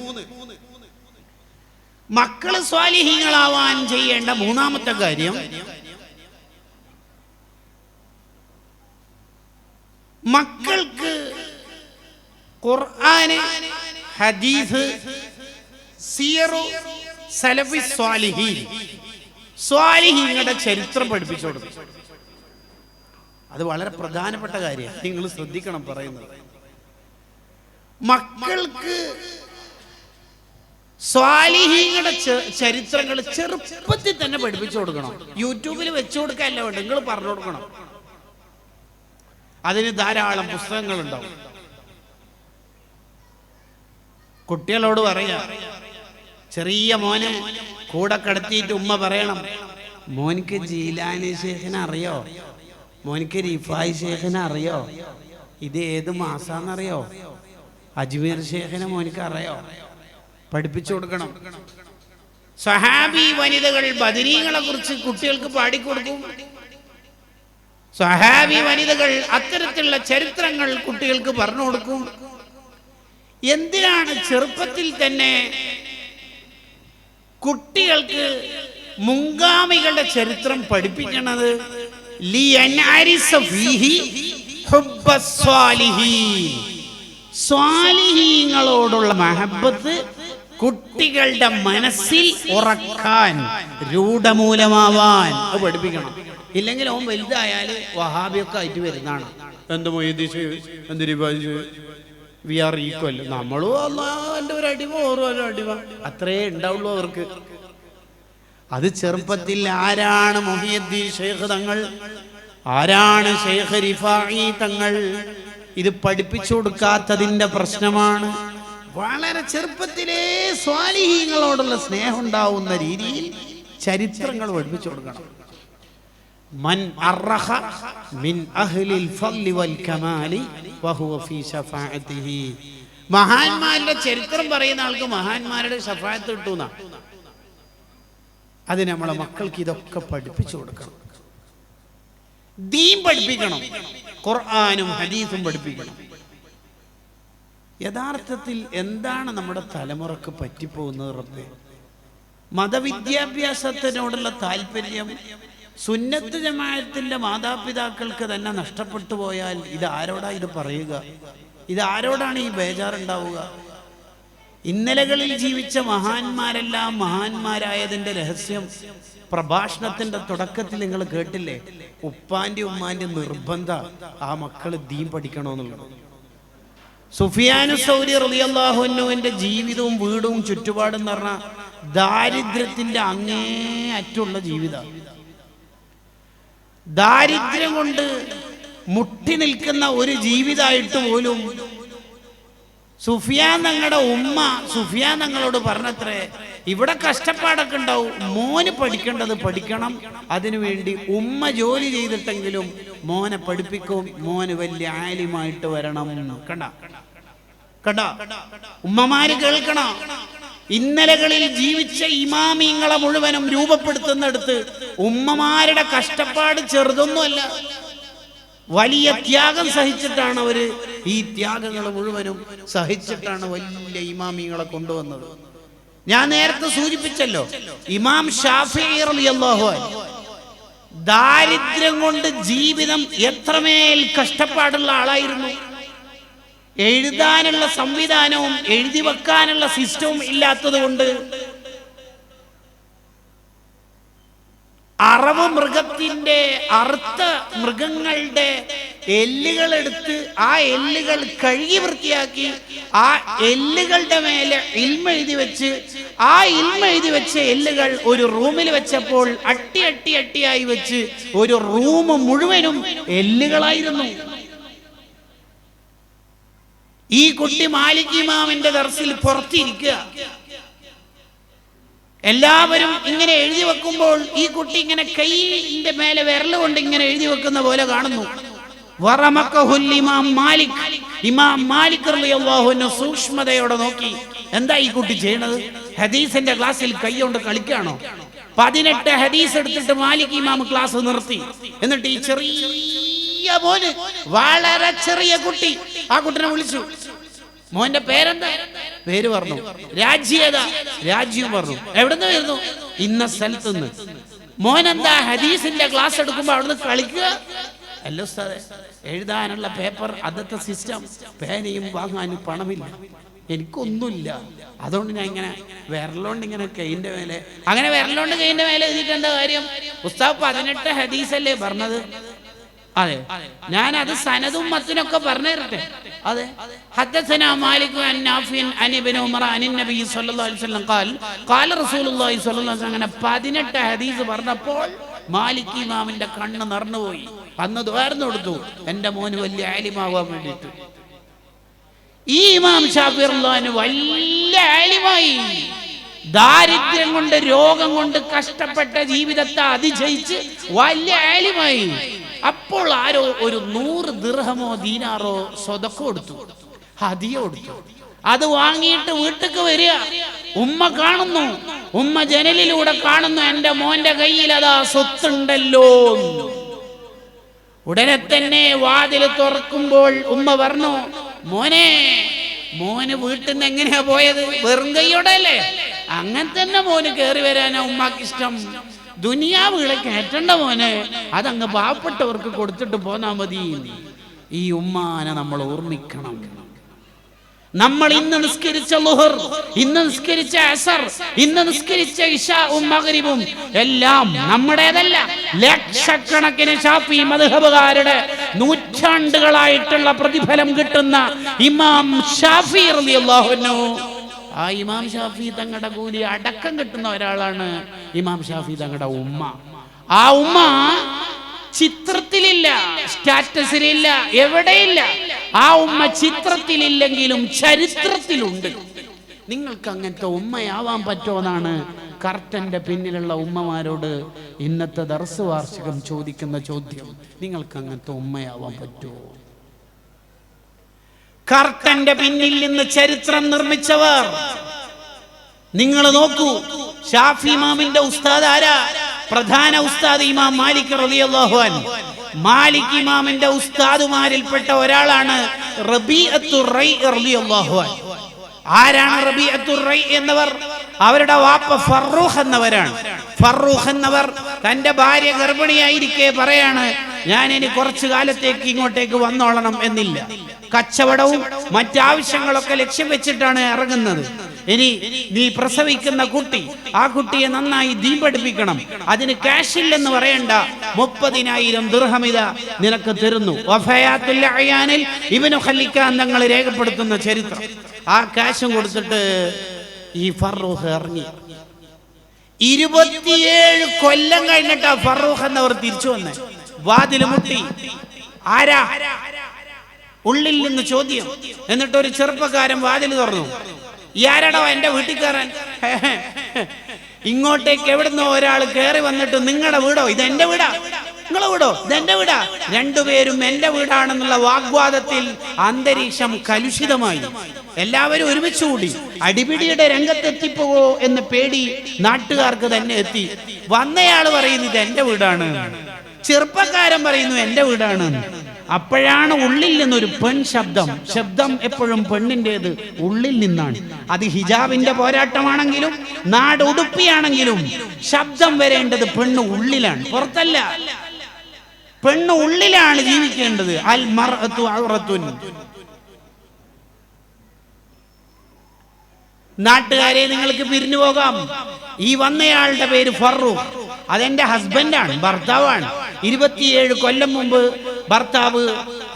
മക്കള് സ്വാലിഹീങ്ങളാവാൻ ചെയ്യേണ്ട 3ാമത്തെ കാര്യം, മക്കൾക്ക് ഖുർആന്, ഹദീസ്, സിയറു സലഫി സ്വാലിഹീൻ, സ്വാലിഹീങ്ങളുടെ ചരിത്രം പഠിപ്പിച്ചു കൊടുക്കും. അത് വളരെ പ്രധാനപ്പെട്ട കാര്യമാണ്, നിങ്ങൾ ശ്രദ്ധിക്കണം പറയുന്നത്. മക്കൾക്ക് സ്വാലിഹീങ്ങളുടെ ചരിത്രങ്ങൾ ചെറുപ്പത്തിൽ തന്നെ പഠിപ്പിച്ചു കൊടുക്കണം. യൂട്യൂബിൽ വെച്ചു കൊടുക്കാനല്ല വേണ്ട, നിങ്ങൾ പറഞ്ഞു കൊടുക്കണം. അതിന് ധാരാളം പുസ്തകങ്ങളുണ്ടാവും. കുട്ടികളോട് പറയാ, ചെറിയ മോനെ കൂടെ കിടത്തിയിട്ട് ഉമ്മ പറയണം, മോനിക്ക് ജീലാനി ശേഖനെ അറിയോ, മോനിക്ക് റിഫായി ശേഖനെ അറിയോ, ഇത് ഏത് മാസാന്നറിയോ, അജ്മീർ ശേഖനെ മോനിക്ക് അറിയോ, പഠിപ്പിച്ചു കൊടുക്കണം. സഹാബി വനിതകൾ ബദരീങ്ങളെ കുറിച്ച് കുട്ടികൾക്ക് പാടിക്കൊടുക്കും. സഹാബി വനിതകൾ അത്തരത്തിലുള്ള ചരിത്രങ്ങൾ കുട്ടികൾക്ക് പറഞ്ഞു കൊടുക്കും. എന്തിനാണ് ചെറുപ്പത്തിൽ തന്നെ കുട്ടികൾക്ക് മുൻഗാമികളുടെ ചരിത്രം പഠിപ്പിക്കുന്നത്? സ്വാലിഹീങ്ങളോടുള്ള മഹബത്ത് കുട്ടികളുടെ മനസ്സിൽ ഉറക്കാൻ, രൂഢമൂലമാവാൻ പഠിപ്പിക്കണം. ഇല്ലെങ്കിൽ അവൻ വലുതായാൽ വഹാബിയൊക്കെ ആയിട്ട് വരുന്നതാണ്. എന്ത് മൊയ്തീസ്, എന്ത് വി ആർ ഈക്വൽ, നമ്മളും അള്ളാന്റെ ഒരു അടിമ, ഓരോ അടിമ, അത്രേ ഉണ്ടാവുള്ളൂ അവർക്ക്. അത് ചെറുപ്പത്തിൽ ആരാണ് മുഹിയുദ്ദീൻ ശൈഖ് തങ്ങൾ, ആരാണ് ശൈഖ് റിഫാഈ തങ്ങൾ, ഇത് പഠിപ്പിച്ചു കൊടുക്കാത്തതിന്റെ പ്രശ്നമാണ്. വളരെ ചെറുപ്പത്തിലേ സ്വാലിഹീങ്ങളോടുള്ള സ്നേഹം ഉണ്ടാവുന്ന രീതിയിൽ ചരിത്രങ്ങൾ പഠിപ്പിച്ചു കൊടുക്കണം. മൻ അർറഖ മിൻ അഹ്ലിൽ ഫളി വൽ കമാലി വഹുവ ഫീ ശഫാഅതിഹി. മഹാന്മാരുടെ ചരിത്രം പറയുന്ന ആൾക്ക് മഹാന്മാരുടെ ശഫാഅത്ത് കിട്ടുന്ന. അത് നമ്മളെ മക്കൾക്ക് ഇതൊക്കെ പഠിപ്പിച്ചു കൊടുക്കണം. ദീൻ പഠിപ്പിക്കണം, ഖുർആനും ഹദീസും പഠിപ്പിക്കണം. യഥാർത്ഥത്തിൽ എന്താണ് നമ്മുടെ തലമുറക്ക് പറ്റിപ്പോകുന്നത്? റബ്ബേ, മതവിദ്യാഭ്യാസത്തിനോടുള്ള താല്പര്യം സുന്നത്ത് ജമാഅത്തിന്റെ മാതാപിതാക്കൾക്ക് തന്നെ നഷ്ടപ്പെട്ടു പോയാൽ ഇത് ആരോടാ ഇത് പറയുക? ഇത് ആരോടാണ് ഈ ബേജാറുണ്ടാവുക? ഇന്നലകളിൽ ജീവിച്ച മഹാന്മാരെല്ലാം മഹാന്മാരായതിന്റെ രഹസ്യം പ്രഭാഷണത്തിന്റെ തുടക്കത്തിൽ നിങ്ങൾ കേട്ടില്ലേ? ഉപ്പാന്റെ ഉമ്മാന്റെ നിർബന്ധ ആ മക്കള് ദീൻ പഠിക്കണമെന്നുള്ളത്. സുഫിയാനു സൗരി റളിയല്ലാഹു അൻഹുവിന്റെ ജീവിതവും വീടും ചുറ്റുപാടും എന്ന് പറഞ്ഞാൽ ദാരിദ്ര്യത്തിന്റെ അങ്ങേ അറ്റുള്ള ജീവിതം. ദാരിദ്ര്യം കൊണ്ട് മുട്ടി നിൽക്കുന്ന ഒരു ജീവിതമായിട്ട് പോലും സുഫിയാൻ തങ്ങളുടെ ഉമ്മ സുഫിയാൻ തങ്ങളോട് പറഞ്ഞത്രേ, ഇവിടെ കഷ്ടപ്പാടൊക്കെ ഉണ്ടാവും, മോന് പഠിക്കേണ്ടത് പഠിക്കണം, അതിനുവേണ്ടി ഉമ്മ ജോലി ചെയ്തിട്ടെങ്കിലും മോനെ പഠിപ്പിക്കും, മോന് വലിയ ആലിമായിട്ട് വരണം. കണ്ട കണ്ട ഉമ്മമാര് കേൾക്കണം. ഇന്നലകളിൽ ജീവിച്ച ഇമാമിങ്ങളെ മുഴുവനും രൂപപ്പെടുത്തുന്നിടത്ത് ഉമ്മമാരുടെ കഷ്ടപ്പാട് ചെറുതൊന്നുമല്ല, വലിയ ത്യാഗം സഹിച്ചിട്ടാണ് അവര് ഈ ത്യാഗങ്ങൾ മുഴുവനും സഹിച്ചിട്ടാണ് വലിയ ഇമാമിങ്ങളെ കൊണ്ടുവന്നത്. ഞാൻ നേരത്തെ സൂചിപ്പിച്ചല്ലോ, ഇമാം ശാഫിഈ റളിയല്ലാഹു അൻഹു ദാരിദ്ര്യം കൊണ്ട് ജീവിതം എത്രമേൽ കഷ്ടപ്പാടുള്ള ആളായിരുന്നു. എഴുതാനുള്ള സംവിധാനവും എഴുതി വെക്കാനുള്ള സിസ്റ്റവും ഇല്ലാത്തത് കൊണ്ട് അറവ് മൃഗത്തിന്റെ അറുത്ത മൃഗങ്ങളുടെ എല്ലുകൾ എടുത്ത് ആ എല്ലുകൾ കഴുകി വൃത്തിയാക്കി ആ എല്ലുകളുടെ മേലെ ഇൽമ എഴുതി വെച്ച് ആ ഇൽമ എഴുതി വെച്ച എല്ലുകൾ ഒരു റൂമിൽ വെച്ചപ്പോൾ അട്ടി അട്ടി അട്ടിയായി വെച്ച് ഒരു റൂം മുഴുവനും എല്ലുകളായിരുന്നു. ഈ കുട്ടി മാലിക് ഇമാമിന്റെ ദർസിൽ പുറത്തിരിക്കുക. എല്ലാവരും ഇങ്ങനെ എഴുതി വെക്കുമ്പോൾ ഈ കുട്ടി ഇങ്ങനെ കൈയിന്റെ മേലെ വിരൽ കൊണ്ട് ഇങ്ങനെ എഴുതി വെക്കുന്ന പോലെ കാണുന്നു. ഇമാം മാലിക് റളിയല്ലാഹു അൻഹു സൂക്ഷ്മതയോടെ നോക്കി, എന്താ ഈ കുട്ടി ചെയ്യണത്? ഹദീസിന്റെ ക്ലാസ്സിൽ കൈ കൊണ്ട് കളിക്കാണോ? 18 ഹദീസ് എടുത്തിട്ട് മാലിക് ഇമാം ക്ലാസ് നിർത്തി. എന്നിട്ട് ഈ ചെറിയ മോന്, വളരെ ചെറിയ കുട്ടി, ആ കുട്ടിനെ വിളിച്ചു. മോന്റെ പേരെന്താ? പേര് പറഞ്ഞു. രാജ്യേതാ? രാജ്യം പറഞ്ഞു. എവിടുന്ന് വരുന്നു? ഇന്ന സ്ഥലത്തുനിന്ന്. മോനെന്താ ഹദീസിന്റെ ക്ലാസ് എടുക്കുമ്പോ അവിടുന്ന് കളിക്കുക? അല്ല ഉസ്താദേ, എഴുതാനുള്ള പേപ്പർ, അന്നത്തെ സിസ്റ്റം, പേനയും വാങ്ങാനും പണമില്ല, എനിക്കൊന്നുമില്ല, അതുകൊണ്ട് ഞാൻ ഇങ്ങനെ വിരലോണ്ട് ഇങ്ങനെ കൈന്റെ മേലെ, അങ്ങനെ വിരലോണ്ട് കൈന്റെ മേലെ എഴുതിയിട്ട് എന്താ കാര്യം? ഉസ്താദ് 18 ഹദീസല്ലേ പറഞ്ഞത്? അതെ, ഞാൻ അത് സനദും മത്തിനൊക്കെ പറഞ്ഞു തരട്ടെ. അതെ, ഹദ്ദസനാ മാലിക് അൻ നാഫിൻ അൻ ഇബ്നു ഉമർ അൻ നബി സല്ലല്ലാഹു അലൈഹി വസല്ലം ഖാല റസൂലുള്ളാഹി സ്വല്ലല്ലാഹു അലൈഹി വസല്ലം. അങ്ങനെ 18 ഹദീസ് പറഞ്ഞപ്പോൾ മാലിക് ഇമാമിന്റെ കണ്ണ് നിറഞ്ഞുപോയി. അന്ന് ദ്വാരന്ന് കൊടുത്തു, എന്റെ മോന് വലിയ ആലിമാവാൻ വേണ്ടിയിട്ട്. ഈ ഇമാം ശാഫിഈ റളിയല്ലാഹു അൻഹു വലിയ ആലിമായി. ദാരിദ്ര്യം കൊണ്ട് രോഗം കൊണ്ട് കഷ്ടപ്പെട്ട ജീവിതത്തെ അതിജയിച്ച് വലിയ ആലിമായി. അപ്പോൾ ആരോ ഒരു 100 ദിർഹമോ ദീനാറോ സ്വതക്ക കൊടുത്തു, ഹദിയ കൊടുത്തു. അത് വാങ്ങിയിട്ട് വീട്ടിക്ക് വരിക. ഉമ്മ കാണുന്നു, ഉമ്മ ജനലിലൂടെ കാണുന്നു, എന്റെ മോന്റെ കയ്യിൽ അതാ സ്വത്തുണ്ടല്ലോ. ഉടനെ തന്നെ വാതിൽ തുറക്കുമ്പോൾ ഉമ്മ പറഞ്ഞു, മോന് വീട്ടിൽ നിന്ന് എങ്ങനെയാ പോയത്? വെറും കൈയോടെ അല്ലേ? അങ്ങനെ തന്നെ മോന് കയറി വരാനാ ഉമ്മാക്ക് ഇഷ്ടം. ദുനിയാവുകളെ കയറ്റണ്ട മോനെ, അതങ്ങ് പാവപ്പെട്ടവർക്ക് കൊടുത്തിട്ട് പോന്നാ മതി. ഈ ഉമ്മാനെ നമ്മൾ ഓർമ്മിക്കണം. നമ്മൾ ഇന്ന് നിസ്കരിച്ച ളുഹർ, ഇന്ന് നിസ്കരിച്ച അസർ, ഇന്ന് നിസ്കരിച്ച ഇശാഉം മഗ്രിബും എല്ലാം നമ്മുടേതല്ല. ലക്ഷക്കണക്കിന് ശാഫി മദ്ഹബുകാരുടെ നൂറ്റാണ്ടുകളായിട്ടുള്ള പ്രതിഫലം കിട്ടുന്ന ഇമാം ഷാഫി റളിയല്ലാഹു അൻഹു, ആ ഇമാം ഷാഫി തങ്ങളുടെ കൂലി അടക്കം കിട്ടുന്ന ഒരാളാണ് ഇമാം ഷാഫി തങ്ങളുടെ ഉമ്മ. ആ ഉമ്മ ചിത്രത്തിലില്ല, സ്റ്റാറ്റസിലില്ല, എവിടെയില്ല. ആ ഉമ്മ ചിത്രത്തിലില്ലെങ്കിലും ചരിത്രത്തിലുണ്ട്. നിങ്ങൾക്ക് അങ്ങനത്തെ ഉമ്മയാവാൻ പറ്റുമെന്നാണ് കർട്ടന്റെ പിന്നിലുള്ള ഉമ്മമാരോട് ഇന്നത്തെ ദർസ് വാർഷികം ചോദിക്കുന്ന ചോദ്യം. നിങ്ങൾക്ക് അങ്ങനത്തെ ഉമ്മയാവാൻ പറ്റുമോ? കർട്ടന്റെ പിന്നിൽ നിന്ന് ചരിത്രം നിർമ്മിച്ചവർ നിങ്ങൾ നോക്കൂ. ഷാഫി ഇമാമിന്റെ ഉസ്താദ് ആരാ? പ്രധാന ഉസ്താദ് ഇമാം മാലിക് റളിയല്ലാഹു അൻഹു. മാലിക് ഇമാമിന്റെ ഉസ്താദുമാരിൽപ്പെട്ട ഒരാളാണ് റബീഅത്തുർ റൈ റളിയല്ലാഹു അൻഹു. ആരാണ് റബീഅത്തുർ റൈ എന്നവർ? അവരുടെ വാപ്പ ഫറൂഖ് എന്നവരാണ്. ഫറൂഖ് എന്നവർ തന്റെ ഭാര്യ ഗർഭിണിയായിരിക്കെ പറയാണ്, ഞാൻ ഇനി കുറച്ചു കാലത്തേക്ക് ഇങ്ങോട്ടേക്ക് വന്നോളണം എന്നില്ല. കച്ചവടവും മറ്റാവശ്യങ്ങളൊക്കെ ലക്ഷ്യം വെച്ചിട്ടാണ് ഇറങ്ങുന്നത്. ഇനി നീ പ്രസവിക്കുന്ന കുട്ടി, ആ കുട്ടിയെ നന്നായി ദീൻ പഠിപ്പിക്കണം. അതിന് ക്യാഷ് ഇല്ലെന്ന് പറയണ്ട, 30,000 ദിർഹം ഇതാ നിനക്ക് തരുന്നു. വഫയാത്തുൽ അയാനിൽ ഇബ്നു ഖല്ലിക്കാൻ തങ്ങൾ രേഖപ്പെടുത്തുന്ന ചരിത്രം. ആ ക്യാഷും കൊടുത്തിട്ട് ഈ ഫറൂഖ് ഇറങ്ങി. 27 കൊല്ലം കഴിഞ്ഞിട്ടാ ഫറൂഖ് എന്നവർ തിരിച്ചു വന്നേ. വാതിൽ മുട്ടി. ആരാ? ഉള്ളിൽ നിന്ന് ചോദ്യം. എന്നിട്ട് ഒരു ചെറുപ്പക്കാരൻ വാതിൽ തുറന്നു. ആരാടോ എന്റെ വീട്ടിൽ കയറാൻ? ഇങ്ങോട്ടേക്ക് എവിടുന്നോ ഒരാൾ കയറി വന്നിട്ട്, നിങ്ങളുടെ വീടോ? ഇതെന്റെ വീടാ. നിങ്ങളെ വീടോ? ഇതെന്റെ വീടാ. രണ്ടുപേരും എന്റെ വീടാണെന്നുള്ള വാഗ്വാദത്തിൽ അന്തരീക്ഷം കലുഷിതമായി. എല്ലാവരും ഒരുമിച്ച് കൂടി. അടിപിടിയുടെ രംഗത്തെത്തിപ്പോവോ എന്ന് പേടി നാട്ടുകാർക്ക് തന്നെ എത്തി. വന്നയാള് പറയുന്നു ഇത് എന്റെ വീടാണ്, ചെറുപ്പക്കാരൻ പറയുന്നു എന്റെ വീടാണ്. അപ്പോഴാണ് ഉള്ളിൽ നിന്നൊരു പെൺ ശബ്ദം. ശബ്ദം എപ്പോഴും പെണ്ണിൻ്റെത് ഉള്ളിൽ നിന്നാണ്. അത് ഹിജാബിന്റെ പോരാട്ടമാണെങ്കിലും നാട് ഉടുപ്പിയാണെങ്കിലും ശബ്ദം വരേണ്ടത് പെണ്ണ് ഉള്ളിലാണ്, പുറത്തല്ല. പെണ്ണ് ഉള്ളിലാണ് ജീവിക്കേണ്ടത്. അൽ മർഅതു ഔറത്തുൻ. നാട്ടുകാരെ, നിങ്ങൾക്ക് പിരിഞ്ഞു പോകാം. ഈ വന്നയാളുടെ പേര് ഫറൂഖ്. അതെന്റെ ഹസ്ബൻഡാണ്, ഭർത്താവാണ്. 27 കൊല്ലം മുമ്പ് ഭർത്താവ്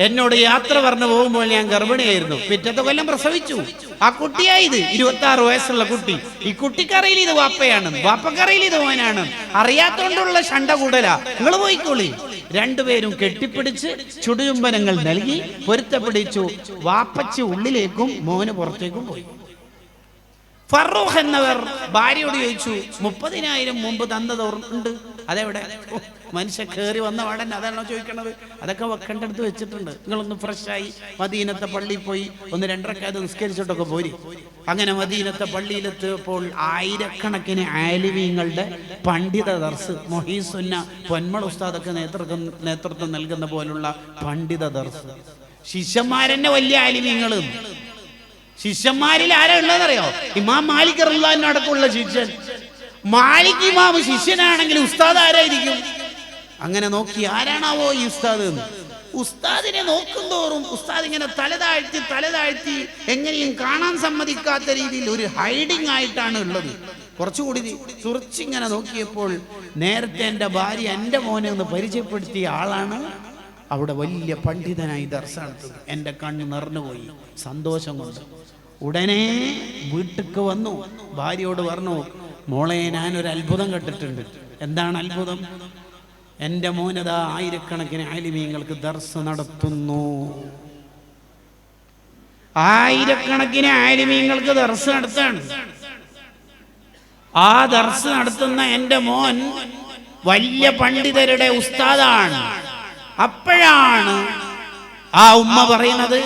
എന്നോട് യാത്ര പറഞ്ഞു പോകുമ്പോൾ ഞാൻ ഗർഭിണിയായിരുന്നു. പിറ്റത്തെ കൊല്ലം പ്രസവിച്ചു. ആ കുട്ടിയായത് 26 വയസ്സുള്ള കുട്ടി. ഈ കുട്ടിക്കറിയിൽ ഇത് വാപ്പയാണ്, വാപ്പക്കറിയിൽ ഇത് മോനാണ്. അറിയാത്തോണ്ടുള്ള ശണ്ട കൂടലാ. നിങ്ങൾ പോയിക്കോളി. രണ്ടുപേരും കെട്ടിപ്പിടിച്ച് ചുടുചുംബനങ്ങൾ നൽകി പൊരുത്തപ്പിടിച്ചു. വാപ്പച്ച് ഉള്ളിലേക്കും മോന് പുറത്തേക്കും പോയി. ഫറൂഖ് എന്നവർ ഭാര്യയോട് ചോദിച്ചു, 30,000 മുമ്പ് തന്നത് ഉണ്ട്, അതെവിടെ? മനുഷ്യ കയറി വന്ന പാടൻ അതാണോ ചോദിക്കണത്? അതൊക്കെ വെക്കേണ്ടടുത്ത് വെച്ചിട്ടുണ്ട്. നിങ്ങളൊന്ന് ഫ്രഷായി മദീനത്തെ പള്ളിയിൽ പോയി 1-2 റക്അത്ത് നിസ്കരിച്ചിട്ടൊക്കെ പോരി. അങ്ങനെ മദീനത്തെ പള്ളിയിലെത്തിയപ്പോൾ ആയിരക്കണക്കിന് ആലിമീങ്ങളുടെ പണ്ഡിത ദർസ്, മൊഹീസുന്ന പൊന്മൾ ഉസ്താദൊക്കെ നേതൃത്വം നൽകുന്ന പോലുള്ള പണ്ഡിത ദർസ്. ശിഷ്യന്മാരെന്നെ വലിയ ആലിമീങ്ങൾ. ശിഷ്യന്മാരിൽ ആരാ ഉള്ളതെന്നറിയോ? ഇമാം മാലിക് റളിയല്ലാഹു അൻഹു അടക്കമുള്ള ശിഷ്യൻ. മാലിക് ഇമാം ശിഷ്യനാണെങ്കിൽ ഉസ്താദ് ആരായിരിക്കും? അങ്ങനെ നോക്കി ആരാണാവോ ഈ ഉസ്താദ് എന്ന്. ഉസ്താദിനെ നോക്കും തോറും ഉസ്താദ് ഇങ്ങനെ തലതാഴ്ത്തി എങ്ങനെയും കാണാൻ സമ്മതിക്കാത്ത രീതിയിൽ ഒരു ഹൈഡിങ് ആയിട്ടാണ് ഉള്ളത്. കുറച്ചുകൂടി തുറച്ചിങ്ങനെ നോക്കിയപ്പോൾ നേരത്തെ എൻ്റെ ഭാര്യ എൻ്റെ മോനെ ഒന്ന് പരിചയപ്പെടുത്തിയ ആളാണ് അവിടെ വലിയ പണ്ഡിതനായി ദർശനത്തിൽ. എൻ്റെ കണ്ണ് നിറഞ്ഞുപോയി സന്തോഷം കൊണ്ട്. ഉടനെ വീട്ടിക്ക് വന്നു. ഭാര്യയോട് പറഞ്ഞു, മോളെ ഞാനൊരു അത്ഭുതം കണ്ടിട്ടുണ്ട്. എന്താണ് അത്ഭുതം? എൻ്റെ മോനതാ ആയിരക്കണക്കിന് ആലിമീങ്ങൾക്ക് ദർസ് നടത്തുന്നു. ആയിരക്കണക്കിന് ആലിമീങ്ങൾക്ക് ദർസ് നടത്താണ്. ആ ദർസ് നടത്തുന്ന എൻ്റെ മോൻ വലിയ പണ്ഡിതരുടെ ഉസ്താദാണ്. അപ്പോഴാണ് ആ ഉമ്മ പറയുന്നത്,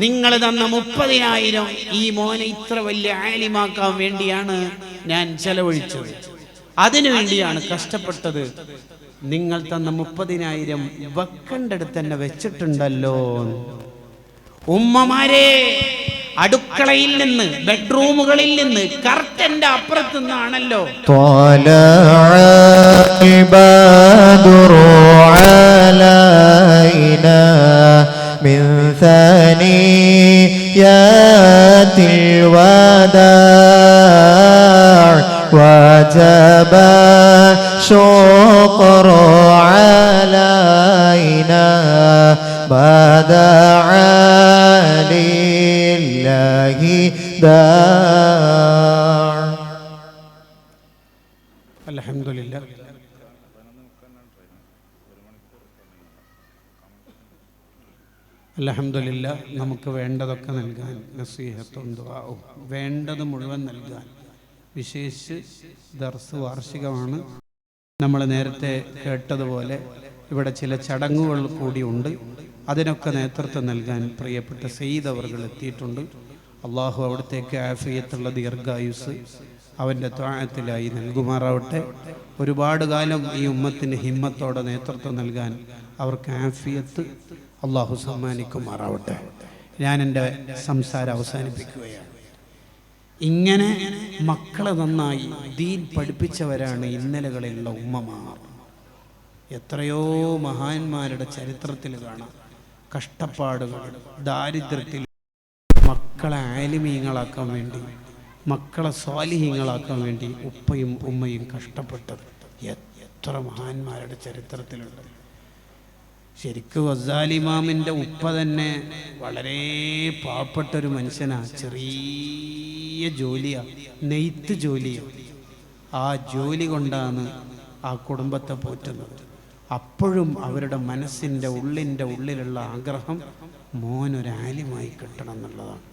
നിങ്ങൾ തന്ന 30,000 ഈ മോനെ ഇത്ര വലിയ ആലിമാക്കാൻ വേണ്ടിയാണ് ഞാൻ ചെലവഴിച്ചത്, അതിനു വേണ്ടിയാണ് കഷ്ടപ്പെട്ടത്. നിങ്ങൾ തന്ന 30,000 വെക്കണ്ടടുത്ത് തന്നെ വെച്ചിട്ടുണ്ടല്ലോ. ഉമ്മമാരെ, അടുക്കളയിൽ നിന്ന്, ബെഡ്റൂമുകളിൽ നിന്ന്, കർട്ടന്റെ അപ്പുറത്തു നിന്നാണല്ലോ من ثنيات الوداع وجب شكر علينا بدعا لله داع. അൽഹംദുലില്ലാ. അൽഹംദുലില്ലാ, നമുക്ക് വേണ്ടതൊക്കെ നൽകാൻ നസീഹത്തും ദുആഉം, വേണ്ടത് മുഴുവൻ നൽകാൻ. വിശേഷിച്ച് ദർസ് വാർഷികമാണ്. നമ്മൾ നേരത്തെ കേട്ടതുപോലെ ഇവിടെ ചില ചടങ്ങുകൾ കൂടിയുണ്ട്. അതിനൊക്കെ നേതൃത്വം നൽകാൻ പ്രിയപ്പെട്ട സയ്യിദ് അവർകൾ എത്തിയിട്ടുണ്ട്. അള്ളാഹു അവിടത്തേക്ക് ആഫിയത്തുള്ള ദീർഘായുസ് അവൻ്റെ ത്വാഅത്തിലായി നൽകുമാറാവട്ടെ. ഒരുപാട് കാലം ഈ ഉമ്മത്തിന് ഹിമ്മത്തോടെ നേതൃത്വം നൽകാൻ അവർക്ക് ആഫിയത്ത് അള്ളാഹു സമ്മാനിക്കുമാറാവട്ടെ. ഞാൻ എൻ്റെ സംസാരം അവസാനിപ്പിക്കുകയാണ്. ഇങ്ങനെ മക്കളെ നന്നായി ദീൻ പഠിപ്പിച്ചവരാണ് ഇന്നലകളിലുള്ള ഉമ്മമാർ. എത്രയോ മഹാന്മാരുടെ ചരിത്രത്തിൽ കാണാം കഷ്ടപ്പാടുകൾ, ദാരിദ്ര്യത്തിൽ മക്കളെ ആലിമീങ്ങളാക്കാൻ വേണ്ടി, മക്കളെ സ്വാലിഹീങ്ങളാക്കാൻ വേണ്ടി ഉപ്പയും ഉമ്മയും കഷ്ടപ്പെട്ടത് എത്ര മഹാന്മാരുടെ ചരിത്രത്തിലുണ്ട്. ശരിക്കും ഗസാലി ഇമാമിൻ്റെ ഉപ്പ തന്നെ വളരെ പാവപ്പെട്ടൊരു മനുഷ്യനാണ്. ചെറിയ ജോലിയാണ്, നെയ്ത്ത് ജോലിയാണ്. ആ ജോലി കൊണ്ടാണ് ആ കുടുംബത്തെ പോറ്റുന്നത്. അപ്പോഴും അവരുടെ മനസ്സിൻ്റെ ഉള്ളിലുള്ള ആഗ്രഹം മോനൊരു ആലിമായി കിട്ടണം എന്നുള്ളതാണ്.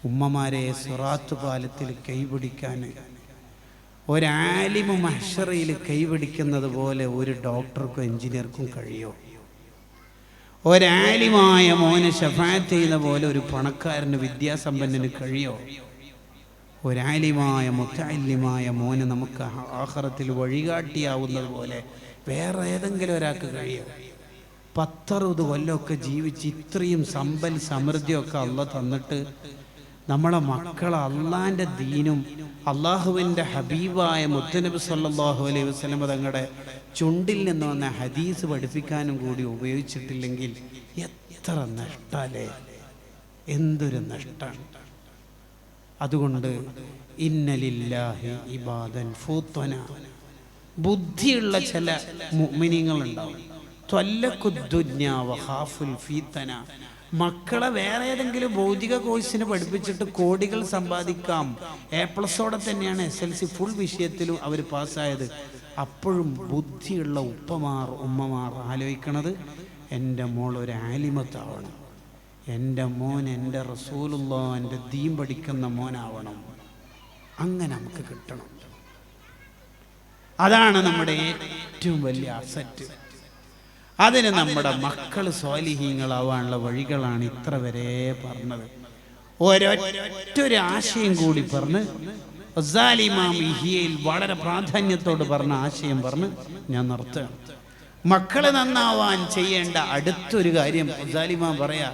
ഉമ്മമാരെ സിറാത്ത് പാലത്തിൽ കൈപിടിക്കാൻ ഒരാലിമു മഹ്ശറയിൽ കൈപിടിക്കുന്നത് പോലെ ഒരു ഡോക്ടർക്കും എഞ്ചിനീയർക്കും കഴിയോ? ഒരാലിമായ മോന് ശഫാഅത്ത് ചെയ്യുന്ന പോലെ ഒരു പണക്കാരന്, വിദ്യാസമ്പന്നന് കഴിയോ? ഒരാലിമായ മുത്തഅല്ലിമായ മോന് നമുക്ക് ആഖിറത്തിൽ വഴികാട്ടിയാവുന്നത് പോലെ വേറെ ഏതെങ്കിലും ഒരാൾക്ക് കഴിയോ? 10-60 കൊല്ലമൊക്കെ ജീവിച്ച് ഇത്രയും സമ്പൽ സമൃദ്ധിയൊക്കെ അള്ളാഹ് തന്നിട്ട് നമ്മളെ മക്കളെ അള്ളാൻ്റെ ദീനും അള്ളാഹുവിൻ്റെ ഹബീബായ മുത്തുനബി സല്ലല്ലാഹു അലൈഹി വസല്ലം തങ്ങളുടെ ചുണ്ടിൽ നിന്ന് വന്ന ഹദീസ് പഠിപ്പിക്കാനും കൂടി ഉപയോഗിച്ചിട്ടില്ലെങ്കിൽ എത്ര നഷ്ടല്ലേ, എന്തൊരു നഷ്ടമാണ്. അതുകൊണ്ട് ഇന്നലില്ലാഹി ഇബാദൻ ഫൂത്തന, ബുദ്ധിയുള്ള ചില മുഅ്മിനീങ്ങളുണ്ടാവും. ത്വല്ലഖുദ്ദുന്യാ വഖാഫുൽ ഫീത്തന, മക്കളെ വേറെ ഏതെങ്കിലും ഭൗതിക കോഴ്സിന് പഠിപ്പിച്ചിട്ട് കോടികൾ സമ്പാദിക്കാം. A+ തന്നെയാണ് SLC ഫുൾ വിഷയത്തിലും അവർ പാസ്സായത്. അപ്പോഴും ബുദ്ധിയുള്ള ഉപ്പമാർ ഉമ്മമാർ ആലോചിക്കണത് എൻ്റെ മോൾ ഒരു ആലിമത്താവണം, എൻ്റെ മോൻ എൻ്റെ റസൂലുള്ളാഹിൻ്റെ ദീൻ പഠിക്കുന്ന മോനാവണം. അങ്ങനെ നമുക്ക് കിട്ടണം. അതാണ് നമ്മുടെ ഏറ്റവും വലിയ അസറ്റ്. അതിന് നമ്മുടെ മക്കൾ സ്വാലിഹീങ്ങളാവാനുള്ള വഴികളാണ് ഇത്ര വരെ പറഞ്ഞത്. ഒരൊറ്റൊരു ആശയം കൂടി പറഞ്ഞ് ഗസാലി ഇമാം ഇഹ്യയിൽ വളരെ പ്രാധാന്യത്തോട് പറഞ്ഞ ആശയം പറഞ്ഞ് ഞാൻ നിർത്തുകയാണ്. മക്കളെ നന്നാവാൻ ചെയ്യേണ്ട അടുത്തൊരു കാര്യം ഗസാലി ഇമാം പറയാ,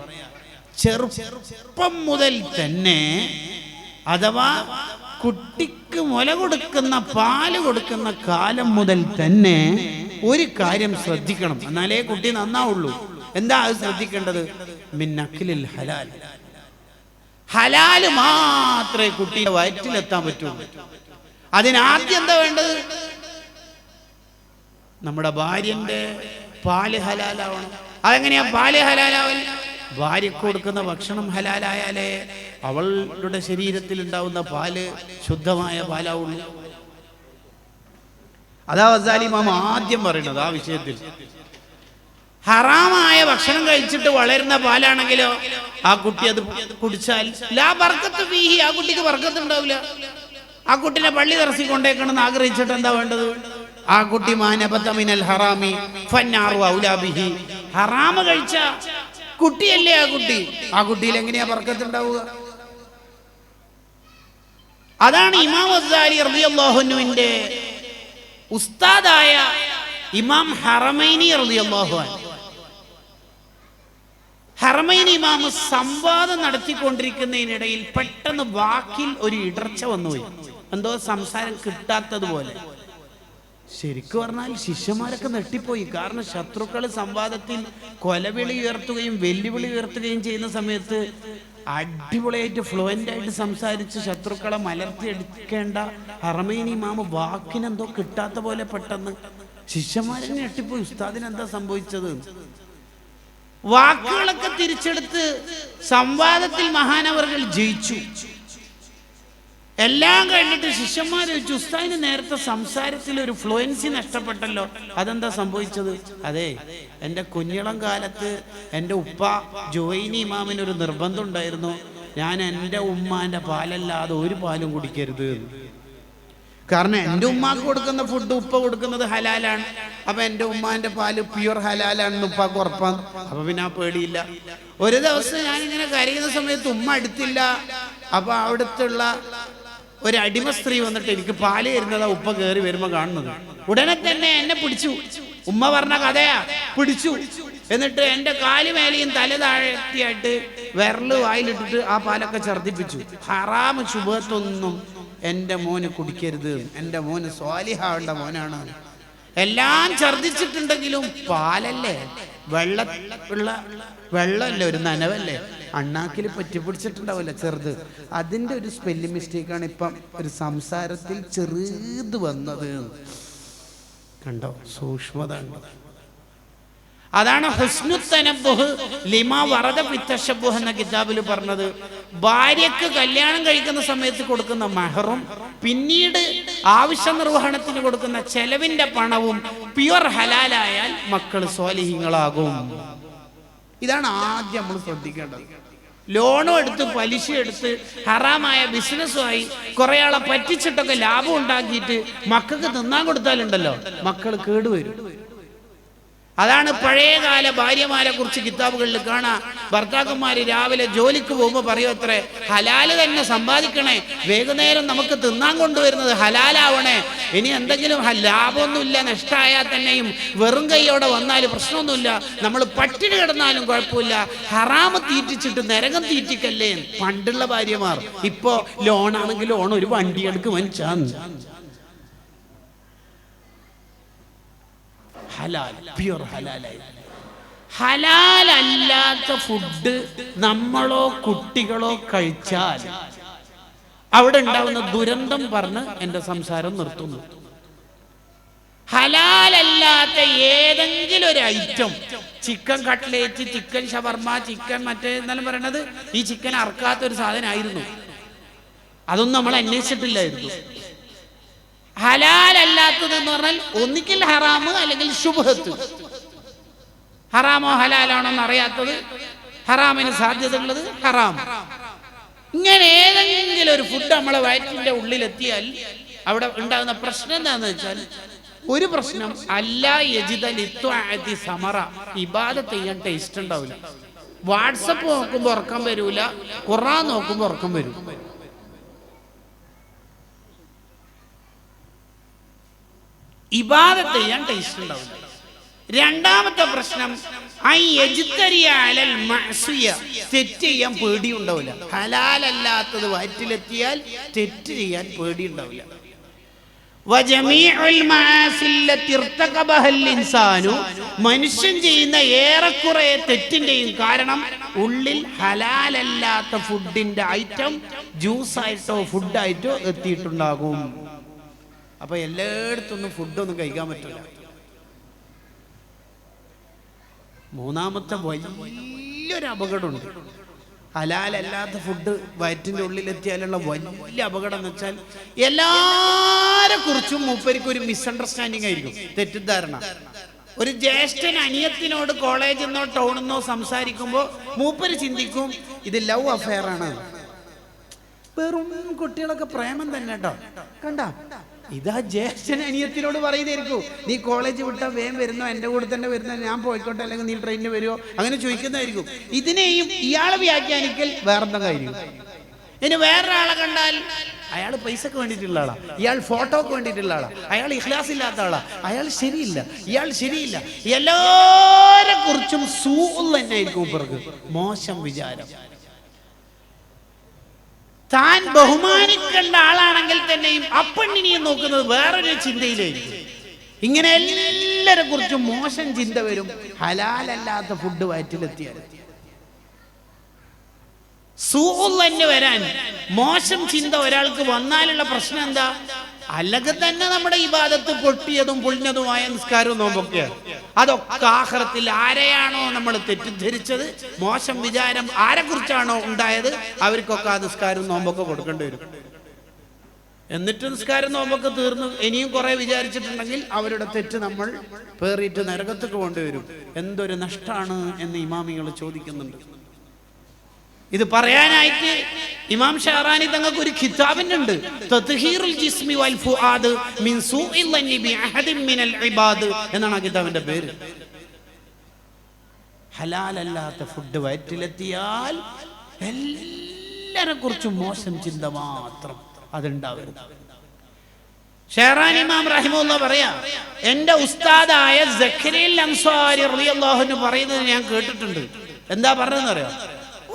ചെറുപ്പം മുതൽ തന്നെ, അഥവാ കുട്ടിക്ക് മുല കൊടുക്കുന്ന പാല് കൊടുക്കുന്ന കാലം മുതൽ തന്നെ ഒരു കാര്യം ശ്രദ്ധിക്കണം, എന്നാലേ കുട്ടി നന്നാവുള്ളൂ. എന്താ അത് ശ്രദ്ധിക്കേണ്ടത്? മിൻ അക്ലിൽ ഹലാൽ, ഹലാല് മാത്രമേ കുട്ടിയുടെ വയറ്റിലെത്താൻ പറ്റുള്ളൂ. അതിനാദ്യം എന്താ വേണ്ടത്? നമ്മുടെ ഭാര്യന്റെ പാല് ഹലാലാവണം. അതെങ്ങനെയാ പാല് ഹലാലാവൽ? ഭാര്യക്ക് കൊടുക്കുന്ന ഭക്ഷണം ഹലാലായാലേ അവളുടെ ശരീരത്തിൽ ഉണ്ടാവുന്ന പാല് ശുദ്ധമായ പാലാവുള്ളൂ. അതാ ഗസാലി ഇമാം ആദ്യം പറയുന്നത് ആ വിഷയത്തിൽ. ഹറാമായ ഭക്ഷണം കഴിച്ചിട്ട് വളരുന്ന പാലാണെങ്കിലോ ആ കുട്ടി അത് കുടിച്ചാൽ ലാ ബർക്കത്ത് ഫീഹി, ആ കുട്ടിക്ക് ബർക്കത്ത് ഉണ്ടാവില്ല. ആ കുട്ടിനെ പള്ളി ദർസി കൊണ്ടേക്കണമെന്ന് ആഗ്രഹിച്ചിട്ട് എന്താ വേണ്ടത്? ആ കുട്ടി മാനബത്തമിനൽ ഹറാമി ഫന്നാറു ഔലാബിഹി, ഹറാമ് കഴിച്ച കുട്ടിയല്ലേ ആ കുട്ടിയിൽ എങ്ങനെയാ ബർക്കത്തുണ്ടാവുക? അതാണ് ഇമാം ഗസാലി റളിയല്ലാഹു അൻഹുവിന്റെ ഉസ്താദായ ഇമാം ഹറമൈനി റളിയല്ലാഹു അൻഹു. ഹറമൈനി ഇമാം സംവാദം നടത്തിക്കൊണ്ടിരിക്കുന്നതിനിടയിൽ പെട്ടെന്ന് വാക്കിൽ ഒരു ഇടർച്ച വന്നുപോയി. എന്തോ സംസാരം കിട്ടാത്തതുപോലെ. ശരിക്കും പറഞ്ഞാൽ ശിഷ്യന്മാരൊക്കെ നെട്ടിപ്പോയി. കാരണം ശത്രുക്കൾ സംവാദത്തിൽ കൊലവിളി ഉയർത്തുകയും വെല്ലുവിളി ഉയർത്തുകയും ചെയ്യുന്ന സമയത്ത് അടിപൊളിയായിട്ട് ഫ്ലുവൻ്റ് ആയിട്ട് സംസാരിച്ച് ശത്രുക്കളെ മലർത്തിയെടുക്കേണ്ട ഹറമൈനി ഇമാം വാക്കിനെന്തോ കിട്ടാത്ത പോലെ പെട്ടെന്ന് ശിഷ്യന്മാരെ ഞെട്ടിപ്പോയി. ഉസ്താദിന് എന്താ സംഭവിച്ചത്? വാക്കുകളൊക്കെ തിരിച്ചെടുത്ത് സംവാദത്തിൽ മഹാനവറുകൾ ജയിച്ചു. എല്ലാം കഴിഞ്ഞിട്ട് ശിഷ്യന്മാർ ചോദിച്ചു, ഉസ്താദിന് നേരത്തെ സംസാരത്തിൽ ഒരു ഫ്ലുവൻസി നഷ്ടപ്പെട്ടല്ലോ, അതെന്താ സംഭവിച്ചത്? അതെ, എൻ്റെ കുഞ്ഞിളം കാലത്ത് എൻ്റെ ഉപ്പ ജുവൈനി ഇമാമിന് ഒരു നിർബന്ധം ഉണ്ടായിരുന്നു, ഞാൻ എൻ്റെ ഉമ്മാൻ്റെ പാലല്ലാതെ ഒരു പാലും കുടിക്കരുത്. കാരണം എൻ്റെ ഉമ്മാക്ക് കൊടുക്കുന്ന ഫുഡ് ഉപ്പ കൊടുക്കുന്നത് ഹലാലാണ്. അപ്പൊ എൻ്റെ ഉമ്മാന്റെ പാല് പ്യുവർ ഹലാലാണെന്ന് ഉപ്പാക്ക് ഉറപ്പാണ്. അപ്പൊ പിന്നെ ആ പേടിയില്ല. ഒരു ദിവസം ഞാനിങ്ങനെ കരയുന്ന സമയത്ത് ഉമ്മ അടുത്തില്ല. അപ്പൊ അവിടുത്തുള്ള ഒരു അടിമ സ്ത്രീ വന്നിട്ട് എനിക്ക് പാല് തരുന്നതാ ഉപ്പ കയറി വരുമ്പോ കാണുന്നത്. ഉടനെ തന്നെ എന്നെ പിടിച്ചു. ഉമ്മ പറഞ്ഞ കഥയാ. പിടിച്ചു, എന്നിട്ട് എൻ്റെ കാല് മേലെയും തല താഴ്ത്തിയായിട്ട് വിരല് വായിലിട്ടിട്ട് ആ പാലൊക്കെ ഛർദിപ്പിച്ചു. ഹറാം ശുഭത്തൊന്നും എൻ്റെ മോന് കുടിക്കരുത്, എൻ്റെ മോന് സ്വാലിഹാവേണ്ട മോനാണ്. എല്ലാം ഛർദിച്ചിട്ടുണ്ടെങ്കിലും പാലല്ലേ, വെള്ളമല്ലേ, ഒരു നനവല്ലേ, അണ്ണാക്കിൽ പറ്റിപ്പിടിച്ചിട്ടുണ്ടാവില്ല ചെറുത്. അതിൻ്റെ ഒരു സ്പെല്ലിംഗ് മിസ്റ്റേക്കാണ് ഇപ്പം ഒരു സംസാരത്തിൽ ചെറുത് വന്നത്. കണ്ടോ, സൂക്ഷ്മത ഉണ്ട്. അതാണ് ഹുസ്നു തനബ്ബുഹ് ലിമാ വറദ ഫി തശബ്ബുഹ് എന്ന കിതാബിൽ പറഞ്ഞത്. ഭാര്യക്ക് കല്യാണം കഴിക്കുന്ന സമയത്ത് കൊടുക്കുന്ന മഹറും പിന്നീട് ആവശ്യ നിർവഹണത്തിന് കൊടുക്കുന്ന ചെലവിന്റെ പണവും പ്യുവർ ഹലാലായാൽ മക്കൾ സ്വാലിഹീങ്ങളാകും. ഇതാണ് ആദ്യം നമ്മൾ ശ്രദ്ധിക്കേണ്ടത്. ലോണും എടുത്ത് പലിശ എടുത്ത് ഹറാമായ ബിസിനസ്സുമായി കുറെ ആളെ പറ്റിച്ചിട്ടൊക്കെ ലാഭം ഉണ്ടാക്കിയിട്ട് മക്കൾക്ക് തിന്നാൻ കൊടുത്താലുണ്ടല്ലോ, മക്കൾ കേടുവരും. അതാണ് പഴയകാല ഭാര്യമാരെ കുറിച്ച് കിതാബുകളിൽ കാണാം. ഭർത്താക്കന്മാര് രാവിലെ ജോലിക്ക് പോകുമ്പോൾ പറയും അത്രേ, ഹലാല് തന്നെ സമ്പാദിക്കണേ, വൈകുന്നേരം നമുക്ക് തിന്നാൻ കൊണ്ടുവരുന്നത് ഹലാലാവണേ. ഇനി എന്തെങ്കിലും ലാഭമൊന്നുമില്ല, നഷ്ടമായാൽ തന്നെയും വെറും കൈയോടെ വന്നാലും പ്രശ്നമൊന്നുമില്ല, നമ്മൾ പട്ടിണി കിടന്നാലും കുഴപ്പമില്ല, ഹറാമ് തീറ്റിച്ചിട്ട് നരകം തീറ്റിക്കല്ലേ. പണ്ടുള്ള ഭാര്യമാർ. ഇപ്പോ ലോണാണെങ്കിൽ ലോൺ ഒരു വണ്ടി എടുക്ക് മനസ്സാന്ന്. ഹലാൽ, പ്യുവർ ഹലാലായി. ഹലാലല്ലാത്ത ഫുഡ് നമ്മളോ കുട്ടികളോ കഴിച്ചാൽ അവിടെ ഉണ്ടാവുന്ന ദുരന്തം പറഞ്ഞ് എൻ്റെ സംസാരം നിർത്തുന്നു. ഹലാലല്ലാത്ത ഏതെങ്കിലും ഒരു ഐറ്റം, ചിക്കൻ കട്ട്ലേറ്റ്, ചിക്കൻ ഷവർമ, ചിക്കൻ മറ്റേ എന്നാലും പറയണത്, ഈ ചിക്കൻ അറക്കാത്ത ഒരു സാധനമായിരുന്നു, അതൊന്നും നമ്മൾ അന്വേഷിച്ചിട്ടില്ലായിരുന്നു. ഹലാലല്ലാത്തത് എന്ന് പറഞ്ഞാൽ ഒന്നിക്കൽ ഹറാമ് അല്ലെങ്കിൽ ശുബ്ഹത്ത്. ഹറാമോ ഹലാലാണോ എന്ന് അറിയാത്തത്, ഹറാമിന് സാധ്യത ഉള്ളത് ഹറാം. ഇങ്ങനെ ഏതെങ്കിലും ഒരു ഫുഡ് നമ്മളെ വയറ്റിന്റെ ഉള്ളിലെത്തിയാൽ അവിടെ ഉണ്ടാകുന്ന പ്രശ്നം എന്താണെന്ന് വെച്ചാൽ, ഒരു പ്രശ്നം അല്ലാ യജിദ സമറ, ഇബാദത്ത് ചെയ്യാൻ ടേസ്റ്റ് ഉണ്ടാവില്ല. വാട്സപ്പ് നോക്കുമ്പോൾ ഉറക്കം വരൂല, ഖുർആൻ നോക്കുമ്പോൾ ഉറക്കം വരും. ഇബാദത്ത് ചെയ്യാൻ ടേസ്റ്റ് ഉണ്ടാവില്ല. രണ്ടാമത്തെ പ്രശ്നം തെറ്റ് ചെയ്യാൻ പേടി ഉണ്ടാവില്ല. ഹലാലല്ലാത്തത് വയറ്റിലെത്തിയാൽ തെറ്റ് ചെയ്യാൻ പേടി ഉണ്ടാവില്ല. മനുഷ്യൻ ചെയ്യുന്ന ഏറെക്കുറെ തെറ്റിന്റെയും കാരണം ഉള്ളിൽ ഹലാലല്ലാത്ത ഫുഡിന്റെ ഐറ്റം ജ്യൂസായിട്ടോ ഫുഡായിട്ടോ എത്തിയിട്ടുണ്ടാകും. അപ്പൊ എല്ലായിടത്തൊന്നും ഫുഡൊന്നും കഴിക്കാൻ പറ്റില്ല. മൂന്നാമത്തെ വലിയൊരു അപകടമുണ്ട്. ഹലാലല്ലാത്ത ഫുഡ് വയറ്റിൻ്റെ ഉള്ളിലെത്തിയാലുള്ള വലിയ അപകടം എന്ന് വെച്ചാൽ, എല്ലാരെ കുറിച്ചും മൂപ്പരിക്ക് ഒരു മിസ്അണ്ടർസ്റ്റാൻഡിങ് ആയിരിക്കും, തെറ്റിദ്ധാരണ. ഒരു ജ്യേഷ്ഠൻ അനിയത്തിനോട് കോളേജിൽ നിന്നോ ടൗണിൽ നിന്നോ സംസാരിക്കുമ്പോൾ മൂപ്പര് ചിന്തിക്കും ഇത് ലവ് അഫെയർ ആണ്. വെറും കുട്ടികളൊക്കെ പ്രേമം തന്നെ കേട്ടോ. കണ്ട, ഇതാ ജ്യേഷ്ഠൻ അനിയത്തിനോട് പറയുന്നതായിരിക്കും, നീ കോളേജ് വിട്ടാൽ വേഗം വരുന്നോ, എൻ്റെ കൂടെ തന്നെ വരുന്നോ, ഞാൻ പോയിക്കോട്ടെ, അല്ലെങ്കിൽ നീ ട്രെയിനിന് വരുമോ, അങ്ങനെ ചോദിക്കുന്നതായിരിക്കും. ഇതിനെയും ഇയാളെ വ്യാഖ്യാനിക്കൽ വേറെന്തെങ്കിലും. ഇനി വേറൊരാളെ കണ്ടാൽ അയാൾ പൈസക്ക് വേണ്ടിയിട്ടുള്ള ആളാ, ഇയാൾ ഫോട്ടോക്ക് വേണ്ടിയിട്ടുള്ള ആളാ, അയാൾ ഇഖ്ലാസ് ഇല്ലാത്ത ആളാ, അയാൾ ശരിയില്ല, ഇയാൾ ശരിയില്ല, എല്ലാരെ കുറിച്ചും സൂഉൽ തന്നെ ആയിരിക്കും പിറകു, മോശം വിചാരം. താൻ ബഹുമാനിക്കേണ്ട ആളാണെങ്കിൽ തന്നെയും അപ്പെണ്ണിനെയും നോക്കുന്നത് വേറൊരു ചിന്തയിലായിരിക്കും. ഇങ്ങനെ എല്ലാരെ കുറിച്ചും മോശം ചിന്ത വരും ഹലാലല്ലാത്ത ഫുഡ് വയറ്റിലെത്തിയാൽ. സൂഉൽ തന്നെ വരാൻ, മോശം ചിന്ത ഒരാൾക്ക് വന്നാലുള്ള പ്രശ്നം എന്താ? അല്ലെങ്കിൽ തന്നെ നമ്മുടെ ഇബാദത്ത് പൊട്ടിയതും പൊളിഞ്ഞതുമായ നിസ്കാരവും നോമ്പൊക്കെയാണ്. അതൊക്കെ ആഖിറത്തിൽ ആരെയാണോ നമ്മൾ തെറ്റിദ്ധരിച്ചത്, മോശം വിചാരം ആരെ കുറിച്ചാണോ ഉണ്ടായത്, അവർക്കൊക്കെ ആ നിസ്കാരവും നോമ്പൊക്കെ കൊടുക്കേണ്ടി വരും. എന്നിട്ട് നിസ്കാരം നോമ്പൊക്കെ തീർന്നു ഇനിയും കുറെ വിചാരിച്ചിട്ടുണ്ടെങ്കിൽ അവരുടെ തെറ്റ് നമ്മൾ പേറിയിട്ട് നരകത്തേക്ക് കൊണ്ടുവരും. എന്തൊരു നഷ്ടമാണ് എന്ന് ഇമാമികൾ ചോദിക്കുന്നുണ്ട്. ഇത് പറയാനായിട്ട് ഇമാം ഷഹറാനി തങ്ങൾക്ക് ഒരു കിതാബിനുണ്ട്, തത്ഹീറുൽ ജിസ്മി വൽ ഫുആദ് മിൻ സൂഇൽ ലന്നി ബി അഹദിൻ മിനൽ ഇബാദ് എന്നാണ് ആ കിതാബിന്റെ പേര്. ഹലാലല്ലാത്ത ഫുഡ് വയറ്റിലെത്തിയാൽ എല്ലാരെ കുറിച്ചും മോശം ചിന്ത മാത്രം അതുണ്ടാവരുത്. ഷഹറാനി ഇമാം റഹിമഹുല്ലാഹ് പറയാ, എന്റെ ഉസ്താദായ സക്കരിയൽ അൻസാരി റളിയല്ലാഹു അൻഹു പറയുന്നത് ഞാൻ കേട്ടിട്ടുണ്ട്. എന്താ പറഞ്ഞതെന്ന് അറിയാം?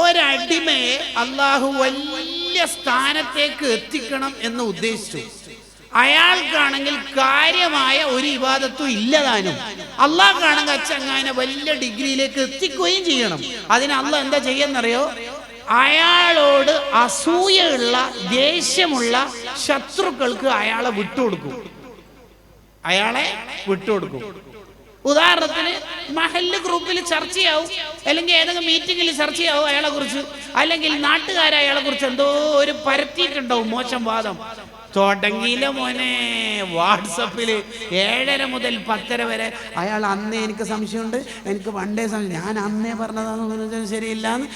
ഒരടിമയെ അള്ളാഹു വലിയ സ്ഥാനത്തേക്ക് എത്തിക്കണം എന്ന് ഉദ്ദേശിച്ചു. അയാൾക്കാണെങ്കിൽ കാര്യമായ ഒരു ഇബാദത്തും ഇല്ലതാനും, അള്ളാഹ്ക്കാണെങ്കിൽ അച്ചങ്ങാനെ വലിയ ഡിഗ്രിയിലേക്ക് എത്തിക്കുകയും ചെയ്യണം. അതിന് അള്ളാഹ് എന്താ ചെയ്യുന്നറിയോ? അയാളോട് അസൂയുള്ള, ദേഷ്യമുള്ള ശത്രുക്കൾക്ക് അയാളെ വിട്ടുകൊടുക്കും. ഉദാഹരണത്തിന് മഹല്ല് ഗ്രൂപ്പിൽ ചർച്ചയാവും, അല്ലെങ്കിൽ ഏതെങ്കിലും മീറ്റിംഗിൽ ചർച്ചയാവും അയാളെ കുറിച്ച്, അല്ലെങ്കിൽ നാട്ടുകാരെ അയാളെ കുറിച്ച് എന്തോ ഒരു പരത്തിയിട്ടുണ്ടാവും മോശം വാദം. തുടങ്ങിയില്ല മോനെ, വാട്സപ്പിൽ 7:30 മുതൽ 10:30 വരെ അയാൾ അന്നേ എനിക്ക് സംശയമുണ്ട്, എനിക്ക് പണ്ടേ സംശയം, ഞാൻ അന്നേ പറഞ്ഞതാന്ന് ശരിയില്ലാന്ന്.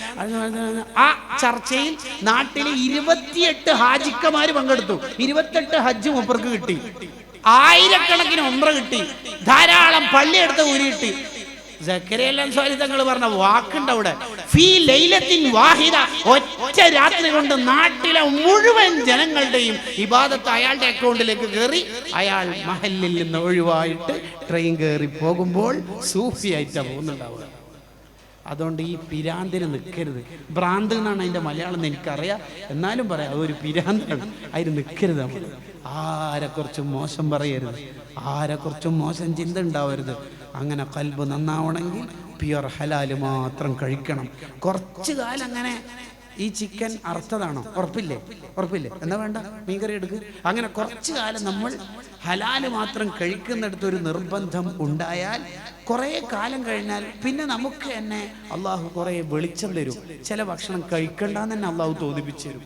ആ ചർച്ചയിൽ നാട്ടിൽ 28 ഹാജിക്കമാര് പങ്കെടുത്തു. 28 ഹജ്ജ് മൂപ്പർക്ക് കിട്ടി, ആയിരക്കണക്കിന് ഉംറ കിട്ടി, ധാരാളം പള്ളിയെടുത്ത് ഊരി കിട്ടി. സക്കരിയൽ അൻസാരി തങ്ങൾ പറഞ്ഞ വാക്കുണ്ട് അവിടെ, ഫീ ലൈലത്തിൻ വാഹിദ, ഒറ്റ രാത്രി കൊണ്ട് നാട്ടിലെ മുഴുവൻ ജനങ്ങളുടെയും ഇബാദത്ത് അയാളുടെ അക്കൗണ്ടിലേക്ക് കയറി. അയാൾ മഹല്ലിൽ നിന്ന് ഒഴിവായിട്ട് ട്രെയിൻ കയറി പോകുമ്പോൾ സൂഫിയായിട്ടാണ് പോകുന്നുണ്ടാവുക. അതുകൊണ്ട് ഈ പിരാന്തിന് നിൽക്കരുത്. ഭ്രാന്ത് എന്നാണ് അതിൻ്റെ മലയാളം എന്ന് എനിക്കറിയാം, എന്നാലും പറയാം അതൊരു പിരാന്താണ്. അതിന് നിൽക്കരുത്. നമ്മൾ ആരെക്കുറിച്ചും മോശം പറയരുത്, ആരെക്കുറിച്ചും മോശം ചിന്ത ഉണ്ടാവരുത്. അങ്ങനെ ഖൽബ് നന്നാവണമെങ്കിൽ പ്യുവർ ഹലാല് മാത്രം കഴിക്കണം. കുറച്ച് കാലം അങ്ങനെ ഈ ചിക്കൻ അറുത്തതാണോ ഉറപ്പില്ലേ എന്നാ വേണ്ട മീൻകറി എടുക്കുക. അങ്ങനെ കുറച്ചു കാലം നമ്മൾ ഹലാല് മാത്രം കഴിക്കുന്നിടത്തൊരു നിർബന്ധം ഉണ്ടായാൽ കുറേ കാലം കഴിഞ്ഞാൽ പിന്നെ നമുക്ക് തന്നെ അള്ളാഹു കുറേ വെളിച്ചം തരും. ചില ഭക്ഷണം കഴിക്കണ്ടെന്ന് തന്നെ അള്ളാഹു തോന്നിപ്പിച്ചു തരും.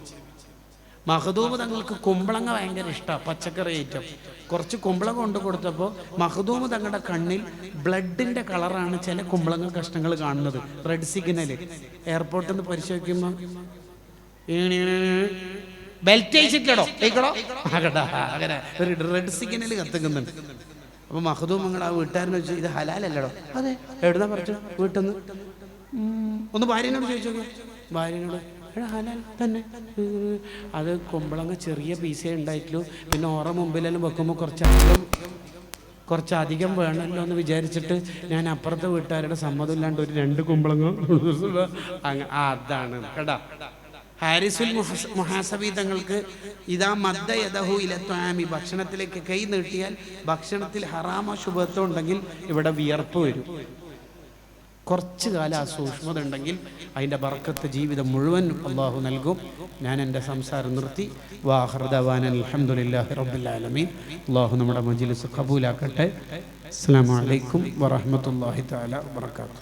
മഹദൂമ് തങ്ങൾക്ക് കുമ്പളങ്ങ ഭയങ്കര ഇഷ്ടമാണ്, പച്ചക്കറി ഐറ്റം. കുറച്ച് കുമ്പളങ്ങ കൊണ്ട് കൊടുത്തപ്പോൾ മഹദൂമ് തങ്ങളുടെ കണ്ണിൽ ബ്ലഡിൻ്റെ കളറാണ് ചില കുമ്പളങ്ങ കഷ്ണങ്ങൾ കാണുന്നത്. റെഡ് സിഗ്നൽ എയർപോർട്ടിൽ നിന്ന് പരിശോധിക്കുമ്പോൾ ബെൽറ്റ് അയച്ചിട്ടോ ആകട്ടാ അങ്ങനെ ഒരു റെഡ് സിഗ്നൽ കത്തിക്കുന്നുണ്ട്. അപ്പോൾ മഹദൂം നിങ്ങൾ ആ വീട്ടുകാരനെ വെച്ചു, ഇത് ഹലാലല്ലടോ. അതെ, എവിടുന്നാ പറഞ്ഞു? വീട്ടിൽ നിന്ന്. ഒന്ന് ഭാര്യനോട് ചോദിച്ചു നോക്കി. ഭാര്യനോട് ഹലാൽ തന്നെ. അത് കുമ്പളങ്ങ ചെറിയ പീസേ ഉണ്ടായിട്ടുള്ളൂ, പിന്നെ ഓറ മുമ്പിലെല്ലാം വെക്കുമ്പോൾ കുറച്ചധികം വേണമല്ലോ എന്ന് വിചാരിച്ചിട്ട് ഞാൻ അപ്പുറത്തെ വീട്ടുകാരുടെ സമ്മതം ഇല്ലാണ്ട് ഒരു 2 കുമ്പളങ്ങ അതാണ് കേട്ടാ. ഹാരിസുൽ മുഹാസബി തങ്ങൾക്ക് ഇതാ മദ്ദ യദഹു ഇല ത്വാമി, ഭക്ഷണത്തിലേക്ക് കൈ നീട്ടിയാൽ ഭക്ഷണത്തിൽ ഹറാമോ ശുഭത്തോ ഉണ്ടെങ്കിൽ ഇവിടെ വിയർപ്പ് വരും. കുറച്ചു കാലം ആ സൂക്ഷ്മത ഉണ്ടെങ്കിൽ അതിൻ്റെ ബർക്കത്ത് ജീവിതം മുഴുവൻ അള്ളാഹു നൽകും. ഞാൻ എൻ്റെ സംസാരം നിർത്തി. വാഖിറു ദഅവാന അൽഹംദുലില്ലാഹി റബ്ബിൽ ആലമീൻ. അള്ളാഹു നമ്മുടെ മജ്ലിസ് ഖബൂലാക്കട്ടെ. അസ്സലാമു അലൈക്കും വറഹ്മത്തുള്ളാഹി തആല വബറകാതുഹു.